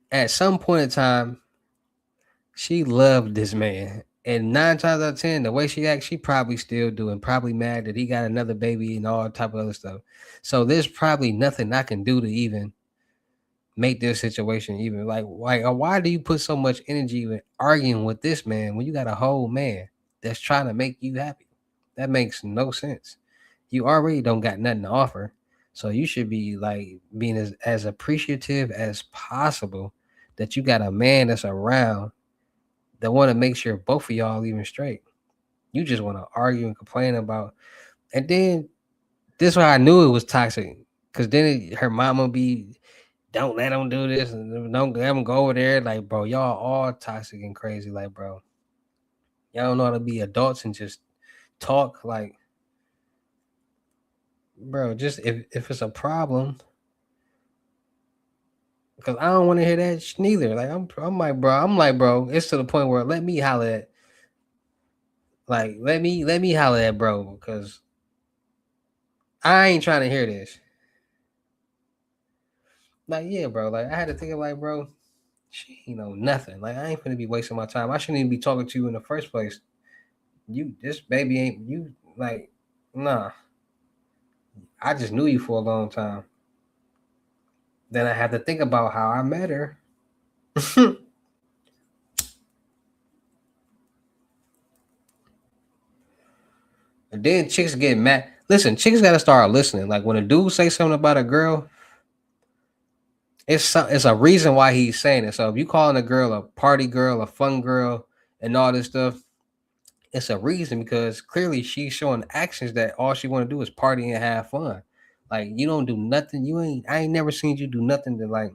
At some point in time, she loved this man. And 9 times out of 10, the way she acts, she probably still doing, probably mad that he got another baby and all type of other stuff. So there's probably nothing I can do to even make this situation even like why do you put so much energy in arguing with this man when you got a whole man that's trying to make you happy? That makes no sense. You already don't got nothing to offer. So you should be like being as appreciative as possible that you got a man that's around that want to make sure both of y'all even straight. You just want to argue and complain about, and then this is why I knew it was toxic. Cause then her mama be, don't let them do this and don't let them go over there. Like, bro, y'all all toxic and crazy. Like, bro, y'all don't know how to be adults and just talk. Like, bro, just if it's a problem, because I don't want to hear that neither. Like, I'm like, bro, it's to the point where let me holler at, like, let me holler at bro, because I ain't trying to hear this. Like, yeah, bro. Like, I had to think of like, bro, she ain't know nothing. Like, I ain't gonna be wasting my time. I shouldn't even be talking to you in the first place. You, this baby ain't you. Like, nah. I just knew you for a long time. Then I had to think about how I met her. And then chicks get mad. Listen, chicks gotta start listening. Like when a dude say something about a girl, it's a reason why he's saying it. So if you calling a girl a party girl, a fun girl, and all this stuff, it's a reason because clearly she's showing actions that all she want to do is party and have fun. Like you don't do nothing. I ain't never seen you do nothing to like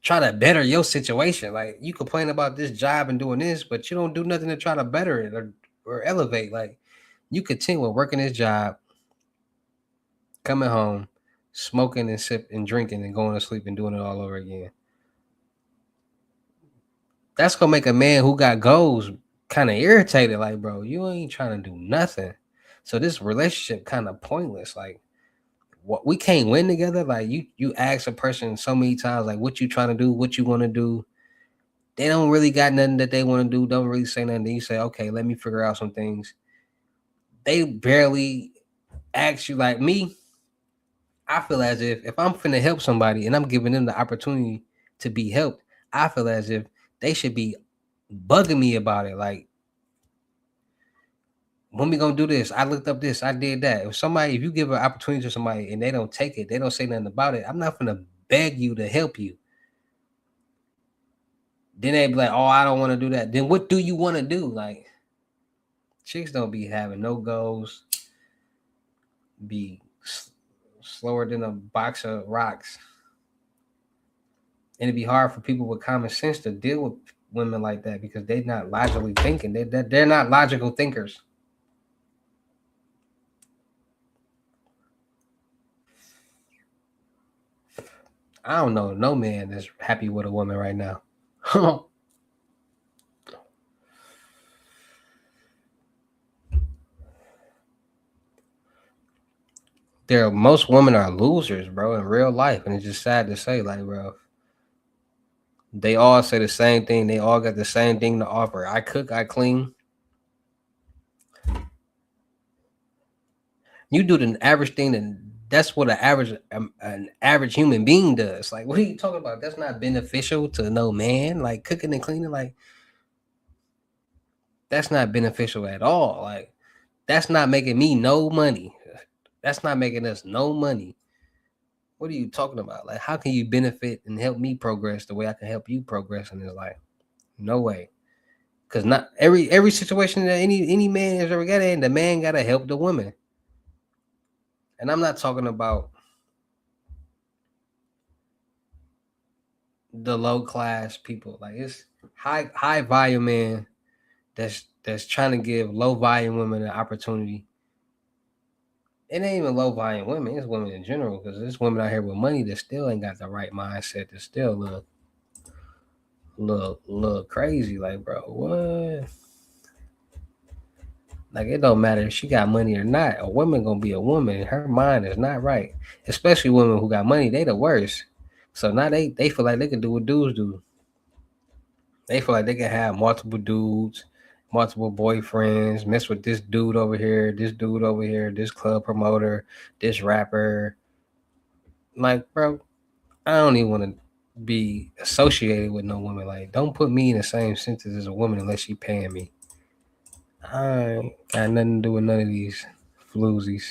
try to better your situation. Like you complain about this job and doing this, but you don't do nothing to try to better it or elevate. Like you continue with working this job, coming home, smoking and sip and drinking and going to sleep and doing it all over again. That's gonna make a man who got goals kind of irritated. Like, bro, you ain't trying to do nothing. So this relationship kind of pointless. Like, what we can't win together. Like, you ask a person so many times, like, what you trying to do, what you want to do. They don't really got nothing that they want to do. Don't really say nothing. Then you say, okay, let me figure out some things. They barely ask you. Like me, I feel as if I'm finna help somebody and I'm giving them the opportunity to be helped, I feel as if they should be bugging me about it. Like, when we gonna do this? I looked up this, I did that. If you give an opportunity to somebody and they don't take it, they don't say nothing about it, I'm not gonna beg you to help you. Then they be like, oh, I don't want to do that. Then what do you want to do? Like, chicks don't be having no goals, be slower than a box of rocks. And it'd be hard for people with common sense to deal with women like that because they're not logically thinking. They're not logical thinkers. I don't know no man that's happy with a woman right now. There, most women are losers, bro, in real life, and it's just sad to say, like, bro, they all say the same thing. They all got the same thing to offer. I cook, I clean. You do the average thing, and that's what an average human being does. Like, what are you talking about? That's not beneficial to no man. Like cooking and cleaning, like that's not beneficial at all. Like that's not making me no money. That's not making us no money. What are you talking about? Like, how can you benefit and help me progress the way I can help you progress in this life? No way. Cause not every situation that any man has ever got in, the man gotta help the woman. And I'm not talking about the low class people. Like it's high volume man that's trying to give low volume women an opportunity. It ain't even low volume women, it's women in general, because there's women out here with money that still ain't got the right mindset, that still look crazy. Like, bro, what? Like it don't matter if she got money or not. A woman gonna be a woman. Her mind is not right. Especially women who got money, they the worst. So now they feel like they can do what dudes do. They feel like they can have multiple dudes, multiple boyfriends, mess with this dude over here, this club promoter, this rapper. Like, bro, I don't even want to be associated with no woman. Like, don't put me in the same sentence as a woman unless she paying me. I ain't got nothing to do with none of these floozies.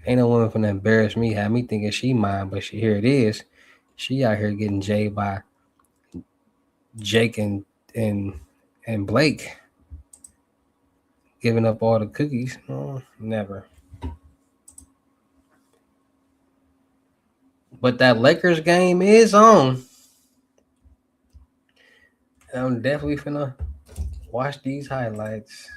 Ain't no woman finna embarrass me, have me thinking she mine, but here it is. She out here getting jayed by Jake and and Blake, giving up all the cookies. Never. But that Lakers game is on. And I'm definitely finna watch these highlights.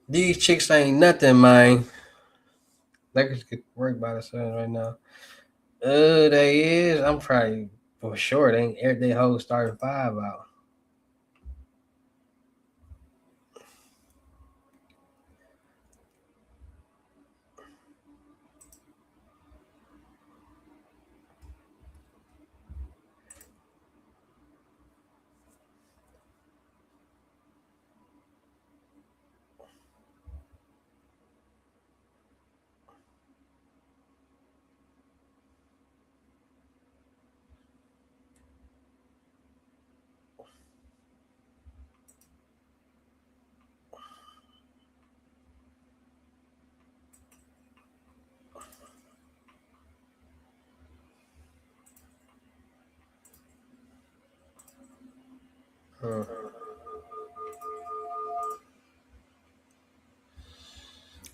These chicks ain't nothing, man. Lakers get worked by the Suns right now. They is. I'm probably for sure they ain't aired their whole starting five out.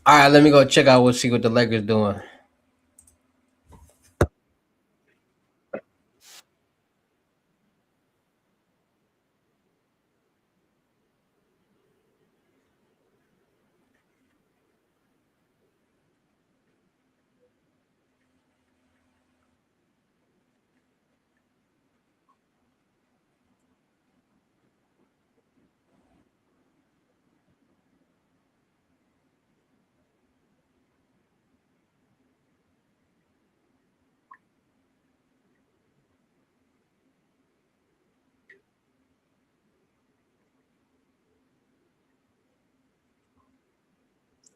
All right, let me go check out see what the Lakers doing.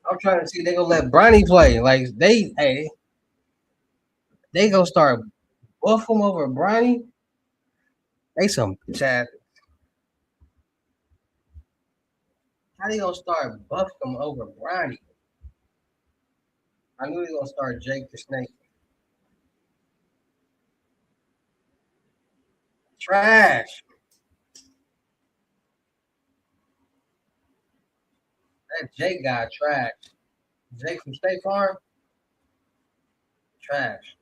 I'm trying to see they gonna let Bronny play. Like they gonna start buff him over Bronny. They some chat. How they gonna start buff him over Bronny? I knew they gonna start Jake the Snake. Trash. That Jake guy trash. Jake from State Farm, trash.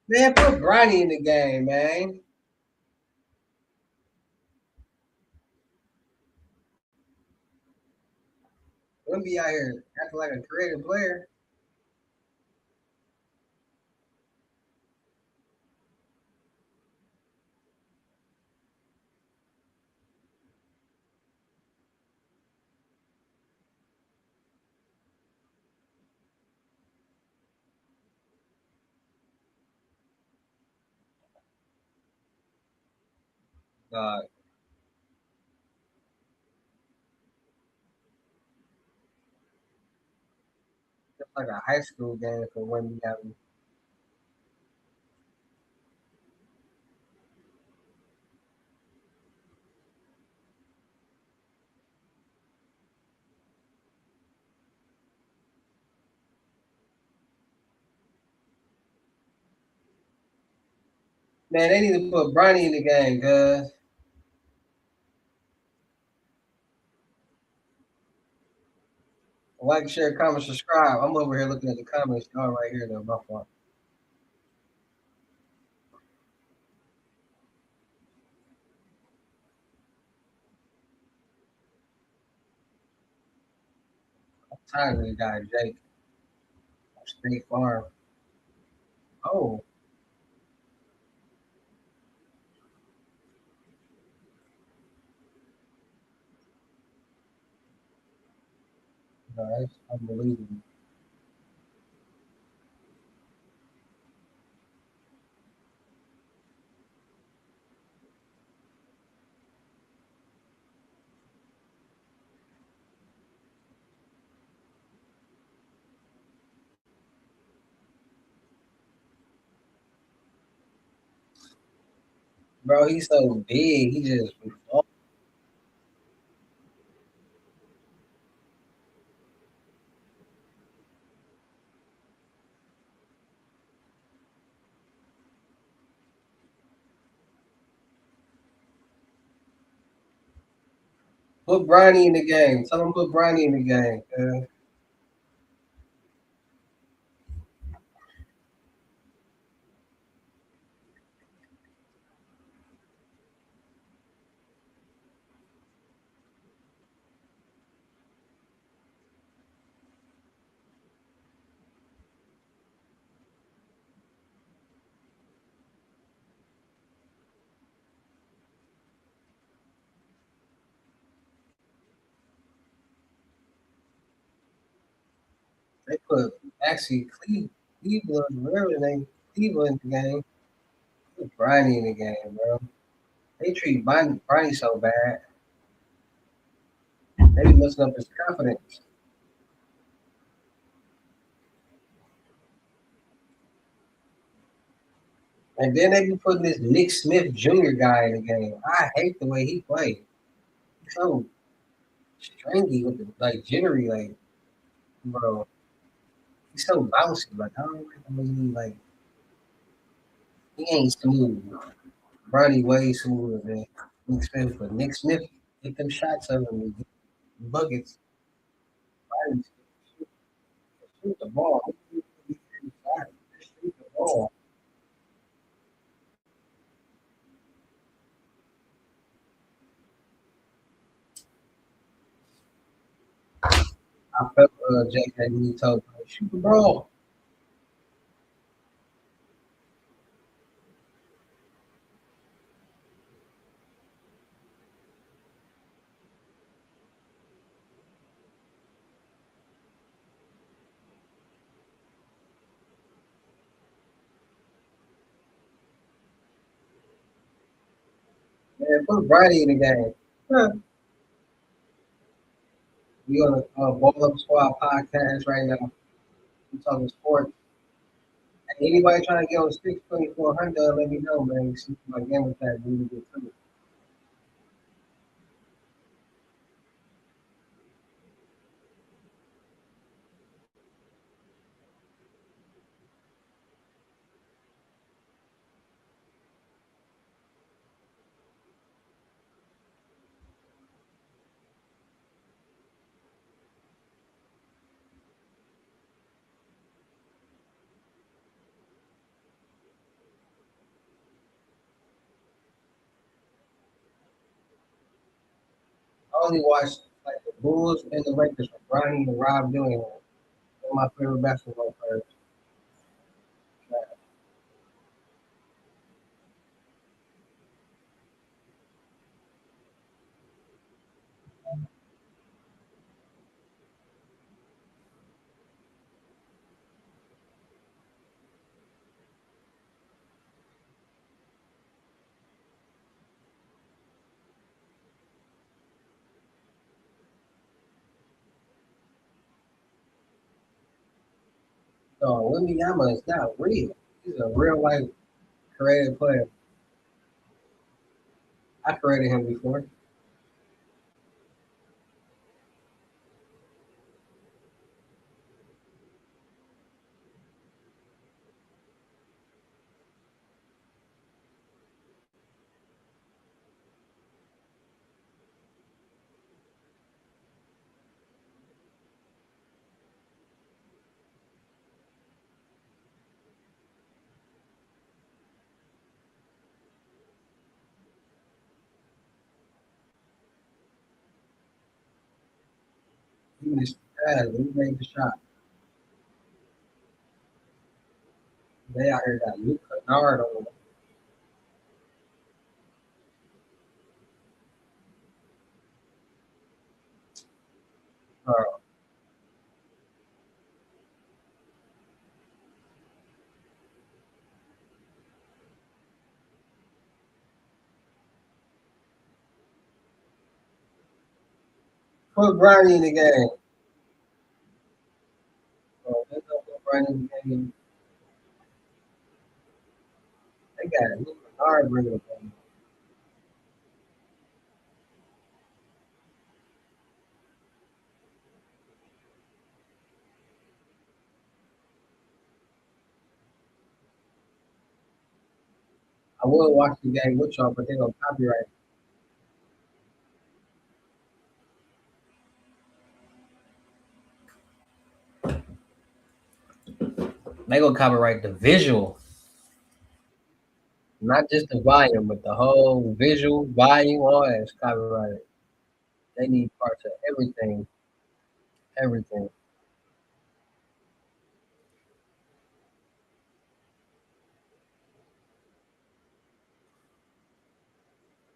Man, put Bronny in the game, man. Don't be out here acting like a creative player. God, it's like a high school game for when we have. Man, they need to put Bronny in the game, cuz. Like, share, comment, subscribe. I'm over here looking at the comments. Y'all right here, though. My fault. I'm tired of the guy, Jake. State Farm. Oh, no, that's unbelievable. Bro, he's so big. He just put Bronny in the game. Tell him put Bronny in the game. They put actually Cleveland, whatever the name, Cleveland in the game. Put Bronny in the game, bro. They treat Bronny so bad. They be messing up his confidence. And then they be putting this Nick Smith Jr. guy in the game. I hate the way he played. He's so stringy with the like jittery, like bro. He's so bouncy. Like I don't like the way he like he ain't smooth. Bronny way smoother than Nick Smith, but Nick Smith get them shots of him buckets. Bronny shoot the ball. Shoot the ball. I felt Jake that he told me, shoot the ball. Man, put Bronny in the game. Huh. We on a Ball Up Squad podcast right now. We talking sports. Hey, anybody trying to get on the 624 Honda, let me know, man. See my game with that. We need to get to it. only watch like the Bulls and the Lakers from Bronny and Rob Dillingham. They're my favorite basketball players. So Wembanyama is not real. He's a real life creative player. I created him before. He was fast. He made the shot. They out here got Luke Kennard on them. Put Bronny in the game. They don't put Bronny in the game. They got Luke Kennard bringing them. I will watch the game with y'all, but they gonna copyright. They gonna copyright the visual, not just the volume, but the whole visual volume. All that's copyrighted. They need parts of everything. Everything.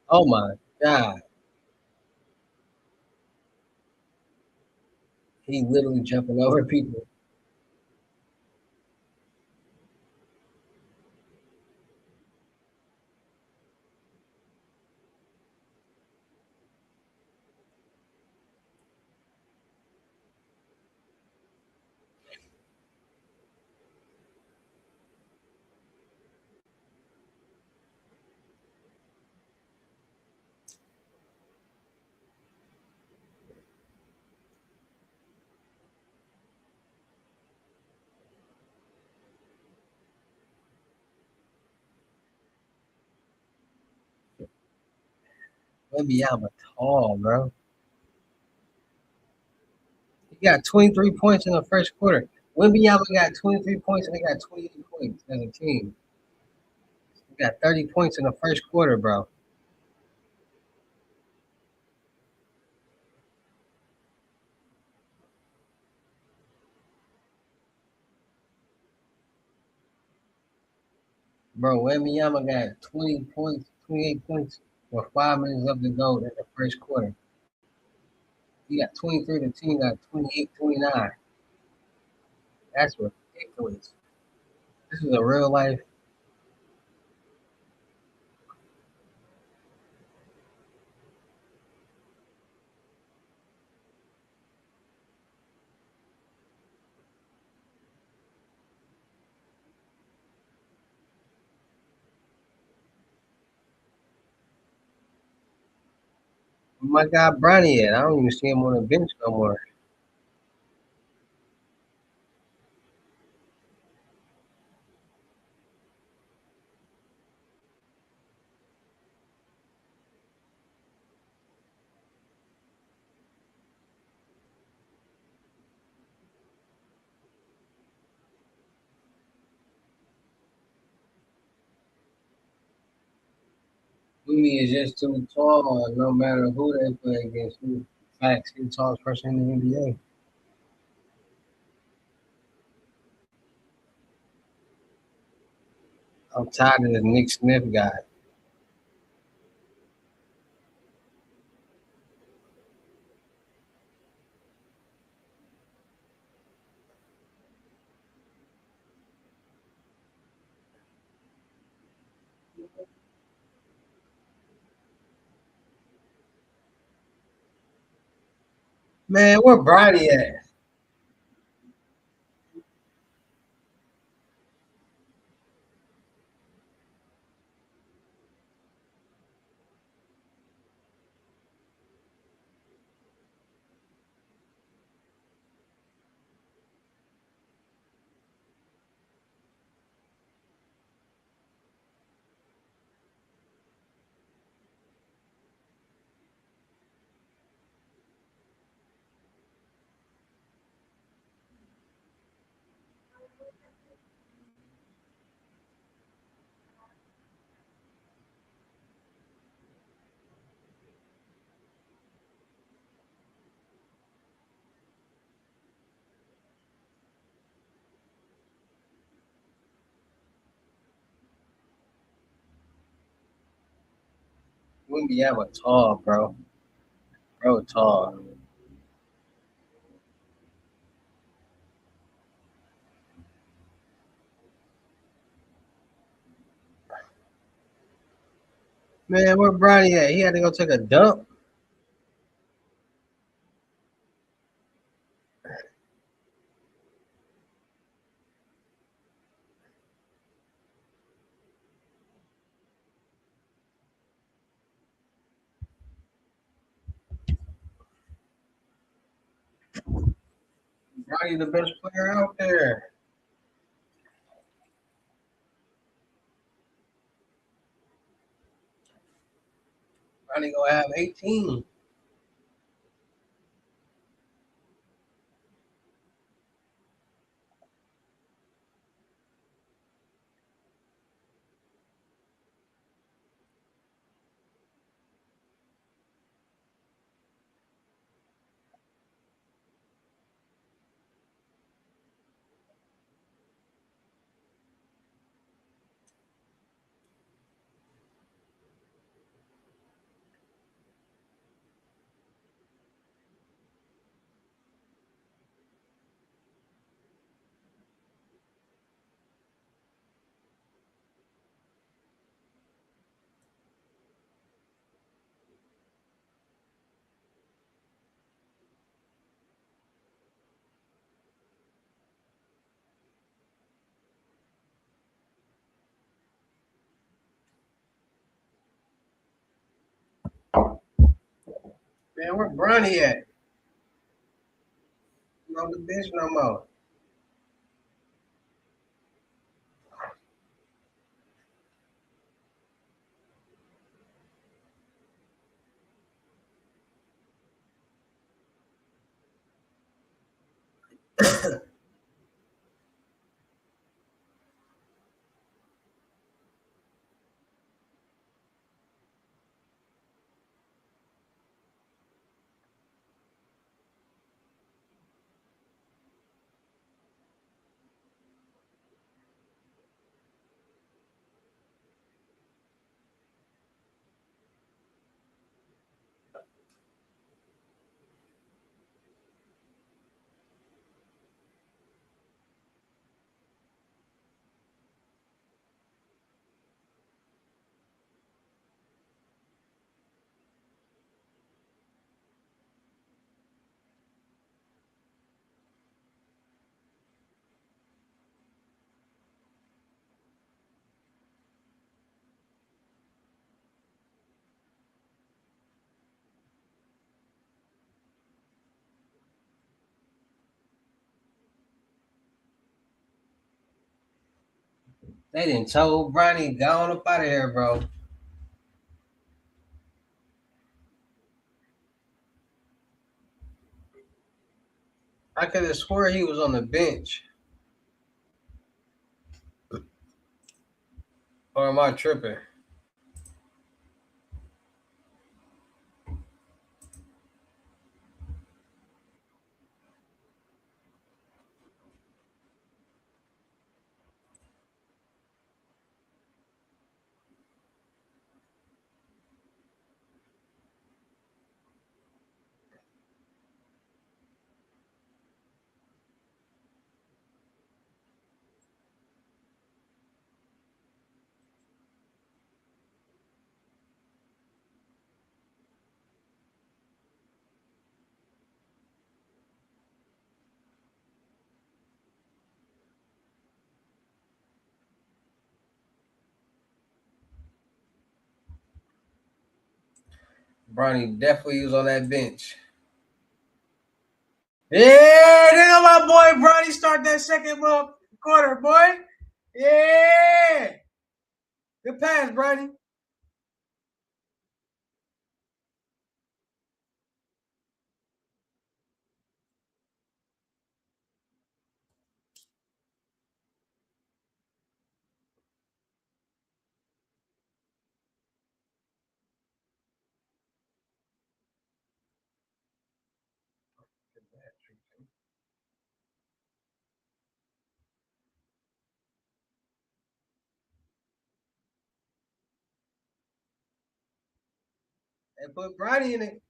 Oh my god, he literally jumping over people. Wembanyama tall, bro. He got 23 points in the first quarter. Wembanyama got 23 points and they got 28 points as a team. He got 30 points in the first quarter, bro. Bro, Wembanyama got 20 points, 28 points with 5 minutes left to go in the first quarter. He got 23, the team got 28, 29. That's ridiculous. This is a real life. My guy Bronny at. I don't even see him on the bench no more. Jimmy is just too tall, no matter who they play against. Who, facts, he's the tallest person in the NBA. I'm tired of the Nick Smith guy. Man, where Bronny at? Wimbyama tall, bro. Bro, tall. Man, where Bronny at? He had to go take a dump. Bronny the best player out there. Bronny gonna have 18. Man, where Bronny at? He's on the bench no more. They didn't told Bronny gone up out of here, bro. I could have swore he was on the bench. Or am I tripping? Bronny definitely was on that bench. Yeah, nigga, my boy Bronny start that second quarter, boy. Yeah. Good pass, Bronny. They put Bronny in it.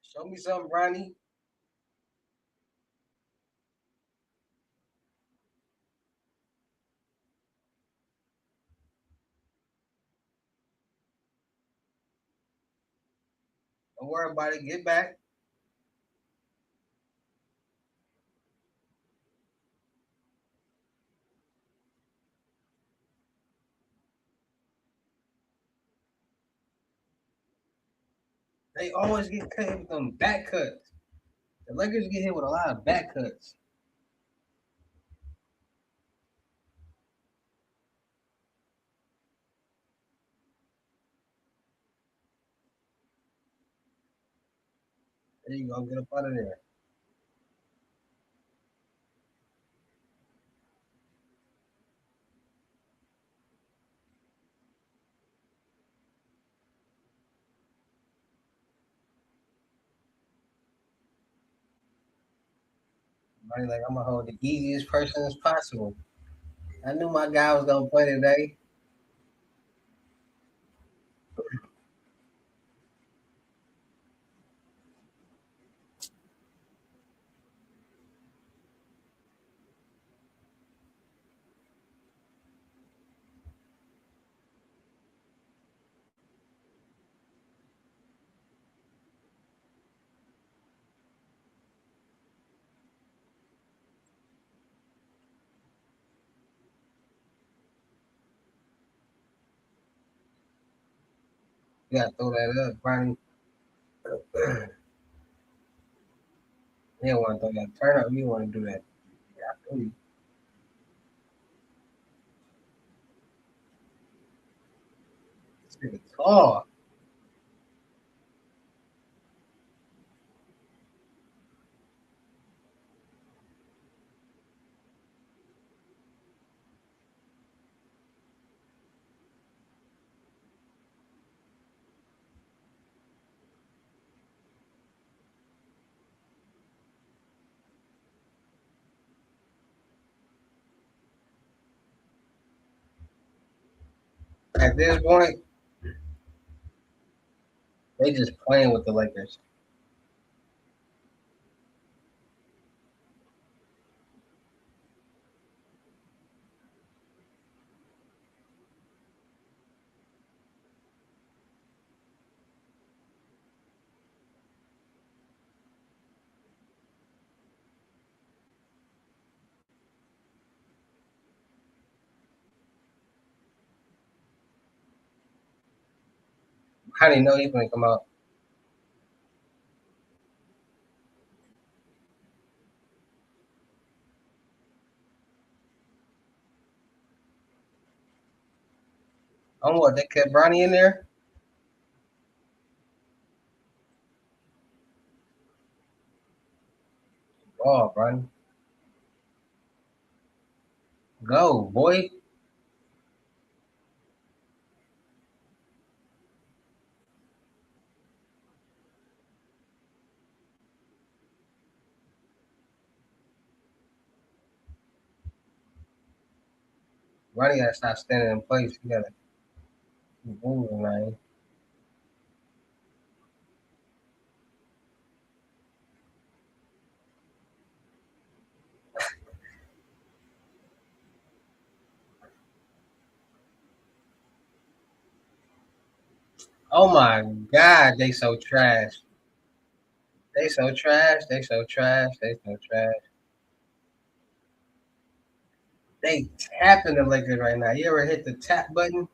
Show me something, Bronny. Don't worry about it. Get back. They always get cut with them back cuts. The Lakers get hit with a lot of back cuts. There you go. Get up out of there. Bronny like, I'm going to hold the easiest person as possible. I knew my guy was going to play today. You got to throw that up, Bronny. You don't want to throw that turn up. You want to do that. Yeah, I feel you. This nigga tall. At this point, they just playing with the Lakers. How do you know he's going to come out? On what? They kept Bronny in there? Oh, Bronny. Go, boy. Bronny got to stop standing in place. He got to keep moving, man. Oh my God, they so trash. They so trash. They so trash. They so trash. They tapping the Lakers right now. You ever hit the tap button?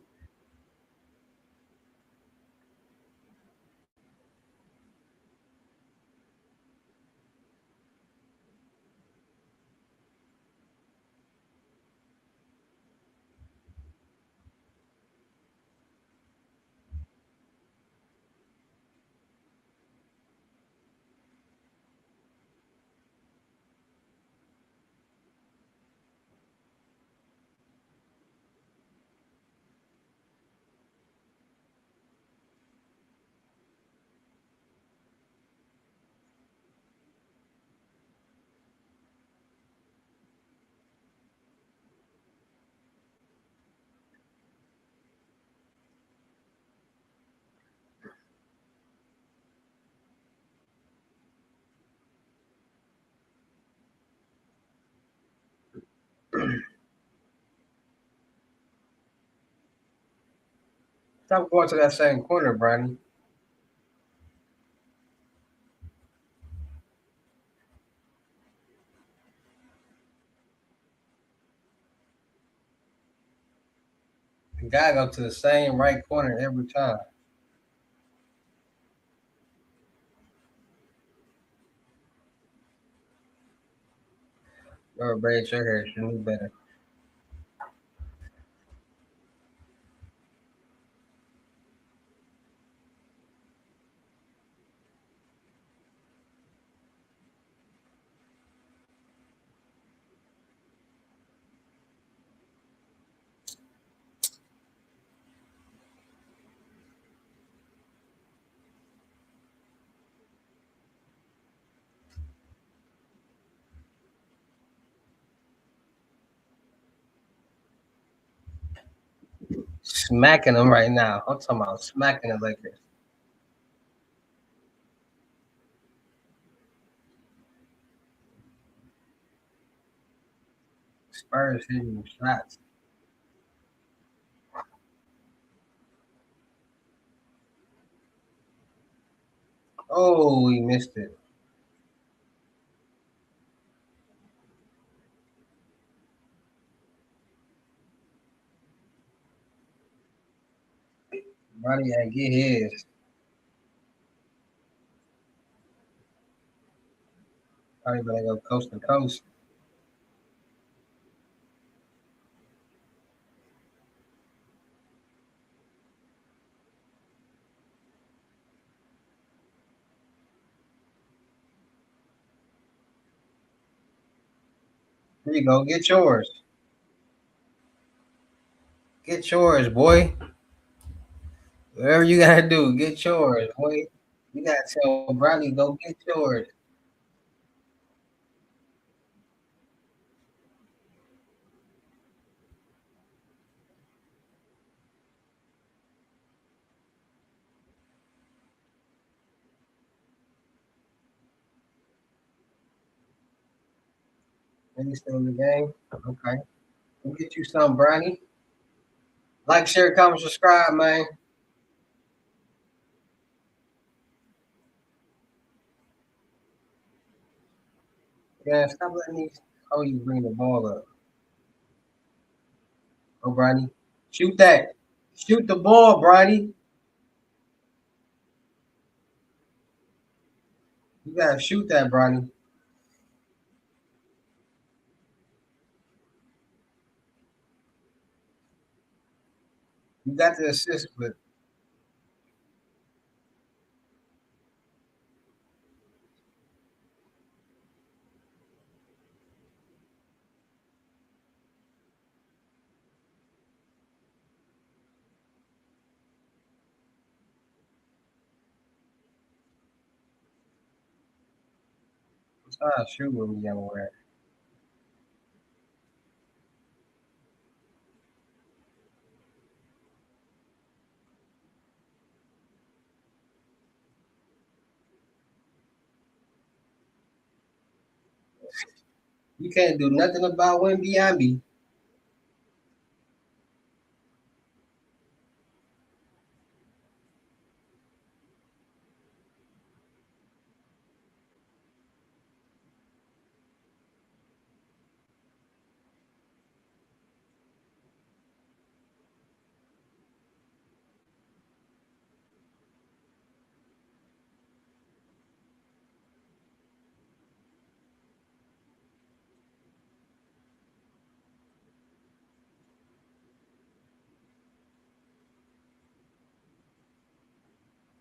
Stop going to that same corner, Brady. The guy go to the same right corner every time. Bro, braid your hair. You knew better. Smacking them right now. I'm talking about smacking the Lakers. Spurs hitting shots. Oh, he missed it. Brady ain't get his. Probably better go coast to coast. Here you go. Get yours. Get yours, boy. Whatever you gotta do, get yours, boy. You gotta tell Bradley go get yours. And you still in the game? Okay. Go get you some, Brownie. Like, share, comment, subscribe, man. Yeah, stop letting these oh you bring the ball up. Oh, Brownie. Shoot that. Shoot the ball, Brownie. You gotta shoot that, Brownie. You got the assist, but it's not a shoot with me anywhere. You can't do nothing about Wimby.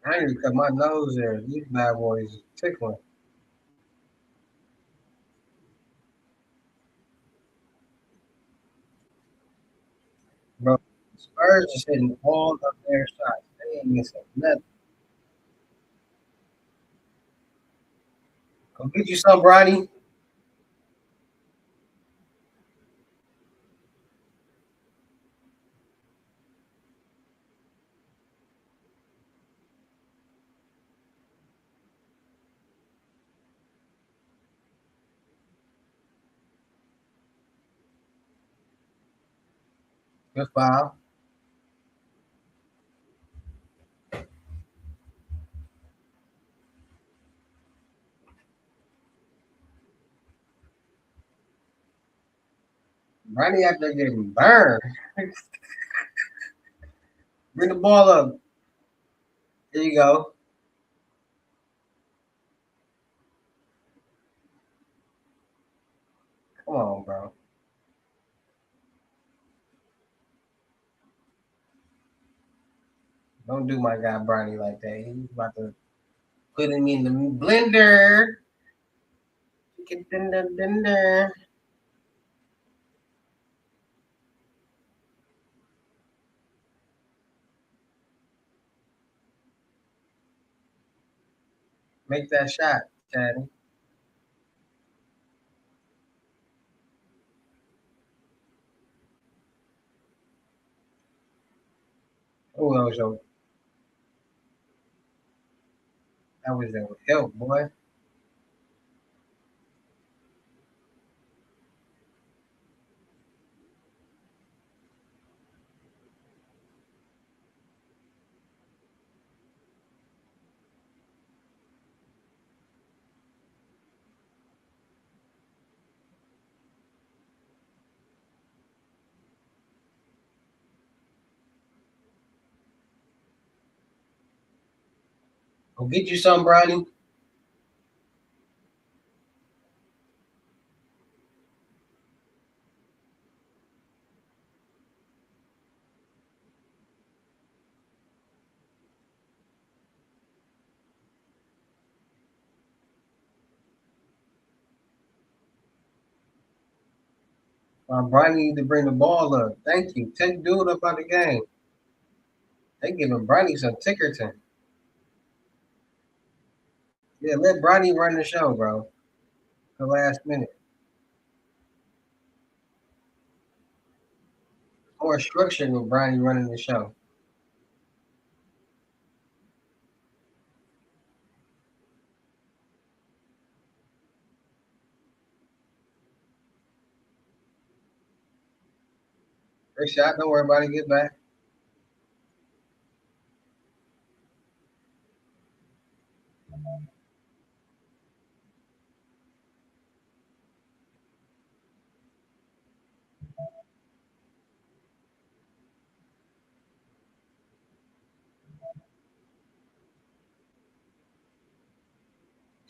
I need to cut my nose there. These bad boys is tickling. Bro, Spurs is hitting all of their shots. They ain't missing nothing. Go get you some, Bronny. Good foul. Bronny out there getting burned. Bring the ball up. There you go. Come on, bro. Don't do my guy Bronny like that. He's about to put him in the blender. Get in the blender. Make that shot, Daddy. Oh, that was help, boy. Go get you some, Bronny. Bronny need to bring the ball up. Thank you. Take dude up out the game. They giving Bronny some Tickerton. Yeah, let Bronny run the show, bro. The last minute. More structure with Bronny running the show. First shot, don't worry about it. Get back.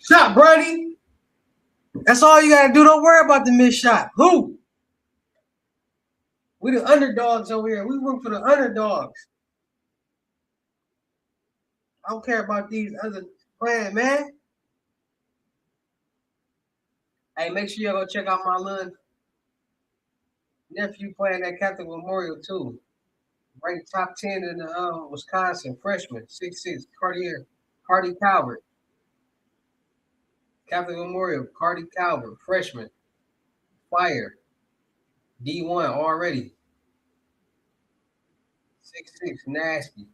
Shot, Bronny. That's all you gotta do. Don't worry about the missed shot. Who? We the underdogs over here. We root for the underdogs. I don't care about these other playing, man. Hey, make sure you go check out my little nephew playing at Catholic Memorial too. Ranked top 10 in the Wisconsin freshman, 6'6", Cardi Calvert. Catholic Memorial, Cardi Calvert, freshman, fire, D1 already, 6'6", nasty.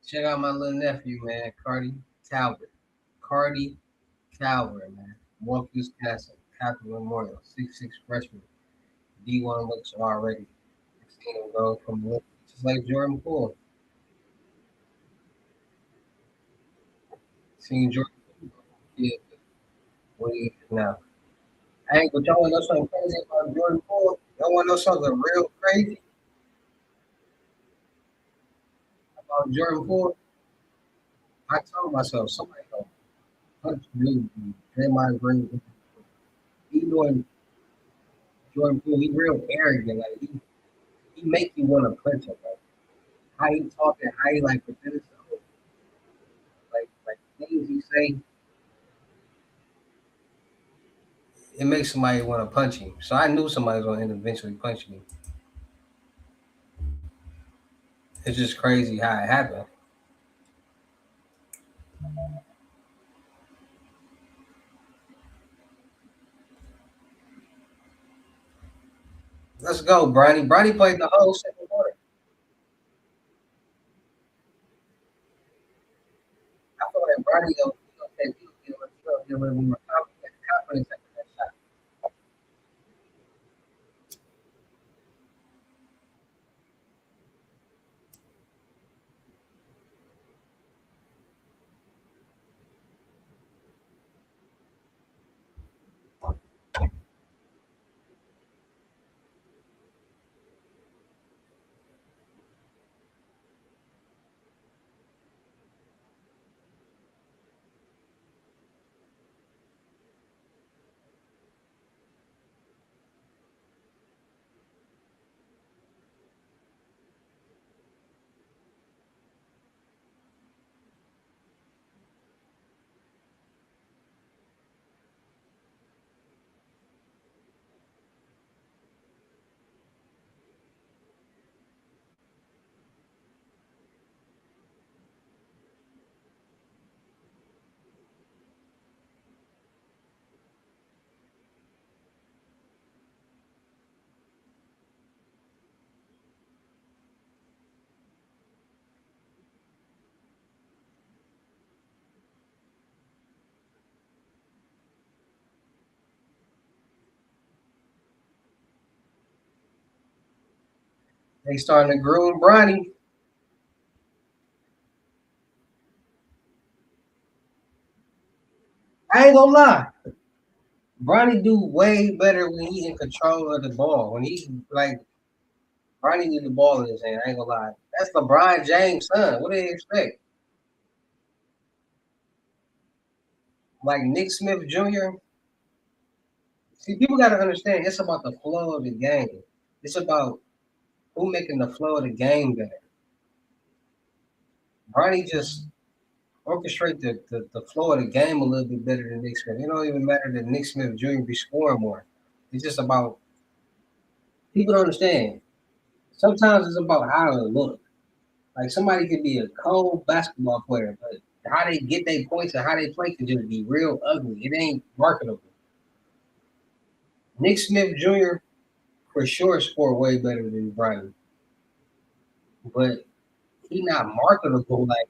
Check out my little nephew, man, Cardi Calvert. Cardi Calvert, man. Walk Wisconsin, Catholic Memorial, 6'6", freshman, D1 looks already. Seen him go from just like Jordan Poole. Seen Jordan Poole yeah, what he is now. Hey, but y'all want to know something crazy about Jordan Poole? Y'all want to know something real crazy about Jordan Poole? I told myself somebody gonna punch me. Draymond Green, he doing Jordan Poole. He real arrogant. Like he make you want to punch him. Like how he talking, how he like present himself, like things he say, it makes somebody want to punch him. So I knew somebody was gonna end up eventually punching me. It's just crazy how it happened. Let's go, Bronny. Bronny played the whole second quarter. I feel like Bronny gonna take he gonna get a little more confidence after that shot. They starting to groom Bronny. I ain't gonna lie. Bronny do way better when he's in control of the ball. When he like Bronny need the ball in his hand. I ain't gonna lie. That's LeBron James' son. What do they expect? Like Nick Smith Jr. See, people got to understand it's about the flow of the game. It's about who making the flow of the game better. Bronny just orchestrate the flow of the game a little bit better than Nick Smith. It don't even matter that Nick Smith Jr. be scoring more. It's just about people don't understand. Sometimes it's about how it look. Like somebody could be a cold basketball player, but how they get their points and how they play can just be real ugly. It ain't marketable. Nick Smith Jr. for sure score way better than Bronny, but he not marketable. Like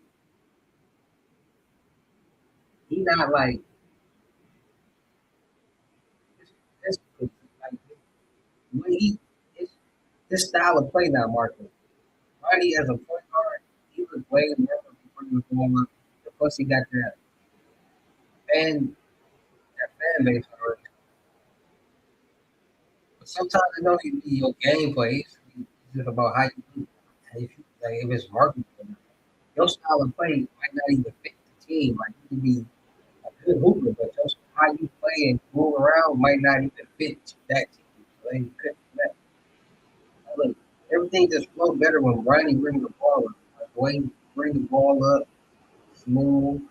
he not like this. Like when his style of play not marketable. Bronny as a point guard, he was way more before he was going up. Plus he got fan that fan base already. But sometimes it don't even be your gameplay. It's just about how you like if it's marketable. Your style of play might not even fit the team. Like you could be a good hooper, but just how you play and move around might not even fit that team. So they couldn't connect. Look, everything just flow better when Bronny bring the ball up. Like the way he bring the ball up, smooth.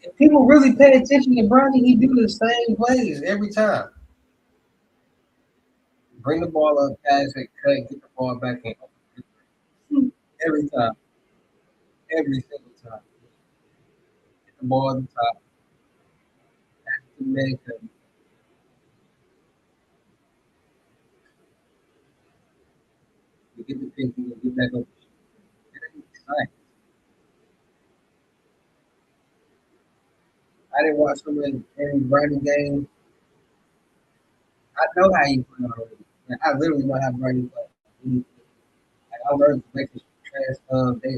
If people really pay attention to Bronny, he do the same plays every time. Bring the ball up, pass it, cut, get the ball back in. Every time. Every single time. Get the ball at the top, pass it to the man, cut. You get the pick, you get back up. It ain't exciting. I didn't watch so many Bronny games. I know how you play already. Like, I literally know how Bronny play. Like, I learned to make the they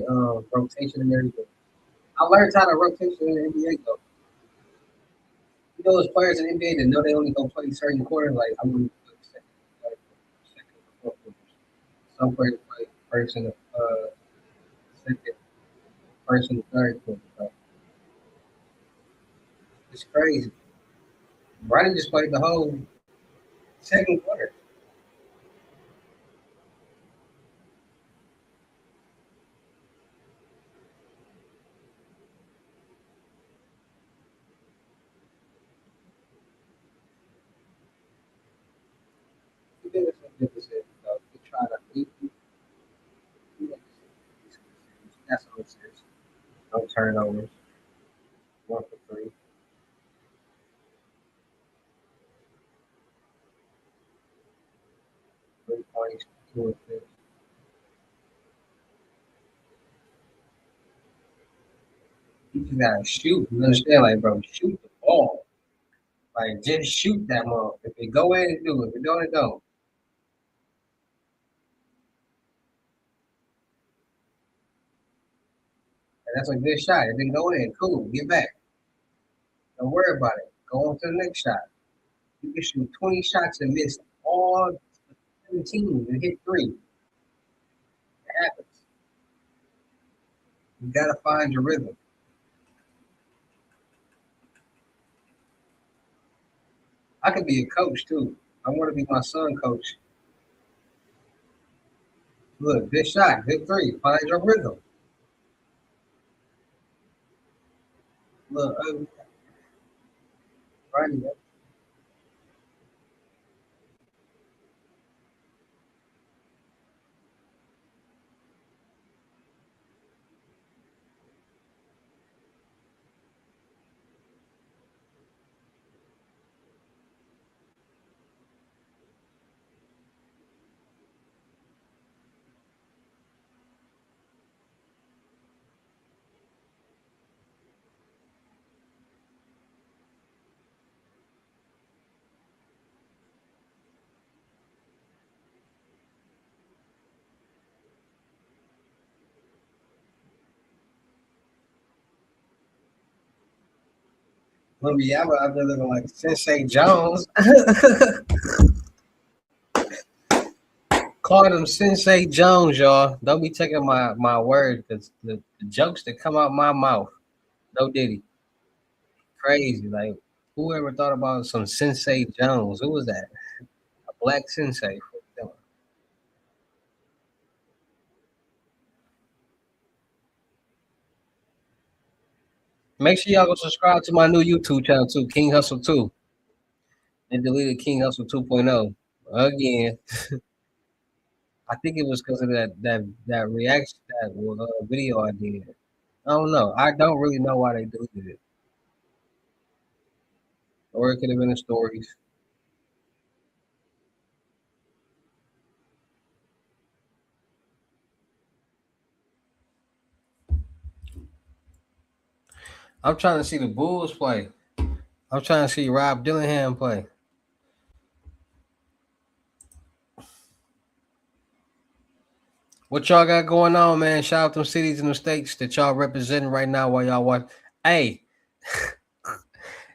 rotation and everything. I learned how to rotation in the NBA though. You know, those players in the NBA that know they only gonna play certain quarters. Like I'm gonna play second, third, second, and fourth quarters. Some players play first and second. first and third quarter. Bro. It's crazy. Bronny just played the whole second quarter. He did some good decisions, though. He tried to that's what it is. No turnovers. 1 for 3. 3 points. 2 assists. You just gotta shoot. You understand? Like, bro, shoot the ball. Like, just shoot that ball. If it go in, do it. If it don't, it don't. And that's a good shot. It didn't go in. Cool. Get back. Don't worry about it. Go on to the next shot. You can shoot 20 shots and miss all 17 and hit 3. It happens. You gotta find your rhythm. I could be a coach too. I want to be my son coach. Look, good shot, good 3. Find your rhythm. Look, right. Look, yeah, I've been looking like Sensei Jones. Call him Sensei Jones, y'all. Don't be taking my word because the jokes that come out my mouth, no diddy, crazy. Like, who ever thought about some Sensei Jones? Who was that? A black sensei. Make sure y'all go subscribe to my new YouTube channel too, King Hustle 2. They deleted King Hustle 2.0 again. I think it was because of that reaction that video I did. I don't know. I don't really know why they deleted it, or it could have been the stories. I'm trying to see the Bulls play. I'm trying to see Rob Dillingham play. What y'all got going on, man? Shout out them cities and the states that y'all representing right now while y'all watch. Hey,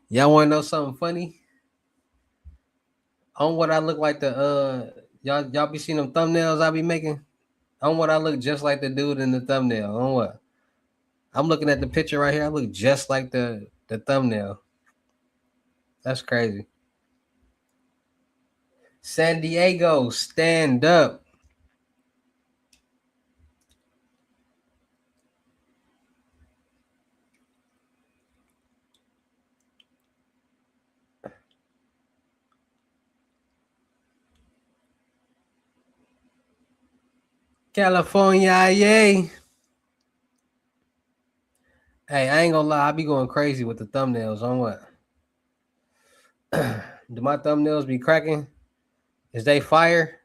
y'all want to know something funny? On what I look like y'all be seeing them thumbnails I be making? On what I look just like the dude in the thumbnail. On what? I'm looking at the picture right here. I look just like the thumbnail. That's crazy. San Diego, stand up. California, yay. Hey, I ain't gonna lie, I be going crazy with the thumbnails. On what? Do my thumbnails be cracking? Is they fire?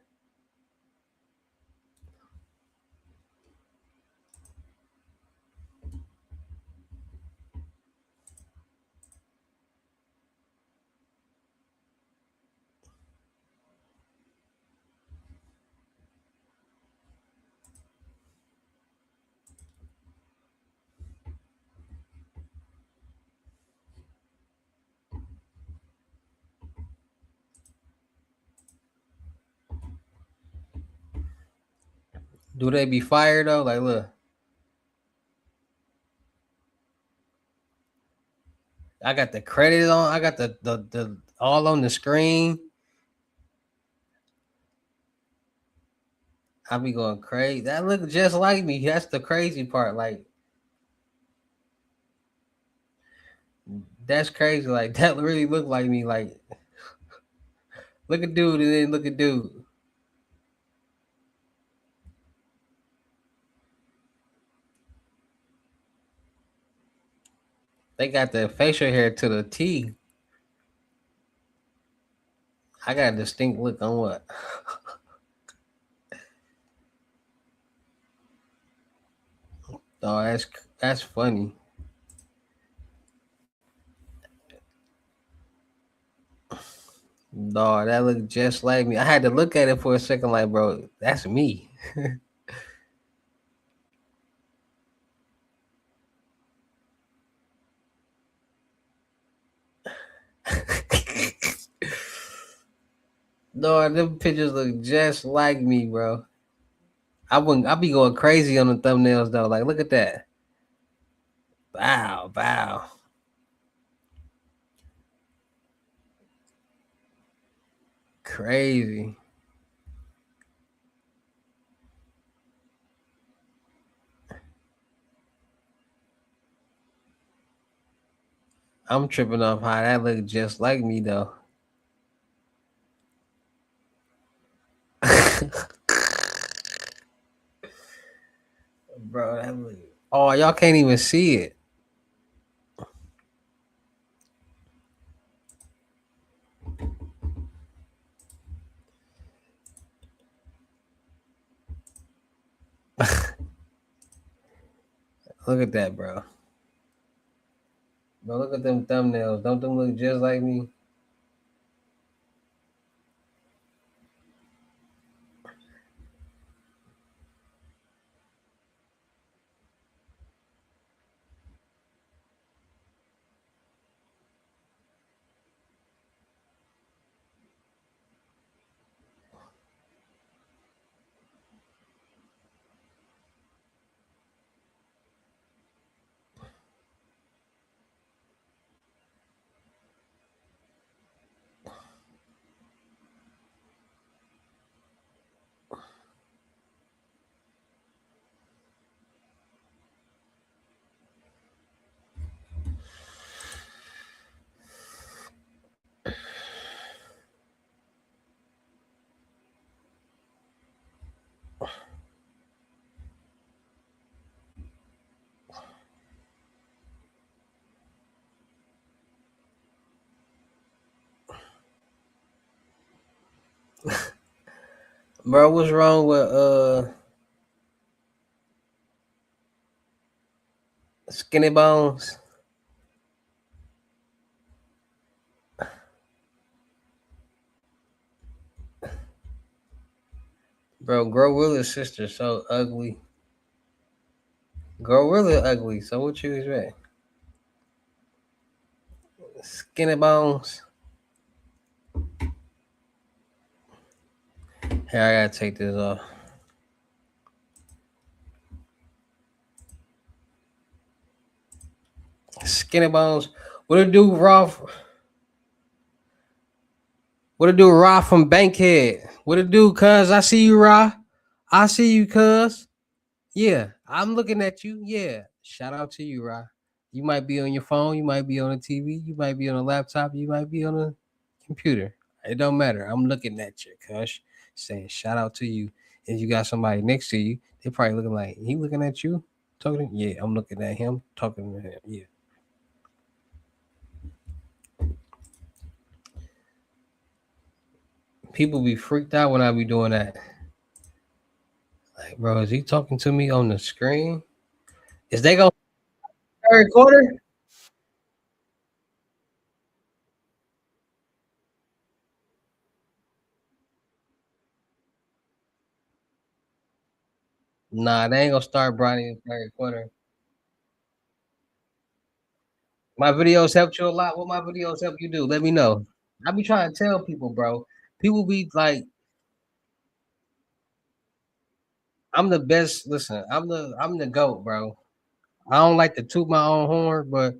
Do they be fire though? Like, look. I got the credit on. I got the all on the screen. I be going crazy. That look just like me. That's the crazy part. Like that's crazy. Like that really look like me. Like look at dude and then look at dude. They got the facial hair to the T. I got a distinct look on what? Oh, that's funny. Dog, that look just like me. I had to look at it for a second, like, bro, that's me. Dog, them pictures look just like me, bro. I be going crazy on the thumbnails though. Like, look at that. Wow, wow. Crazy. I'm tripping off how that look just like me though. Bro, that look. Oh, y'all can't even see it. Look at that, bro. Bro, look at them thumbnails. Don't them look just like me? Bro, what's wrong with skinny bones? Bro, Gorilla's sister so ugly. Gorilla ugly. So what you expect? Skinny bones. Here, I gotta take this off. Skinny bones. What it do, Raw? What it do, Raw from Bankhead? What it do, cuz? I see you, Raw. I see you, cuz. Yeah, I'm looking at you. Yeah. Shout out to you, Raw. You might be on your phone. You might be on a TV. You might be on a laptop. You might be on a computer. It don't matter. I'm looking at you, cuz. Saying shout out to you. If you got somebody next to you, they probably looking like, he looking at you? Talking? Yeah, I'm looking at him. Talking to him. Yeah. People be freaked out when I be doing that. Like, bro, is he talking to me on the screen? Is they gonna third quarter? Nah, they ain't gonna start Bronny in the third quarter. My videos helped you a lot. What my videos help you do? Let me know. I be trying to tell people, bro. People be like, I'm the best. Listen, I'm the goat, bro. I don't like to toot my own horn, but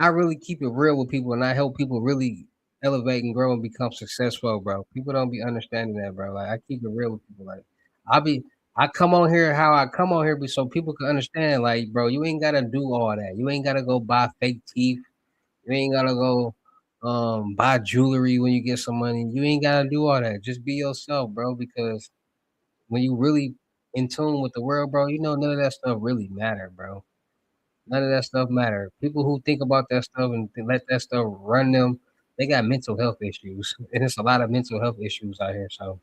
I really keep it real with people, and I help people really elevate and grow and become successful, bro. People don't be understanding that, bro. Like I keep it real with people. Like I be, I come on here how I come on here, so people can understand. Like, bro, you ain't gotta do all that. You ain't gotta go buy fake teeth. You ain't gotta go buy jewelry when you get some money. You ain't gotta do all that. Just be yourself, bro. Because when you really in tune with the world, bro, you know none of that stuff really matter, bro. None of that stuff matter. People who think about that stuff and let that stuff run them, they got mental health issues, and it's a lot of mental health issues out here. So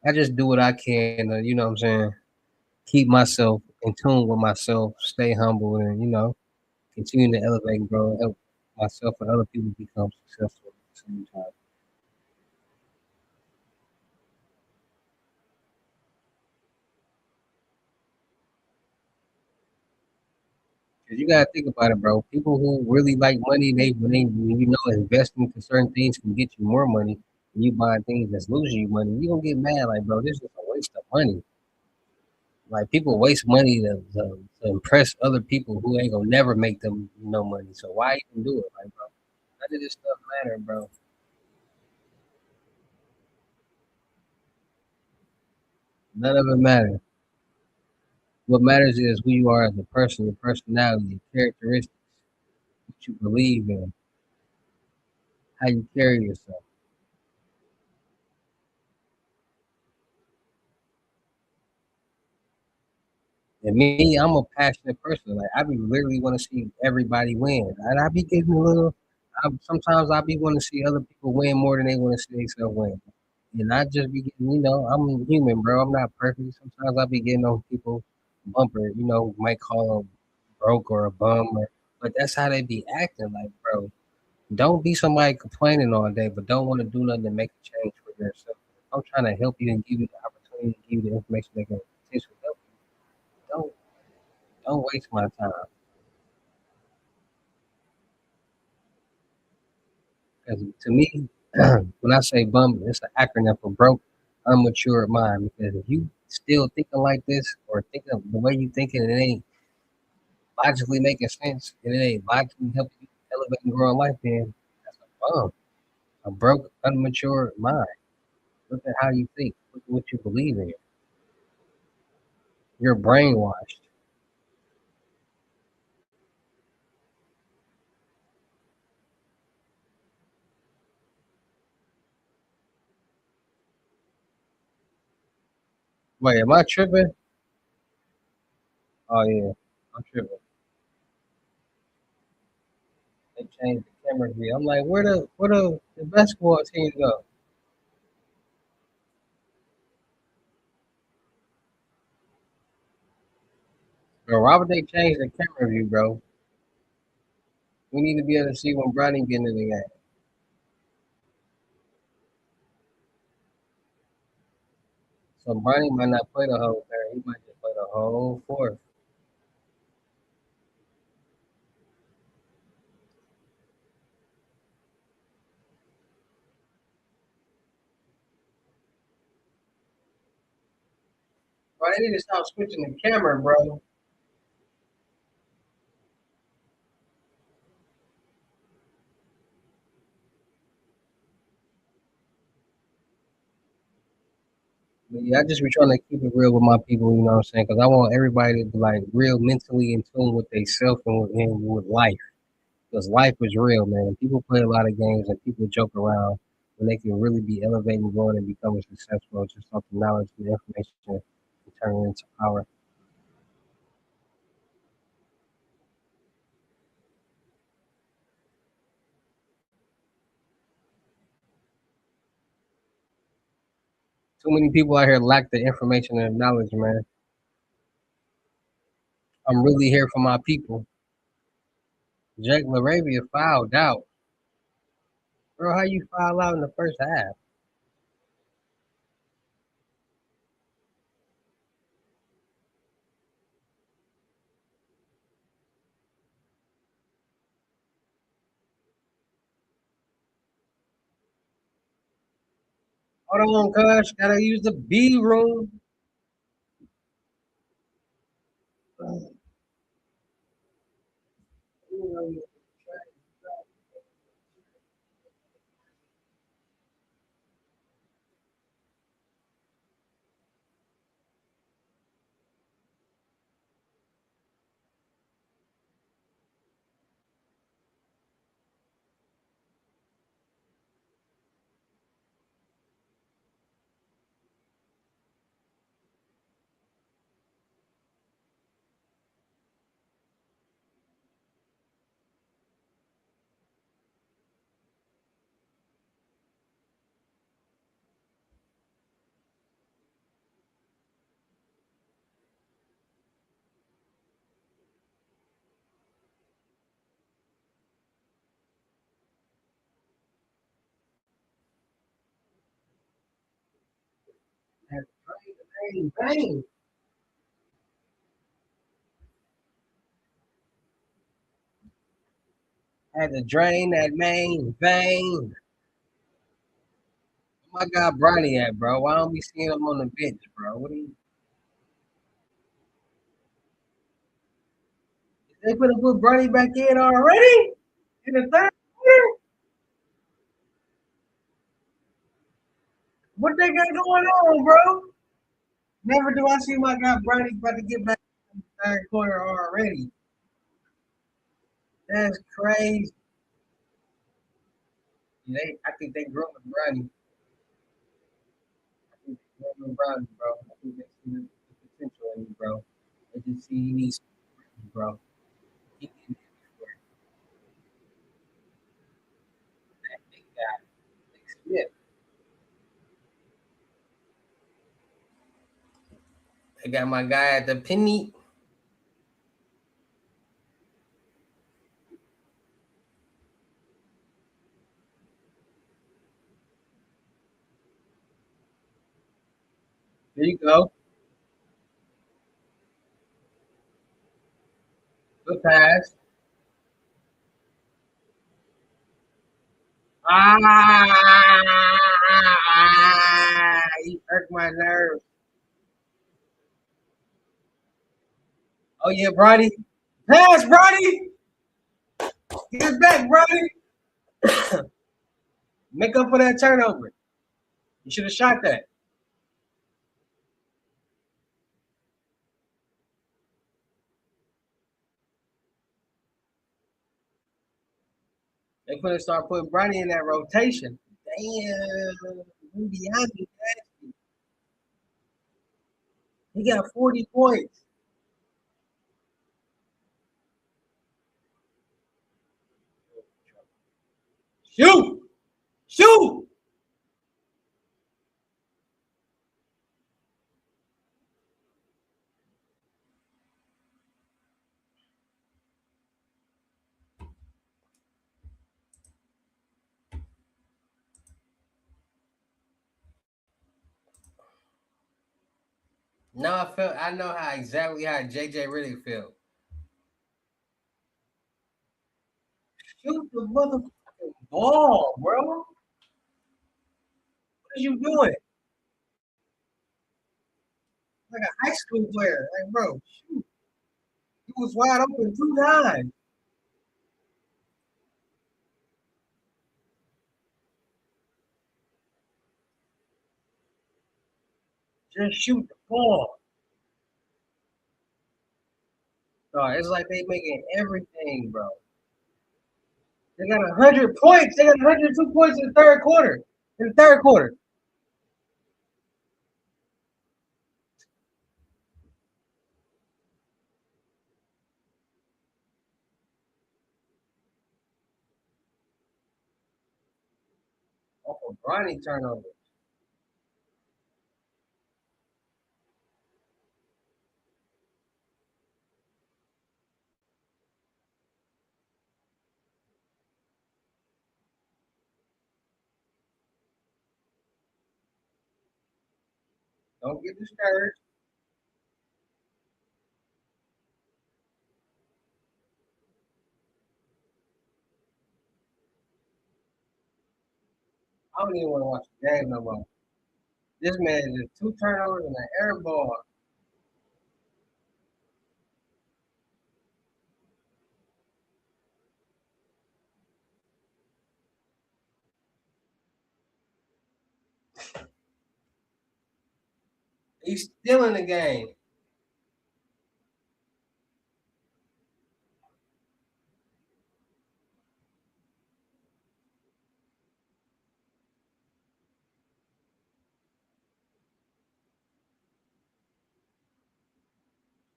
I just do what I can, to, you know what I'm saying, keep myself in tune with myself, stay humble, and continue to elevate and grow and help myself and other people become successful at the same time. Cause you gotta think about it, bro. People who really like money, when investing into certain things can get you more money, and you buying things that's losing you money, you gonna get mad like, bro, this is a waste of money. Like people waste money to impress other people who ain't gonna never make them no money. So why even do it, like, bro? None of this stuff matter, bro. None of it matter. What matters is who you are as a person, your personality, your characteristics, what you believe in, how you carry yourself. And me, I'm a passionate person. Like I be literally want to see everybody win, and I be getting a little. Sometimes I be want to see other people win more than they want to see themselves win. And I just be getting, I'm human, bro. I'm not perfect. Sometimes I be getting on people bumper, might call them broke or a bum, but that's how they be acting. Like, bro, don't be somebody complaining all day, but don't want to do nothing to make a change for yourself. If I'm trying to help you and give you the opportunity, give you the information that can potentially help you. Don't waste my time. Because to me, when I say bum, it's an acronym for broke, unmature mind. Because if you still thinking like this or thinking of the way you thinking, it ain't logically making sense, and it ain't logically helping you elevate and grow in life, then that's a bum. A broke, unmature mind. Look at how you think. Look at what you believe in. You're brainwashed. Wait, am I tripping? Oh yeah, I'm tripping. They changed the camera view. I'm like, where the basketball team go? Bro, why would they change the camera view, bro? We need to be able to see when Bronny getting in the game. So Bronny might not play the whole third. He might just play the whole fourth. Bro, they need to stop switching the camera, bro. But yeah, I just be trying to keep it real with my people, you know what I'm saying? Because I want everybody to be like real mentally in tune with themselves and with life. Because life is real, man. People play a lot of games and people joke around when they can really be elevating, growing, and becoming successful just off the knowledge and information and turn it into power. Too many people out here lack the information and knowledge, man. I'm really here for my people. Jake Laravia fouled out. Bro, how you foul out in the first half? Hold on, cuz. Gotta use the B room. Bang, bang. Had to drain that main vein. My guy Bronny at, bro? Why don't we see him on the bench, bro? What are you? They could have put Bronny back in already in the third quarter. What they got going on, bro? Never do I see my guy Bronny about to get back in the third quarter already. That's crazy. I think they grew up with Bronny. I think they grew up with Bronny, bro. I think they see the potential in him, bro. They just see he needs, bro. He can they got Smith. They got my guy at the penny. There you go. Good pass. He hurt my nerves. Oh yeah, Brody. Pass, Brody. Get it back, Brody. Make up for that turnover. You should have shot that. They could have started putting Brody in that rotation. Damn. Beyond he got 40 points. Shoot! Shoot! No, I know how exactly how JJ really feel. Shoot the motherfucking ball, bro. What are you doing? Like a high school player. Like, bro, shoot. He was wide open 2 times. Just shoot the ball. It's like they making everything, bro. They got 100 points. They got 102 points in the third quarter. In the third quarter. Off a Bronny turnover. Don't get discouraged. I don't even want to watch the game no more. This man is 2 turnovers and an air ball. He's still in the game.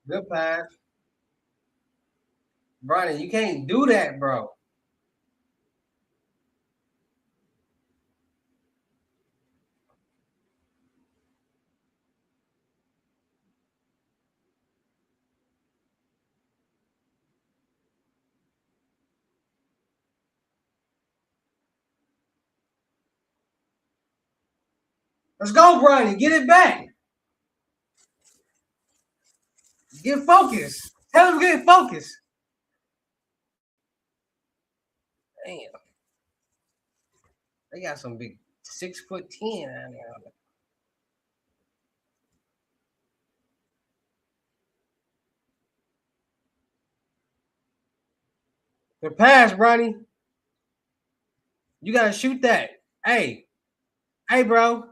Good pass. Bronny, you can't do that, bro. Let's go, Bronny. Get it back. Get focused. Tell him to get focused. Damn, they got some big 6'10" out there. The pass, Bronny. You gotta shoot that. Hey, bro.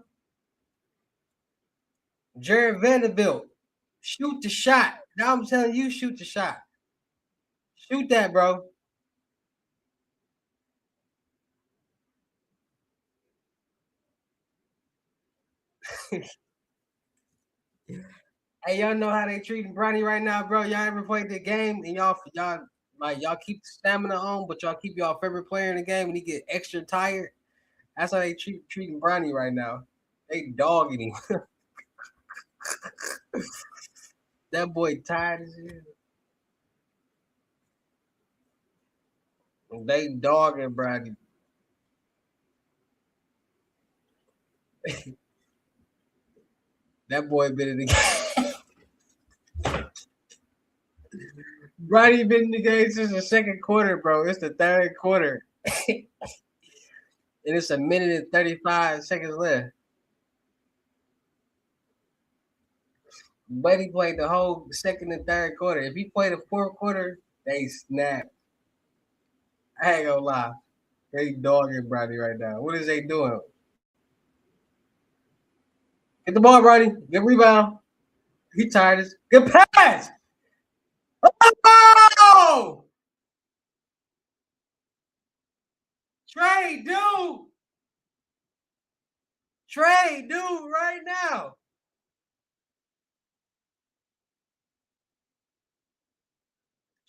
Jared Vanderbilt. Shoot the shot. Now I'm telling you, shoot the shot. Shoot that, bro. Hey, y'all know how they treating Bronny right now, bro. Y'all ever played the game and y'all keep the stamina on, but y'all keep y'all favorite player in the game and he get extra tired. That's how they treating Bronny right now. They dogging him. That boy tired as hell. They dogging Bronny. That boy been in the game. Bronny been in the game since the second quarter, bro. It's the third quarter. And it's a minute and 35 seconds left. Buddy played the whole second and third quarter. If he played the fourth quarter, they snap. I ain't gonna lie. They dogging Brady right now. What is they doing? Get the ball, Brady. Good rebound. He tired as good pass. Oh! Trey, dude. Trey, dude, right now.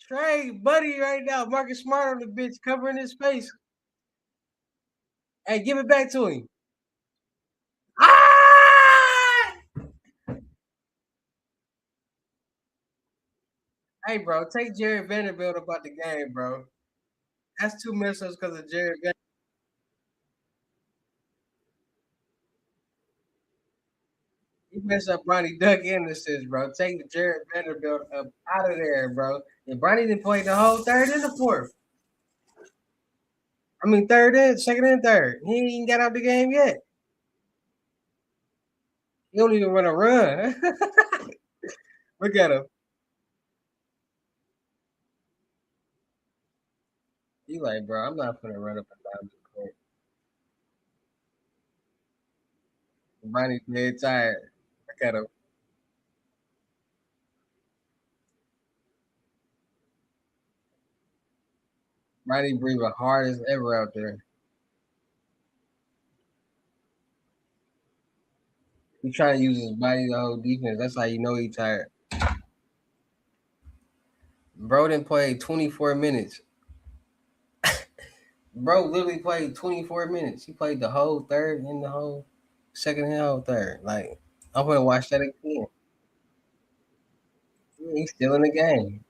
Trey, buddy, right now. Marcus Smart on the bitch covering his face. Hey, give it back to him. Ah! Hey, bro, take Jared Vanderbilt about the game, bro. That's two misses because of Jared Vanderbilt. You messed up Bronny Duck Anderson, bro. Take Jared Vanderbilt up out of there, bro. And Bronny didn't play the whole third and the fourth. I mean, second and third. He ain't even got out the game yet. He don't even want to run. Look at him. He like, bro, I'm not gonna run up and down the court. Bronny's dead tired. Look at him. Bronny breathing hard as ever out there. He trying to use his body the whole defense. That's how you know he tired. Bro didn't play 24 minutes. Bro literally played 24 minutes. He played the whole third and the whole second and the whole third. Like, I'm gonna watch that again. He's still in the game.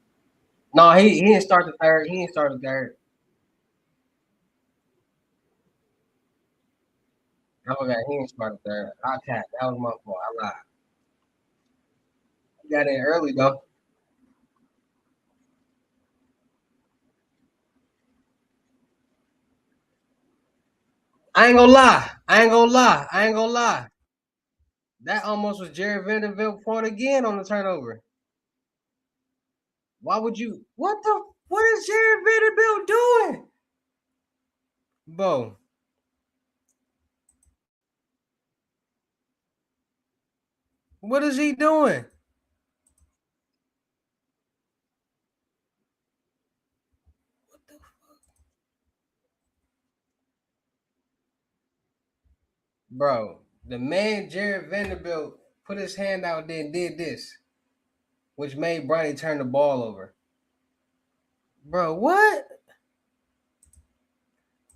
No, he didn't start the third. He didn't start the third. I forgot he didn't start the third. I tapped. That was my fault. I lied. He got in early though. I ain't gonna lie. I ain't gonna lie. I ain't gonna lie. That almost was Jared Vanderbilt point again on the turnover. Why would you? What is Jared Vanderbilt doing? Bro, what is he doing? What the bro? The man Jared Vanderbilt put his hand out there and did this, which made Bronny turn the ball over. Bro, what?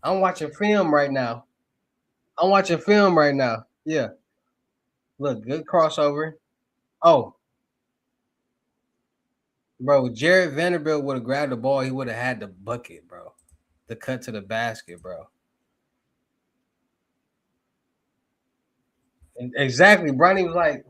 I'm watching film right now. I'm watching film right now. Yeah. Look, good crossover. Oh, bro, Jared Vanderbilt would have grabbed the ball. He would have had the bucket, bro. The cut to the basket, bro. And exactly. Bronny was like,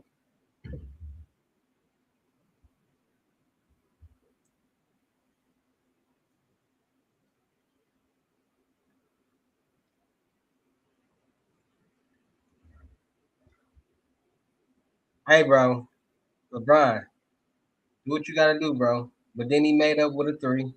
Hey, bro, LeBron, do what you gotta do, bro. But then he made up with a three.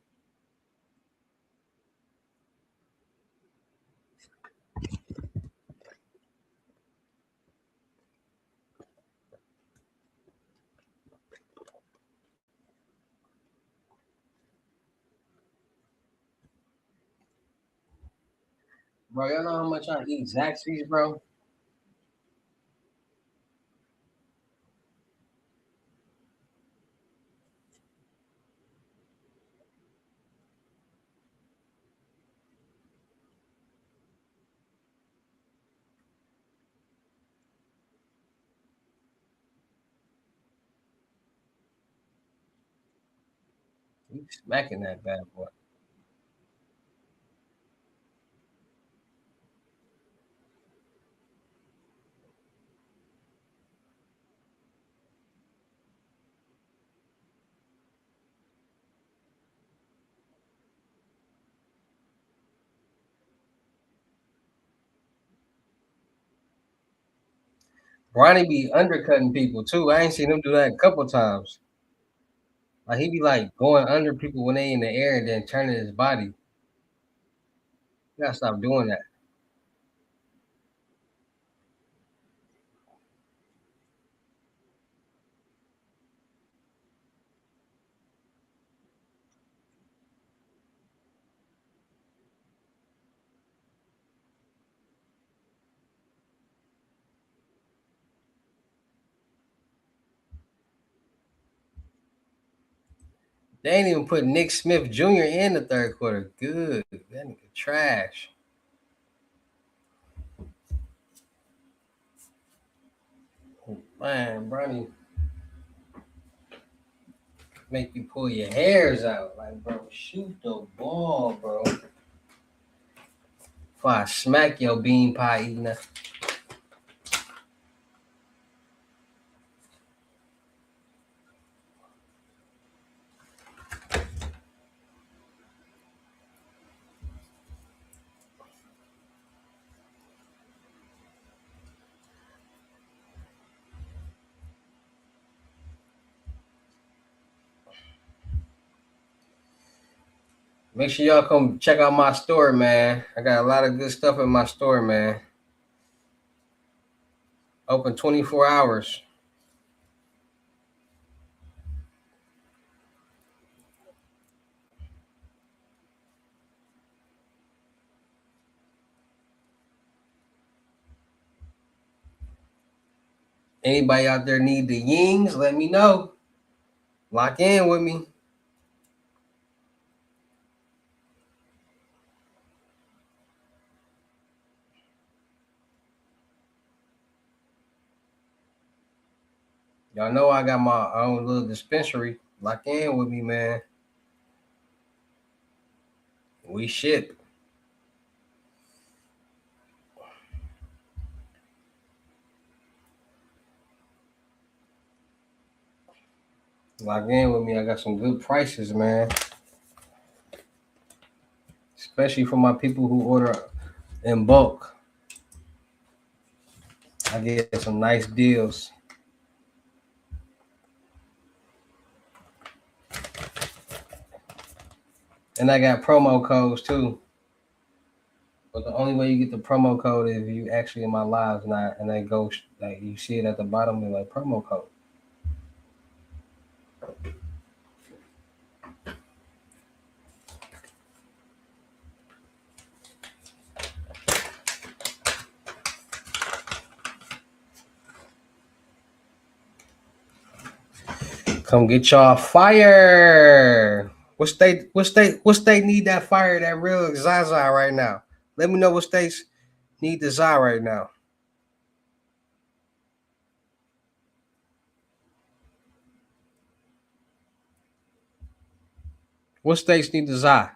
Bro, y'all know how much I eat Zaxby's, bro? He smacking that bad boy. Ronnie be undercutting people too. I ain't seen him do that a couple times. Like he be like going under people when they in the air and then turning his body. You gotta stop doing that. They ain't even put Nick Smith Jr. in the third quarter. Good. That nigga trash. Man, Bronny make you pull your hairs out. Like, bro, shoot the ball, bro. Before I smack your bean pie eating. Make sure y'all come check out my store, man. I got a lot of good stuff in my store, man. Open 24 hours. Anybody out there need the yings, let me know. Lock in with me. Y'all know I got my own little dispensary. Lock in with me, man. We ship. Lock in with me. I got some good prices, man. Especially for my people who order in bulk. I get some nice deals. And I got promo codes too. But the only way you get the promo code is if you actually in my lives not and they go like you see it at the bottom of like promo code. Come get y'all fire. What state need that fire, that real Zaza right now? Let me know what states need the Za right now. What states need the Za?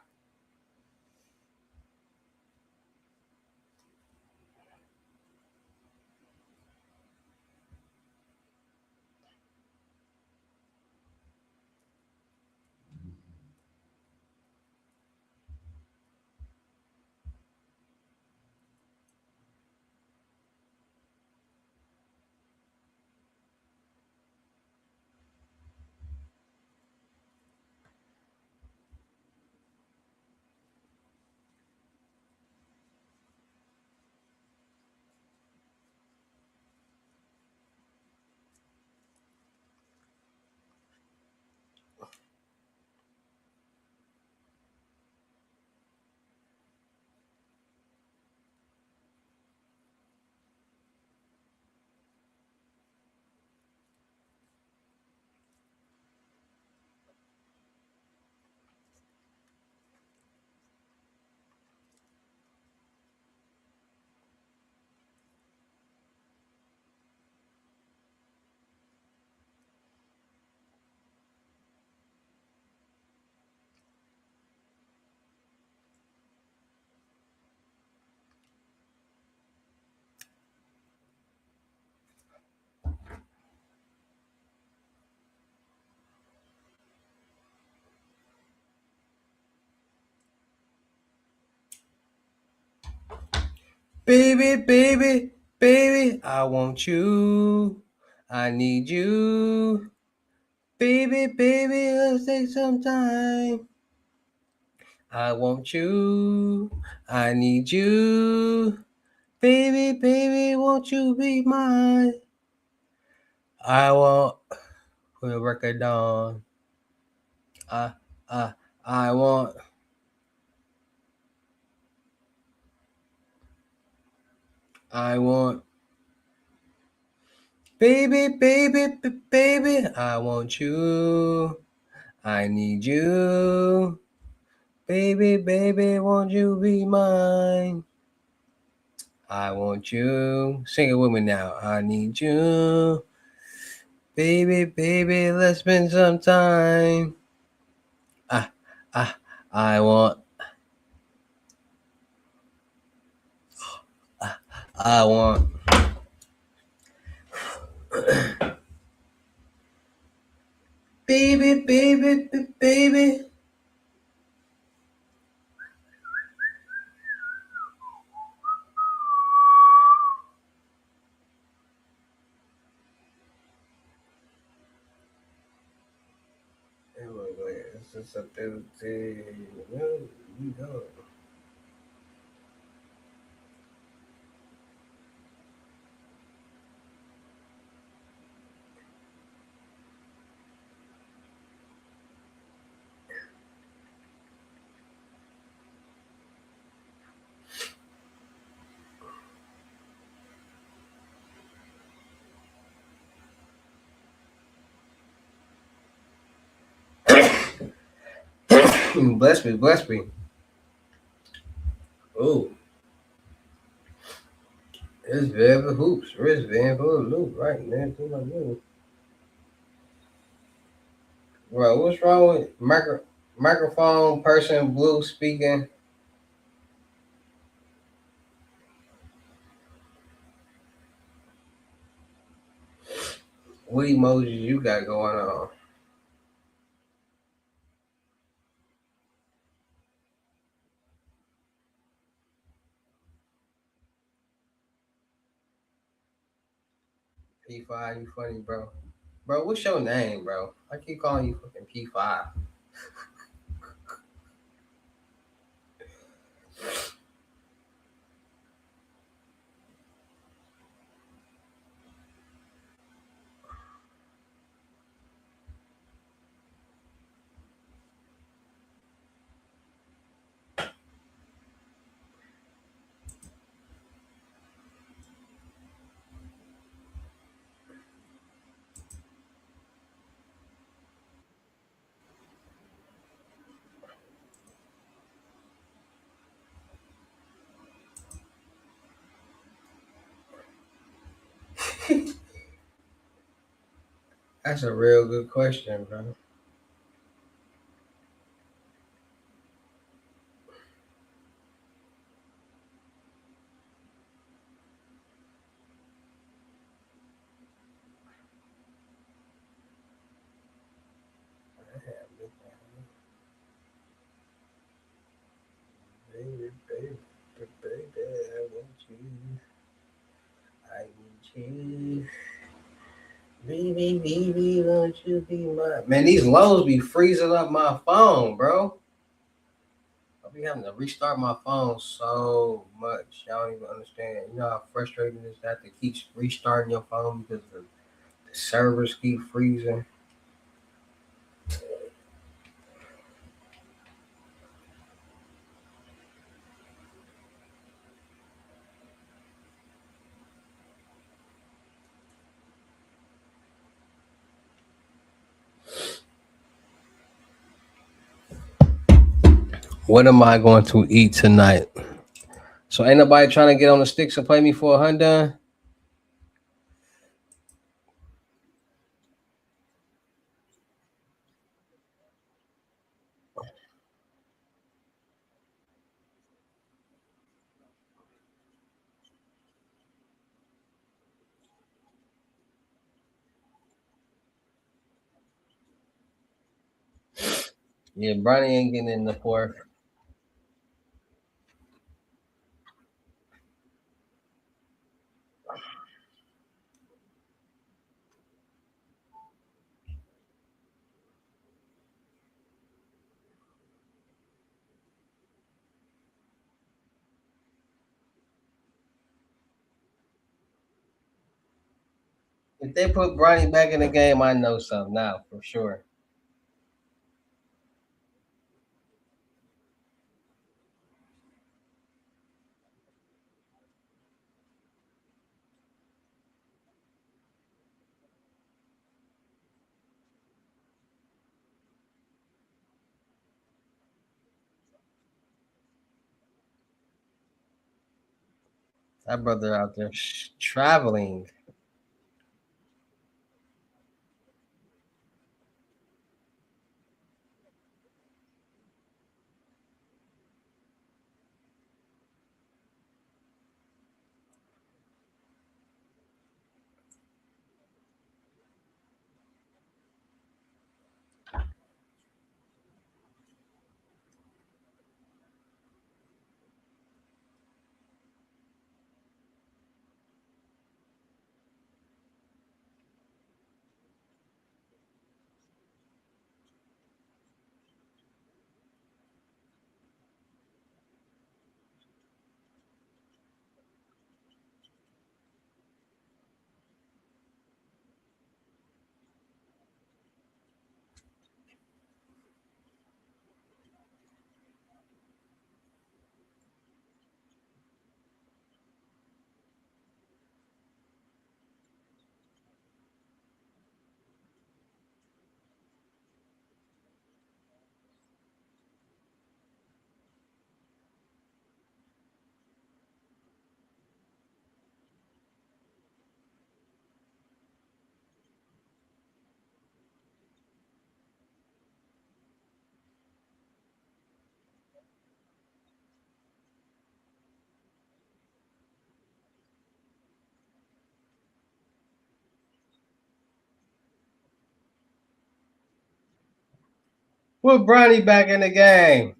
Baby, baby, baby, I want you. I need you. Baby, baby, let's take some time. I want you. I need you. Baby, baby, won't you be mine? I want put a record on. I, I, I want. I want. Baby, baby, baby, I want you. I need you. Baby, baby, won't you be mine? I want you. Sing it with me now. I need you. Baby, baby, let's spend some time. Ah, ah, I want. Ah, I want. Baby, baby, baby. This is a beauty. Where we go? Bless me, bless me. Oh, it's Velvet Hoops. Where's Van Loop right man? Do my move. Bro, what's wrong with microphone person blue speaking? What emojis you got going on? P5, you funny, bro. Bro, what's your name, bro? I keep calling you fucking P5. That's a real good question, bro. Baby, baby, baby, I want you. I need you. Baby, baby, won't you be my man? These lows be freezing up my phone, bro. I be having to restart my phone so much. Y'all don't even understand. You know how frustrating it is to have to keep restarting your phone because the servers keep freezing. What am I going to eat tonight? So ain't nobody trying to get on the sticks and play me for a Hyundai? Yeah, Bronny ain't getting in the fourth. If they put Bronny back in the game, I know something now for sure. That brother out there traveling. Put Bronny back in the game.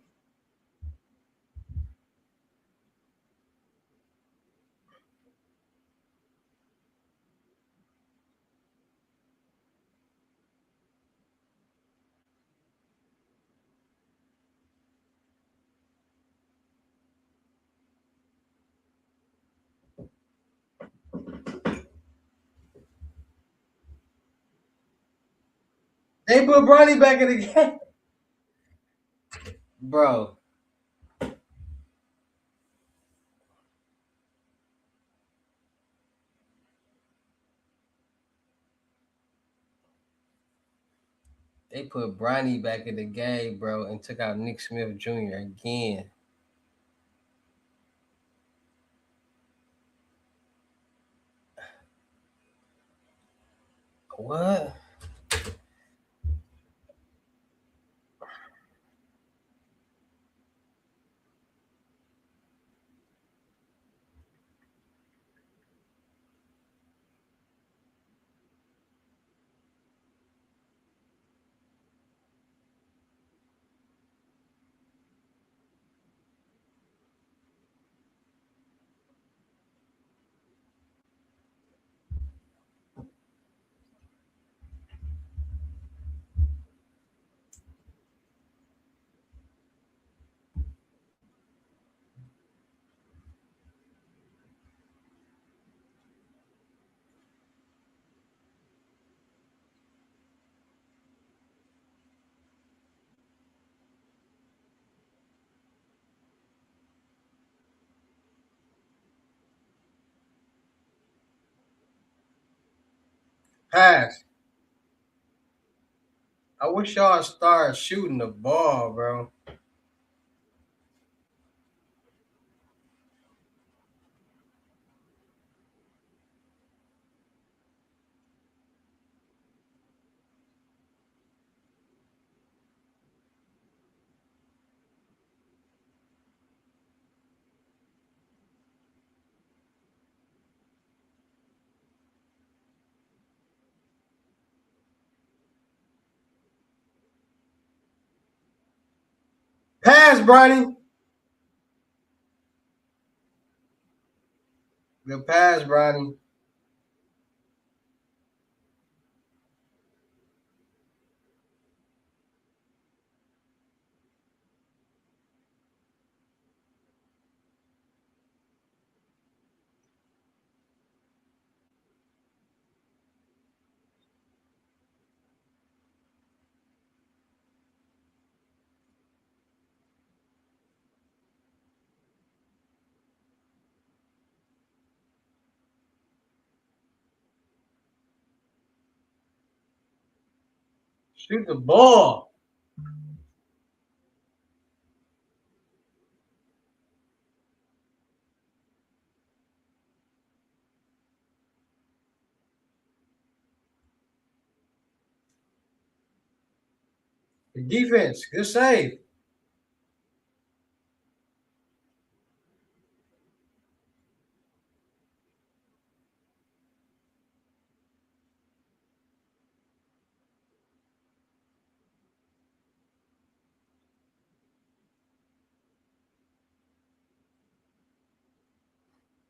They put Bronny back in the game, bro. They put Bronny back in the game, bro, and took out Nick Smith Jr. again. What? Pass. I wish y'all start shooting the ball, bro. Pass, Bronny. Good pass, Bronny. Shoot the ball. Defense. Good save.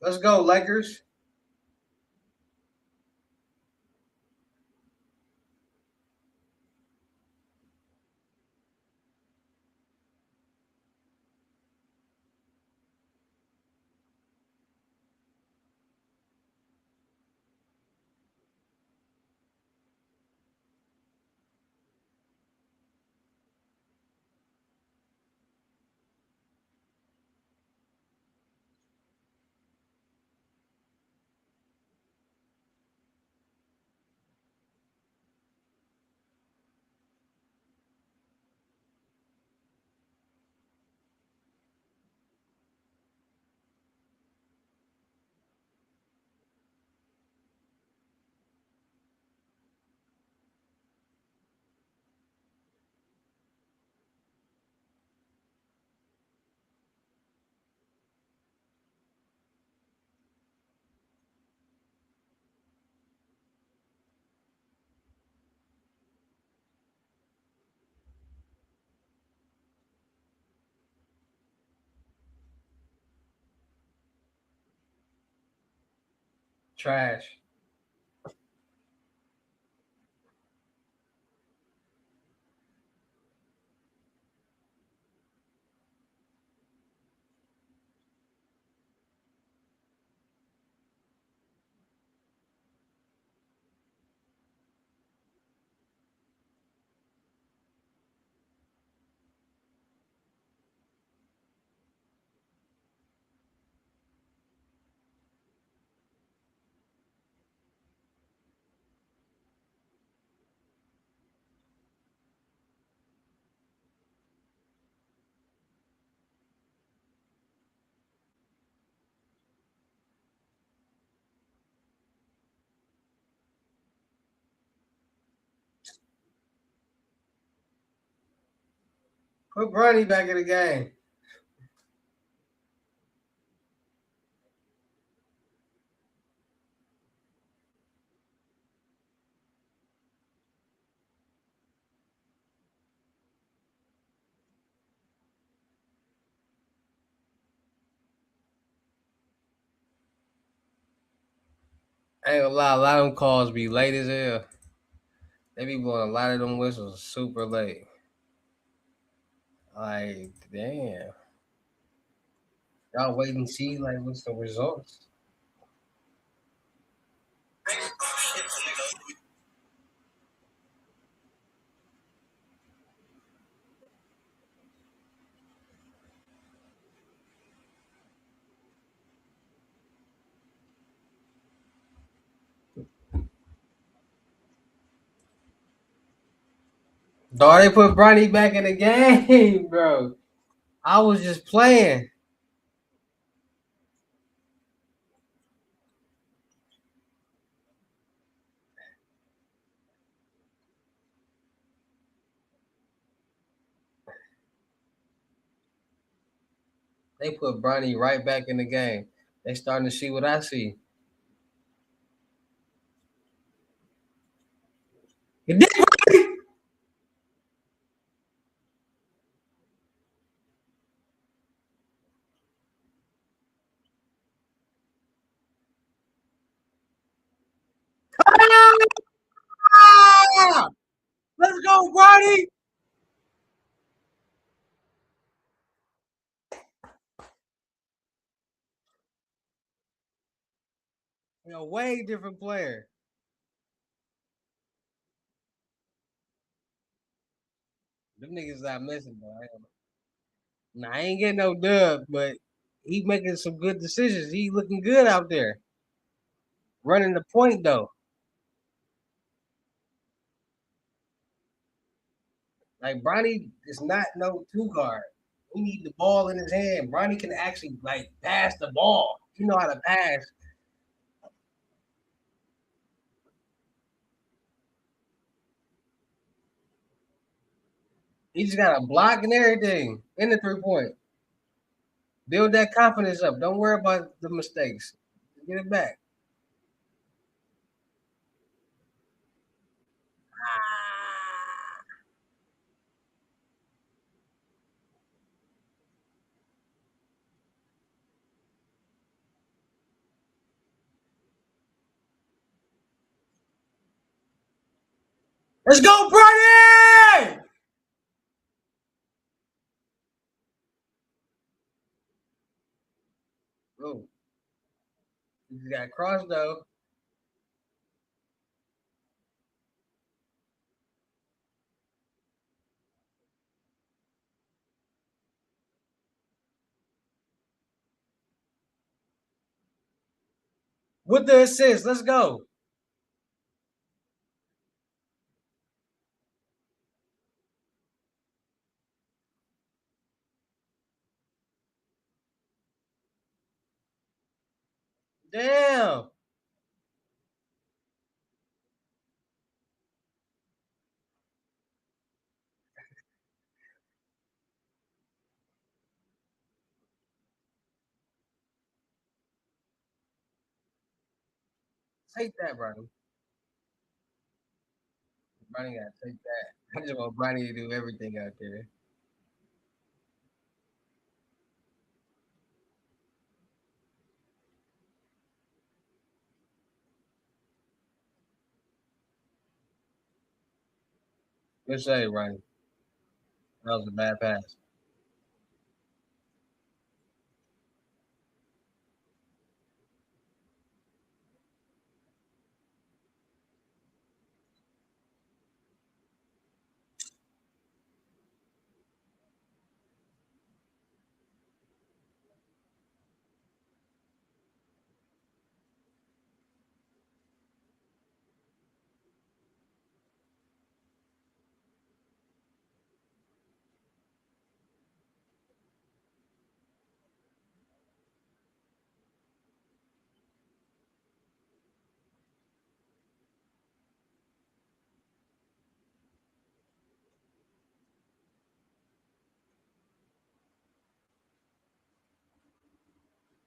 Let's go, Lakers. Trash. Put Bronny back in the game. I ain't gonna lie, a lot of them calls be late as hell. They be blowing a lot of them whistles super late. Like, damn. Y'all wait and see like what's the results. Dog, they put Bronny back in the game, bro. I was just playing. They put Bronny right back in the game. They starting to see what I see. You did Bronny? Ah! Let's go, Bronny. You know, way different player. Them niggas not missing, bro. Nah, I ain't getting no dub, but he making some good decisions. He looking good out there. Running the point though. Like Bronny is not no two guard. We need the ball in his hand. Bronny can actually like pass the ball. You know how to pass. He just got a block and everything in the 3 point. Build that confidence up. Don't worry about the mistakes. Get it back. Let's go, Bronny! Oh, he got crossed though. With the assist. Let's go. Damn. Take that, Bronny. Bronny got to take that. I just want Bronny to do everything out there. Good say, Bronny. That was a bad pass.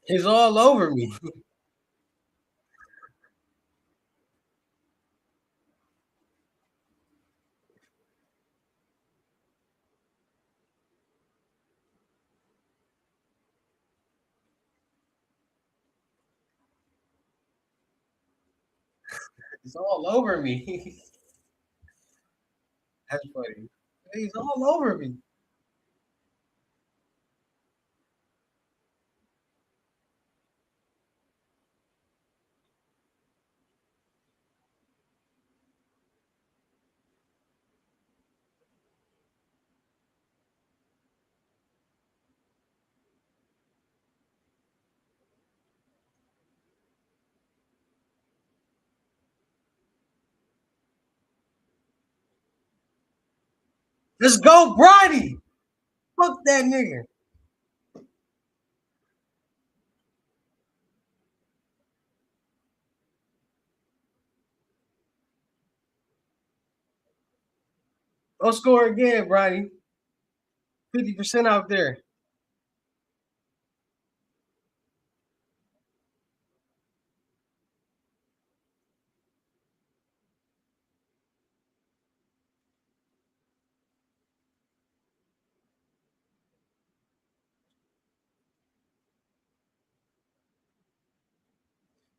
He's all over me. He's all over me. That's funny. He's all over me. Let's go, Bronny. Fuck that nigga. Don't score again, Bronny. 50% out there.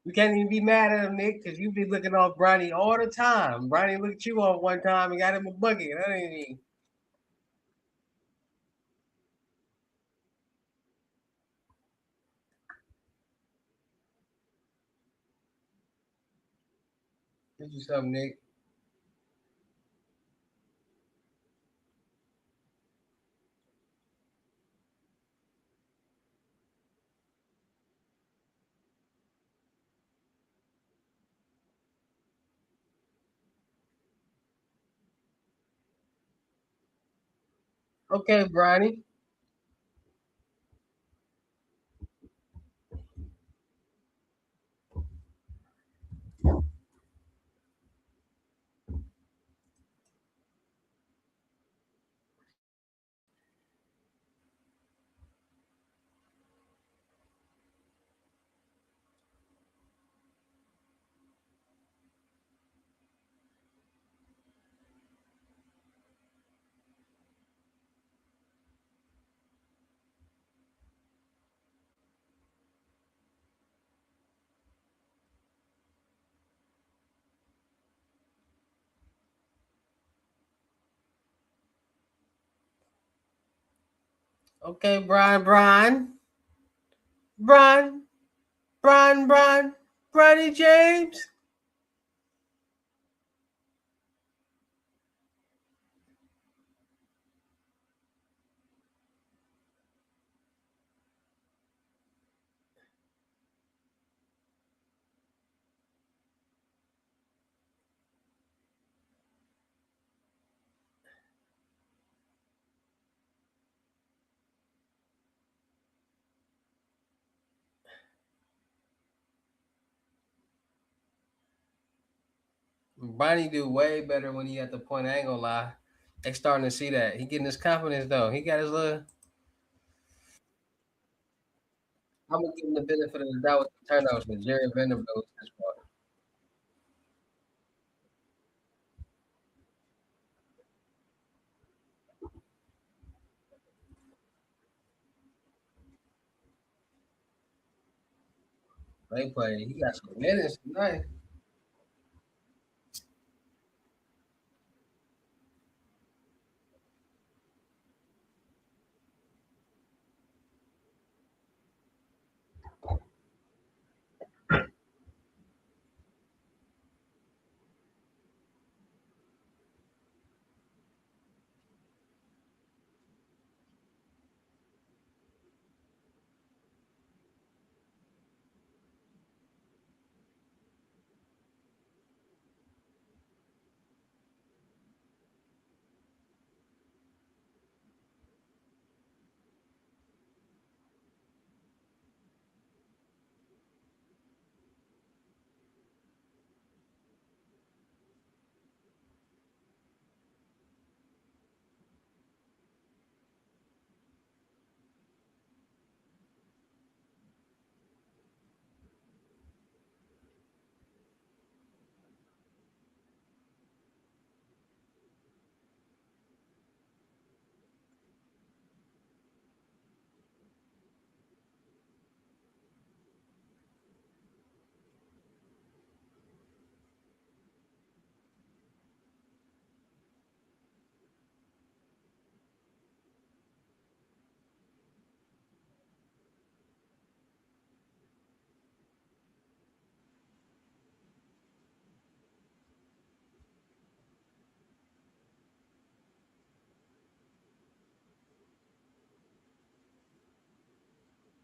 We can't even be mad at him, Nick, because you be looking off Bronny all the time. Bronny looked you off one time and got him a bucket. That ain't even. Get you something, Nick. Okay, Bronny. Okay, Brian, Bronny James. Bronny do way better when he at the point. I ain't gonna lie. They starting to see that. He getting his confidence though. He got his little. I'm gonna give him the benefit of the doubt with the turnovers, but Jerry Vanderbilt was his fault. They play. He got some minutes tonight.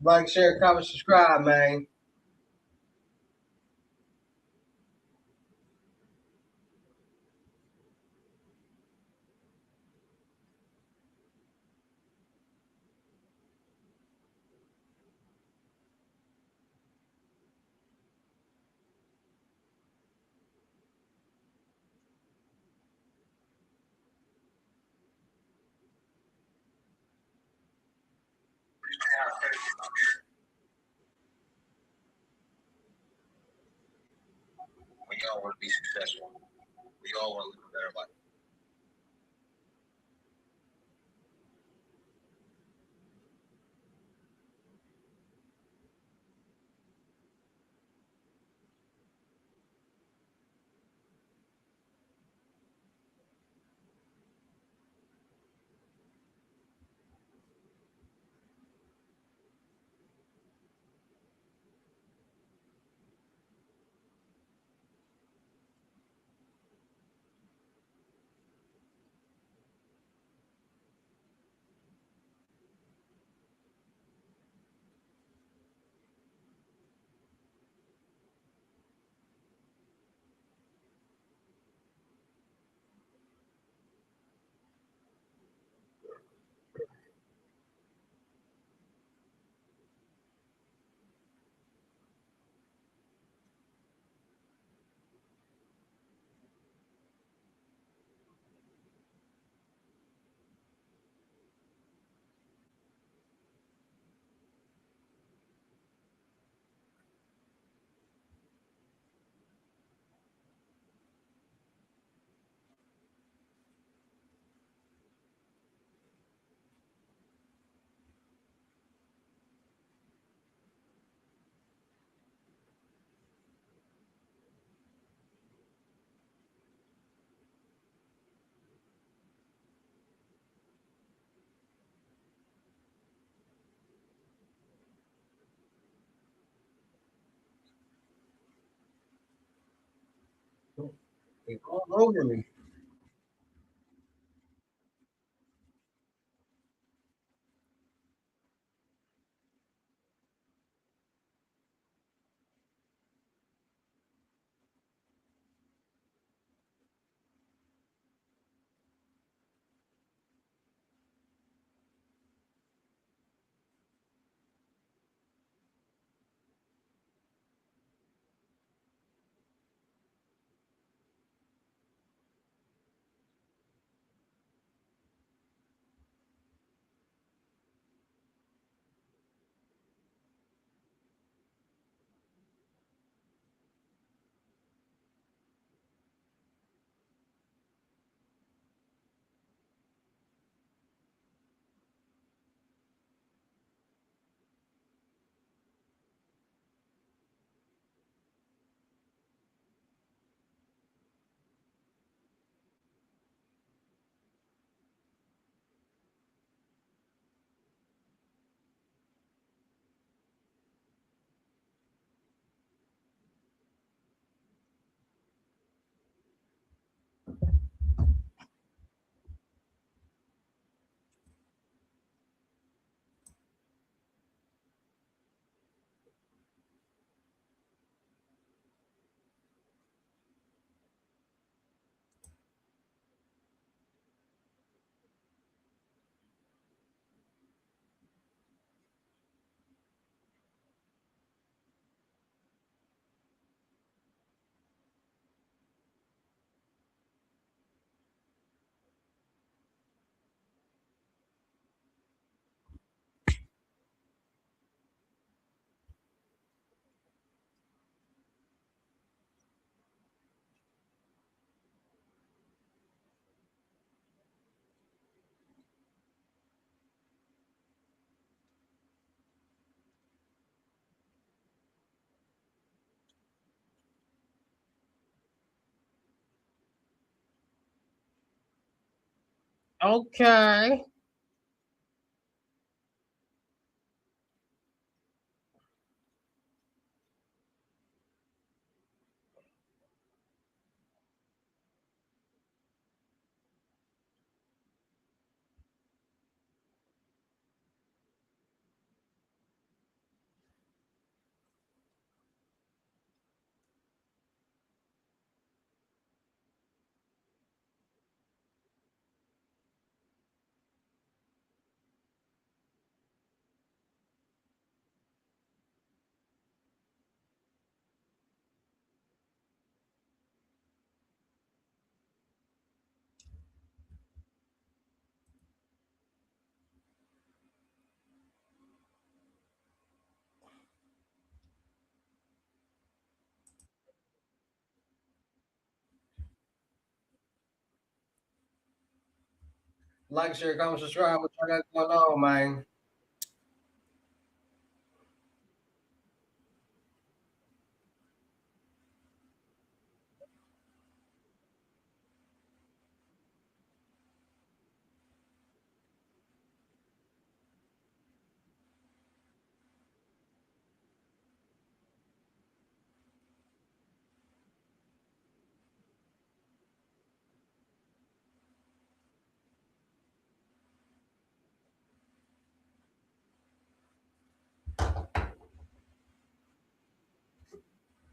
Like, share, comment, subscribe, man. We all want to be successful. We all want to live a better life. It's all over me. Okay. Like, share, comment, subscribe. What y'all got going on, man?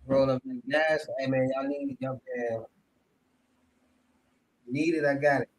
Rolling up the gas. Hey man, y'all need it. I got it.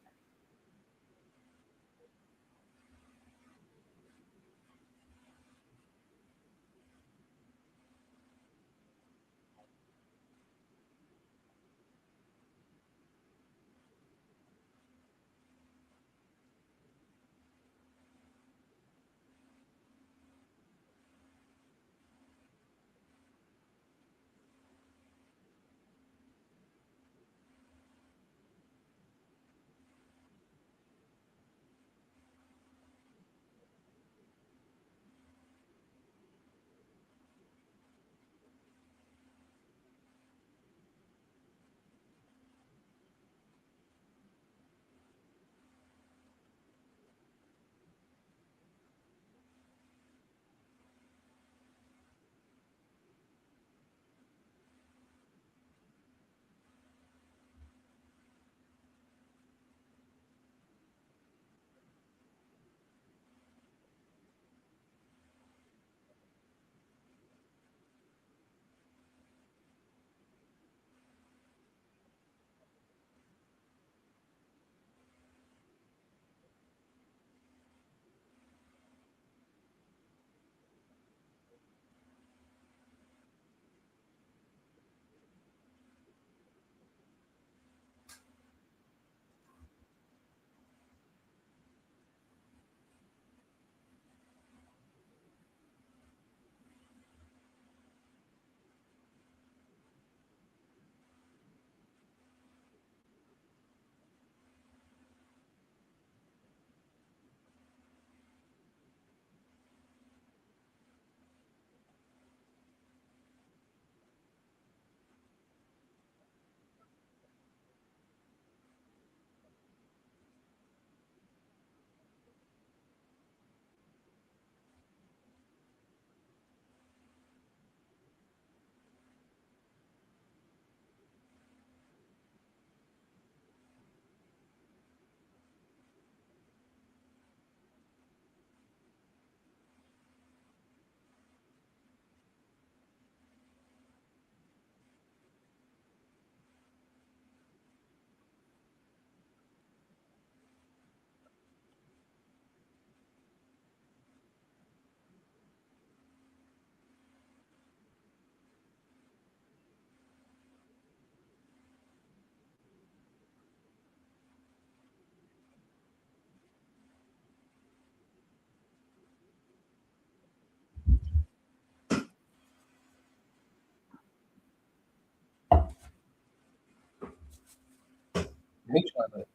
Me trying to.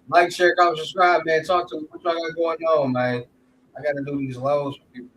Like, share, comment, subscribe, man. Talk to me. What y'all got going on, man? I gotta do these lows for people.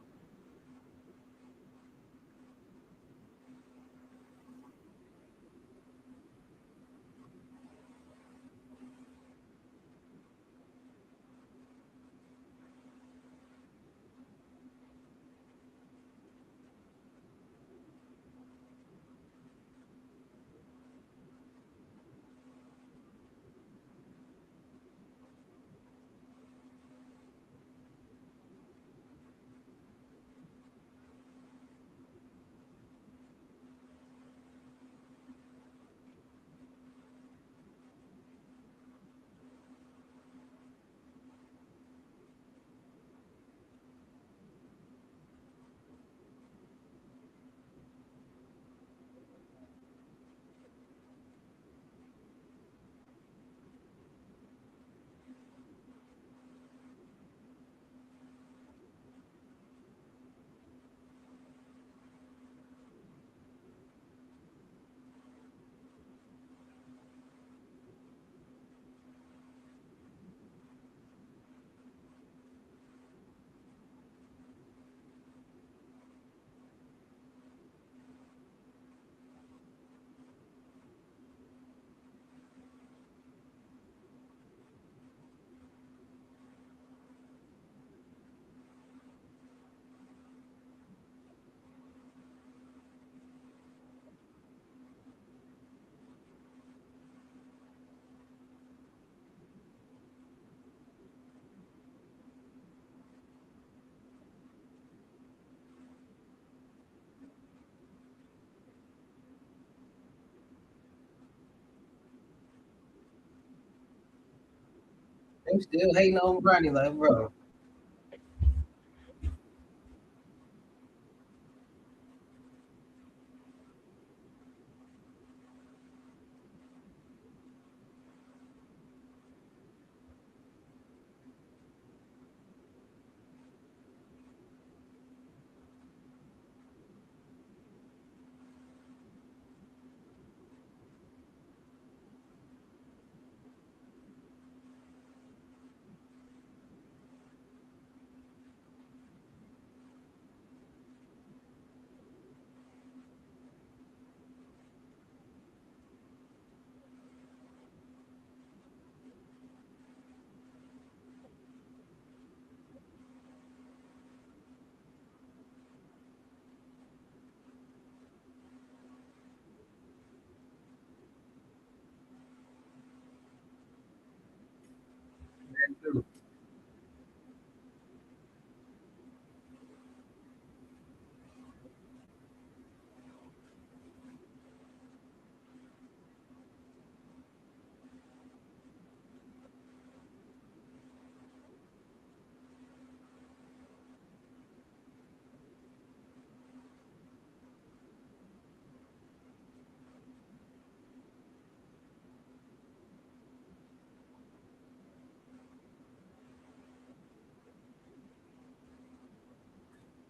They still hating on Bronny, like, bro.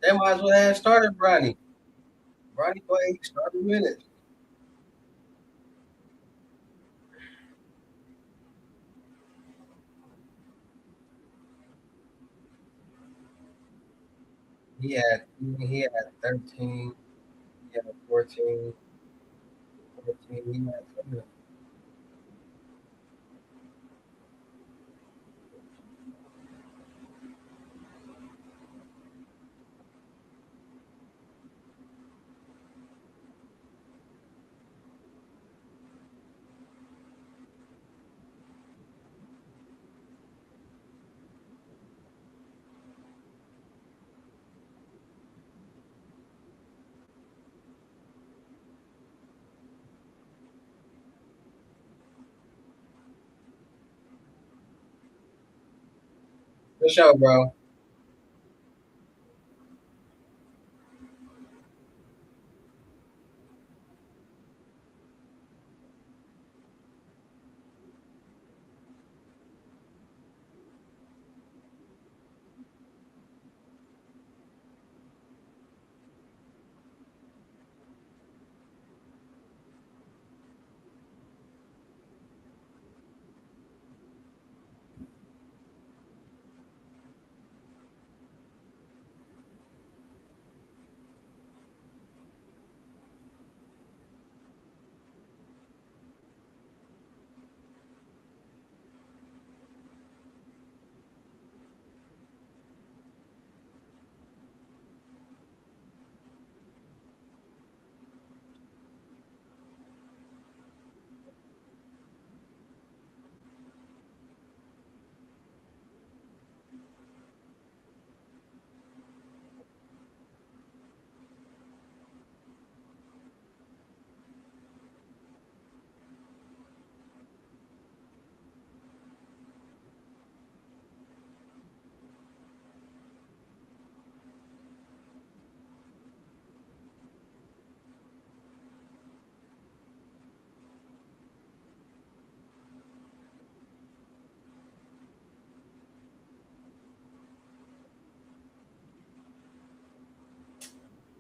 They might as well have started Bronny. Bronny played started minutes. He had 13, he had 14, 14, he had 7. For sure, bro.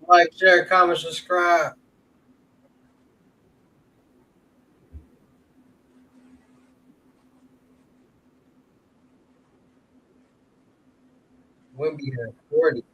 Like, share, comment, subscribe. We'll be here 40.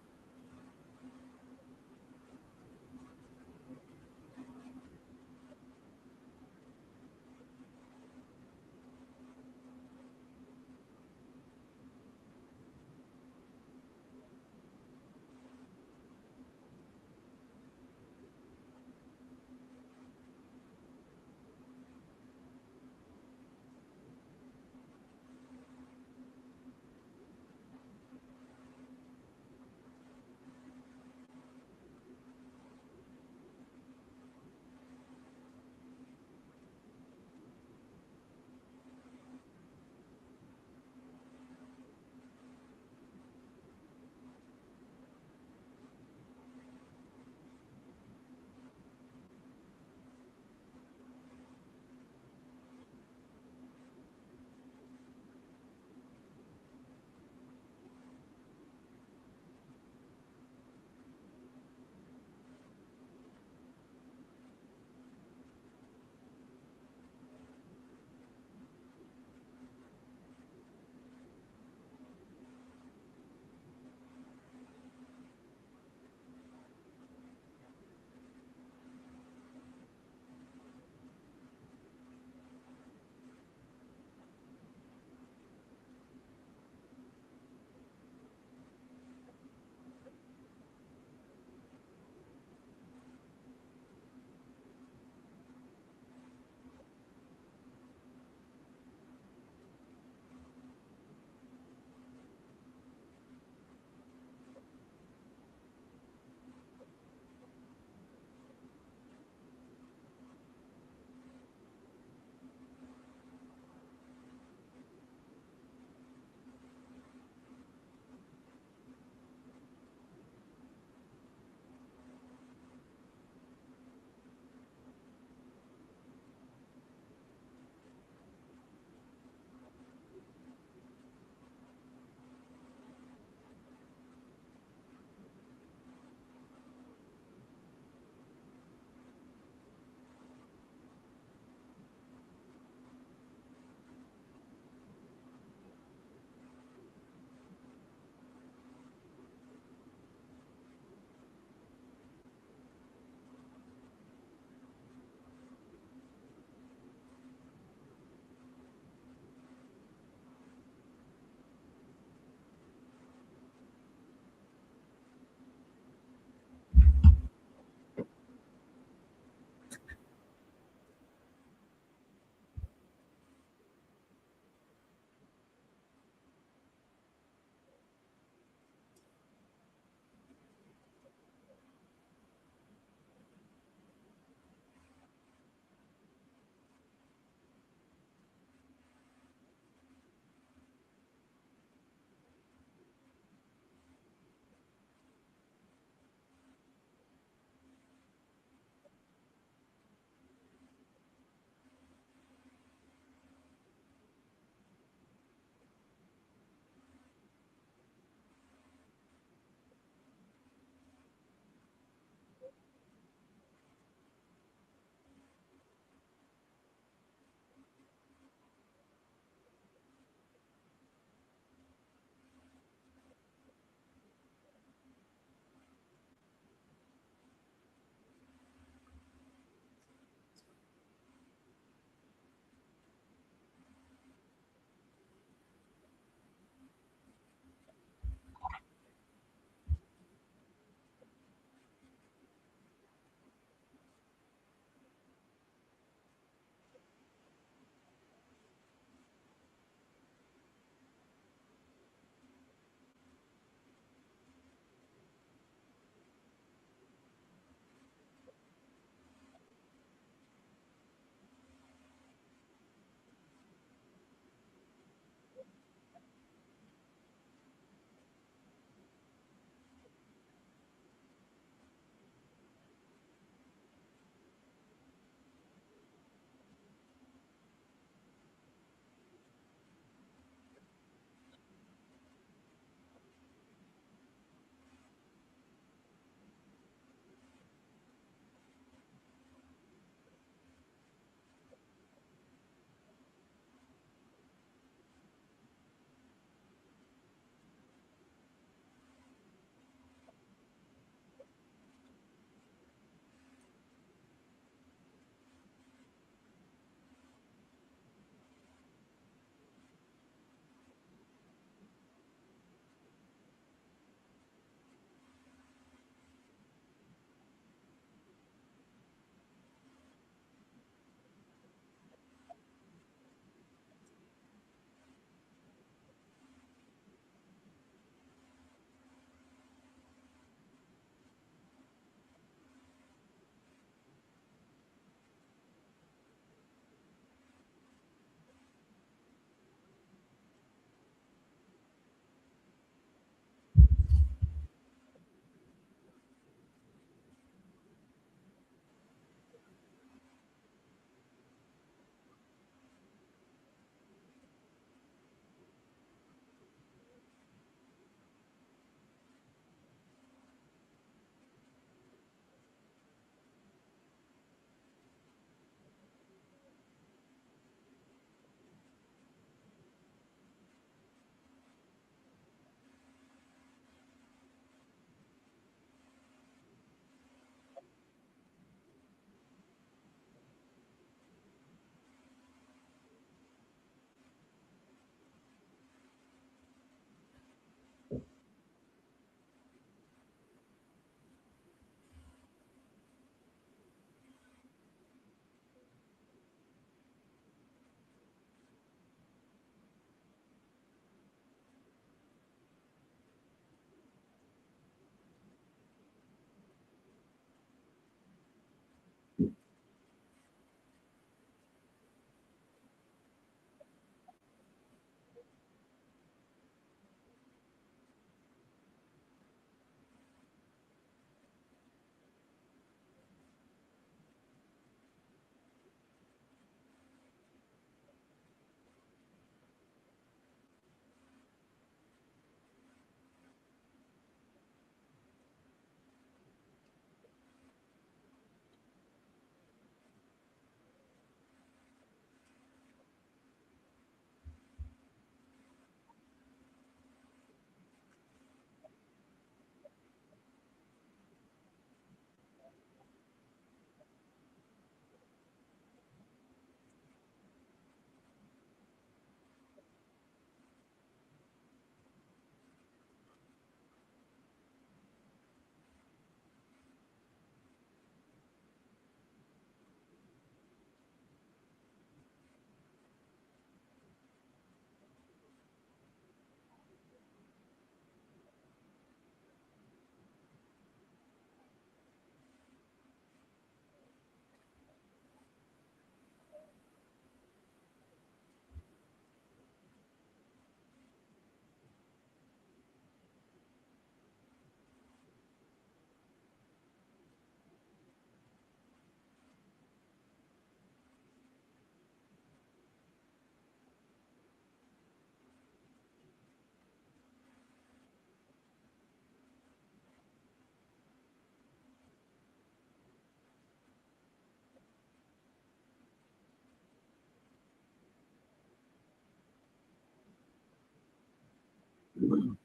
Hold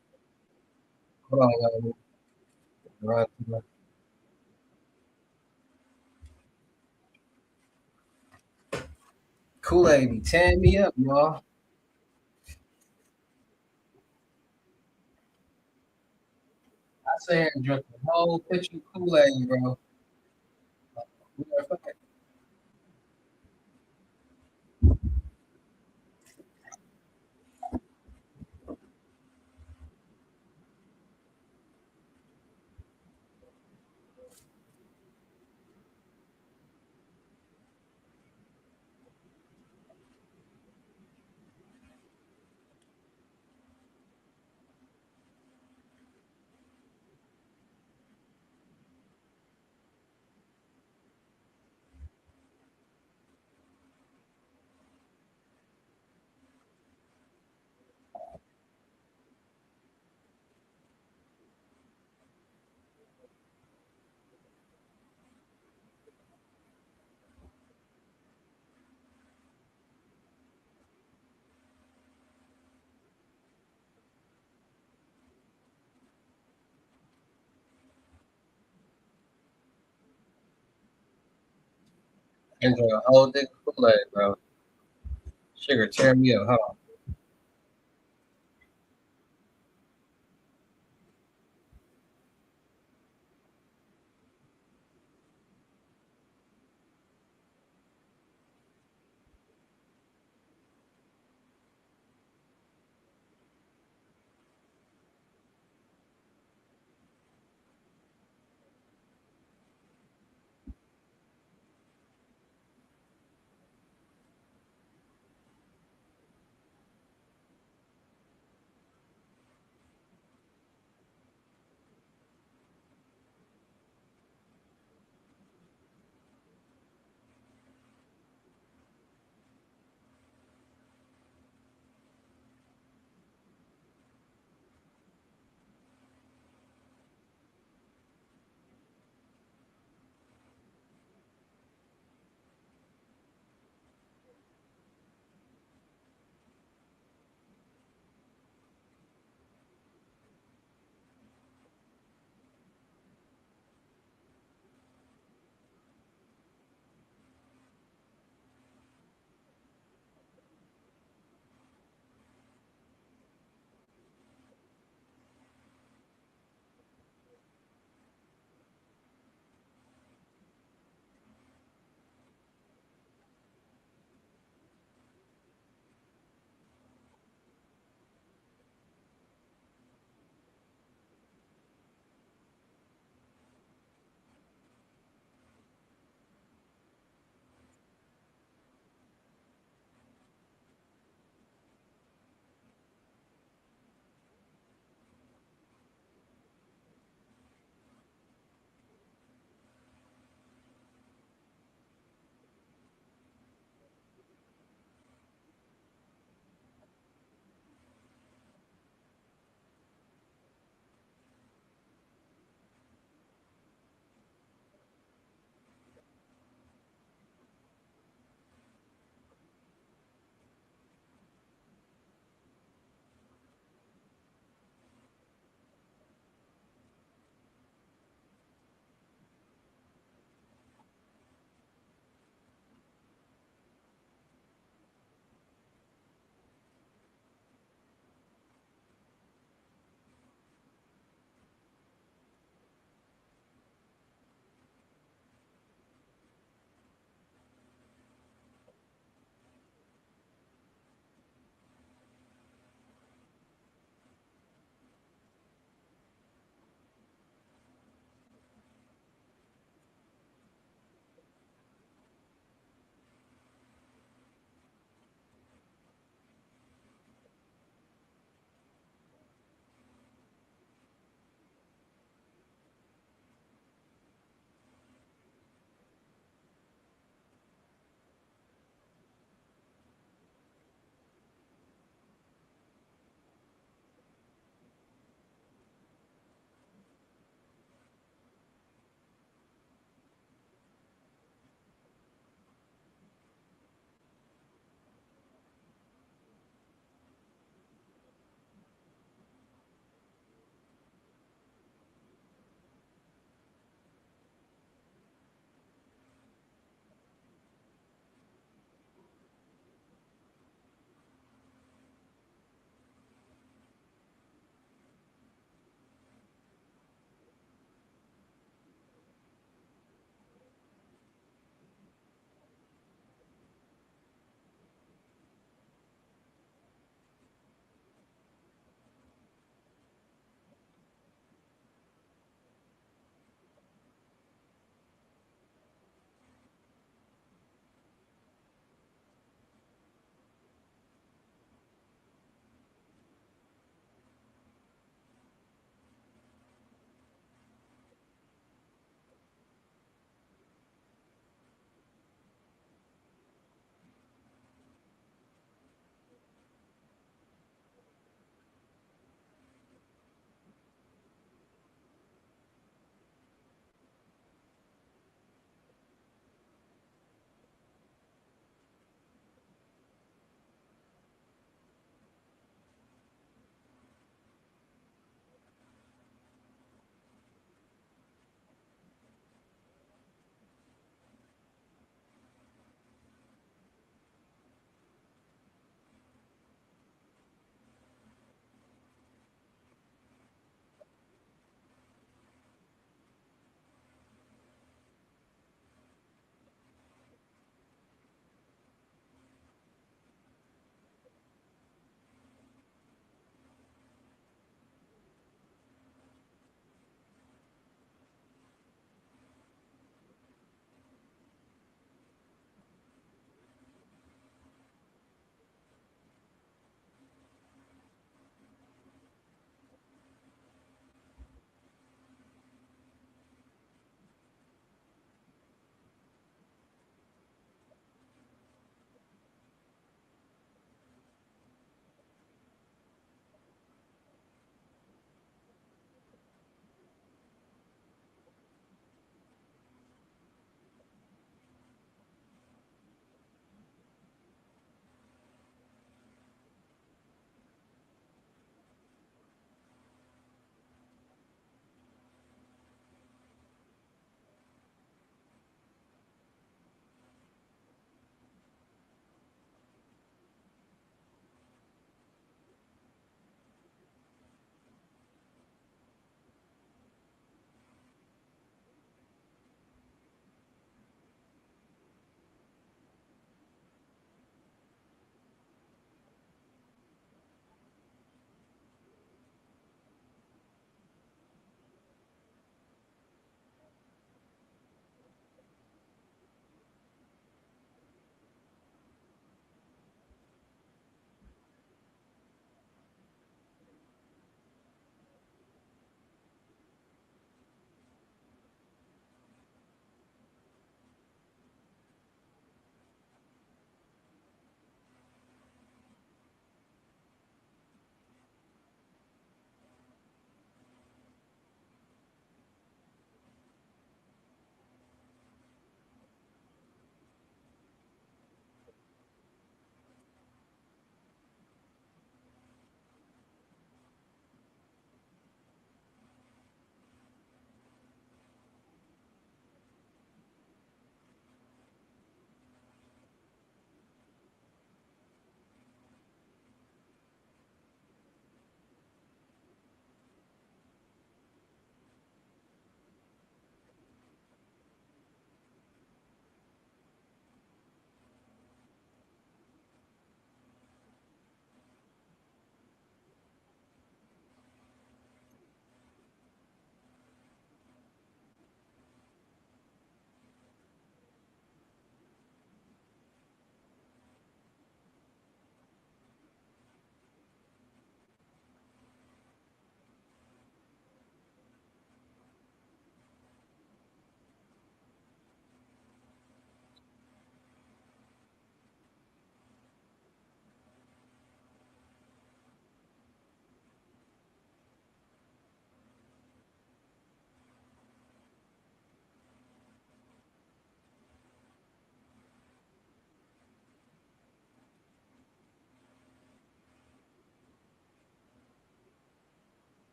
on, y'all. Kool-Aid be tearing me up, y'all. I sat here and drank the whole pitcher of Kool-Aid, bro. Matter of fact, I drank a whole dick of Kool-Aid, bro. Sugar tear me up. Hold on.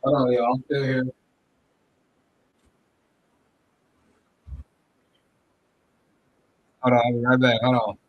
Hold on, y'all. I'm still here. Hold on, I'll be right back. Hold on.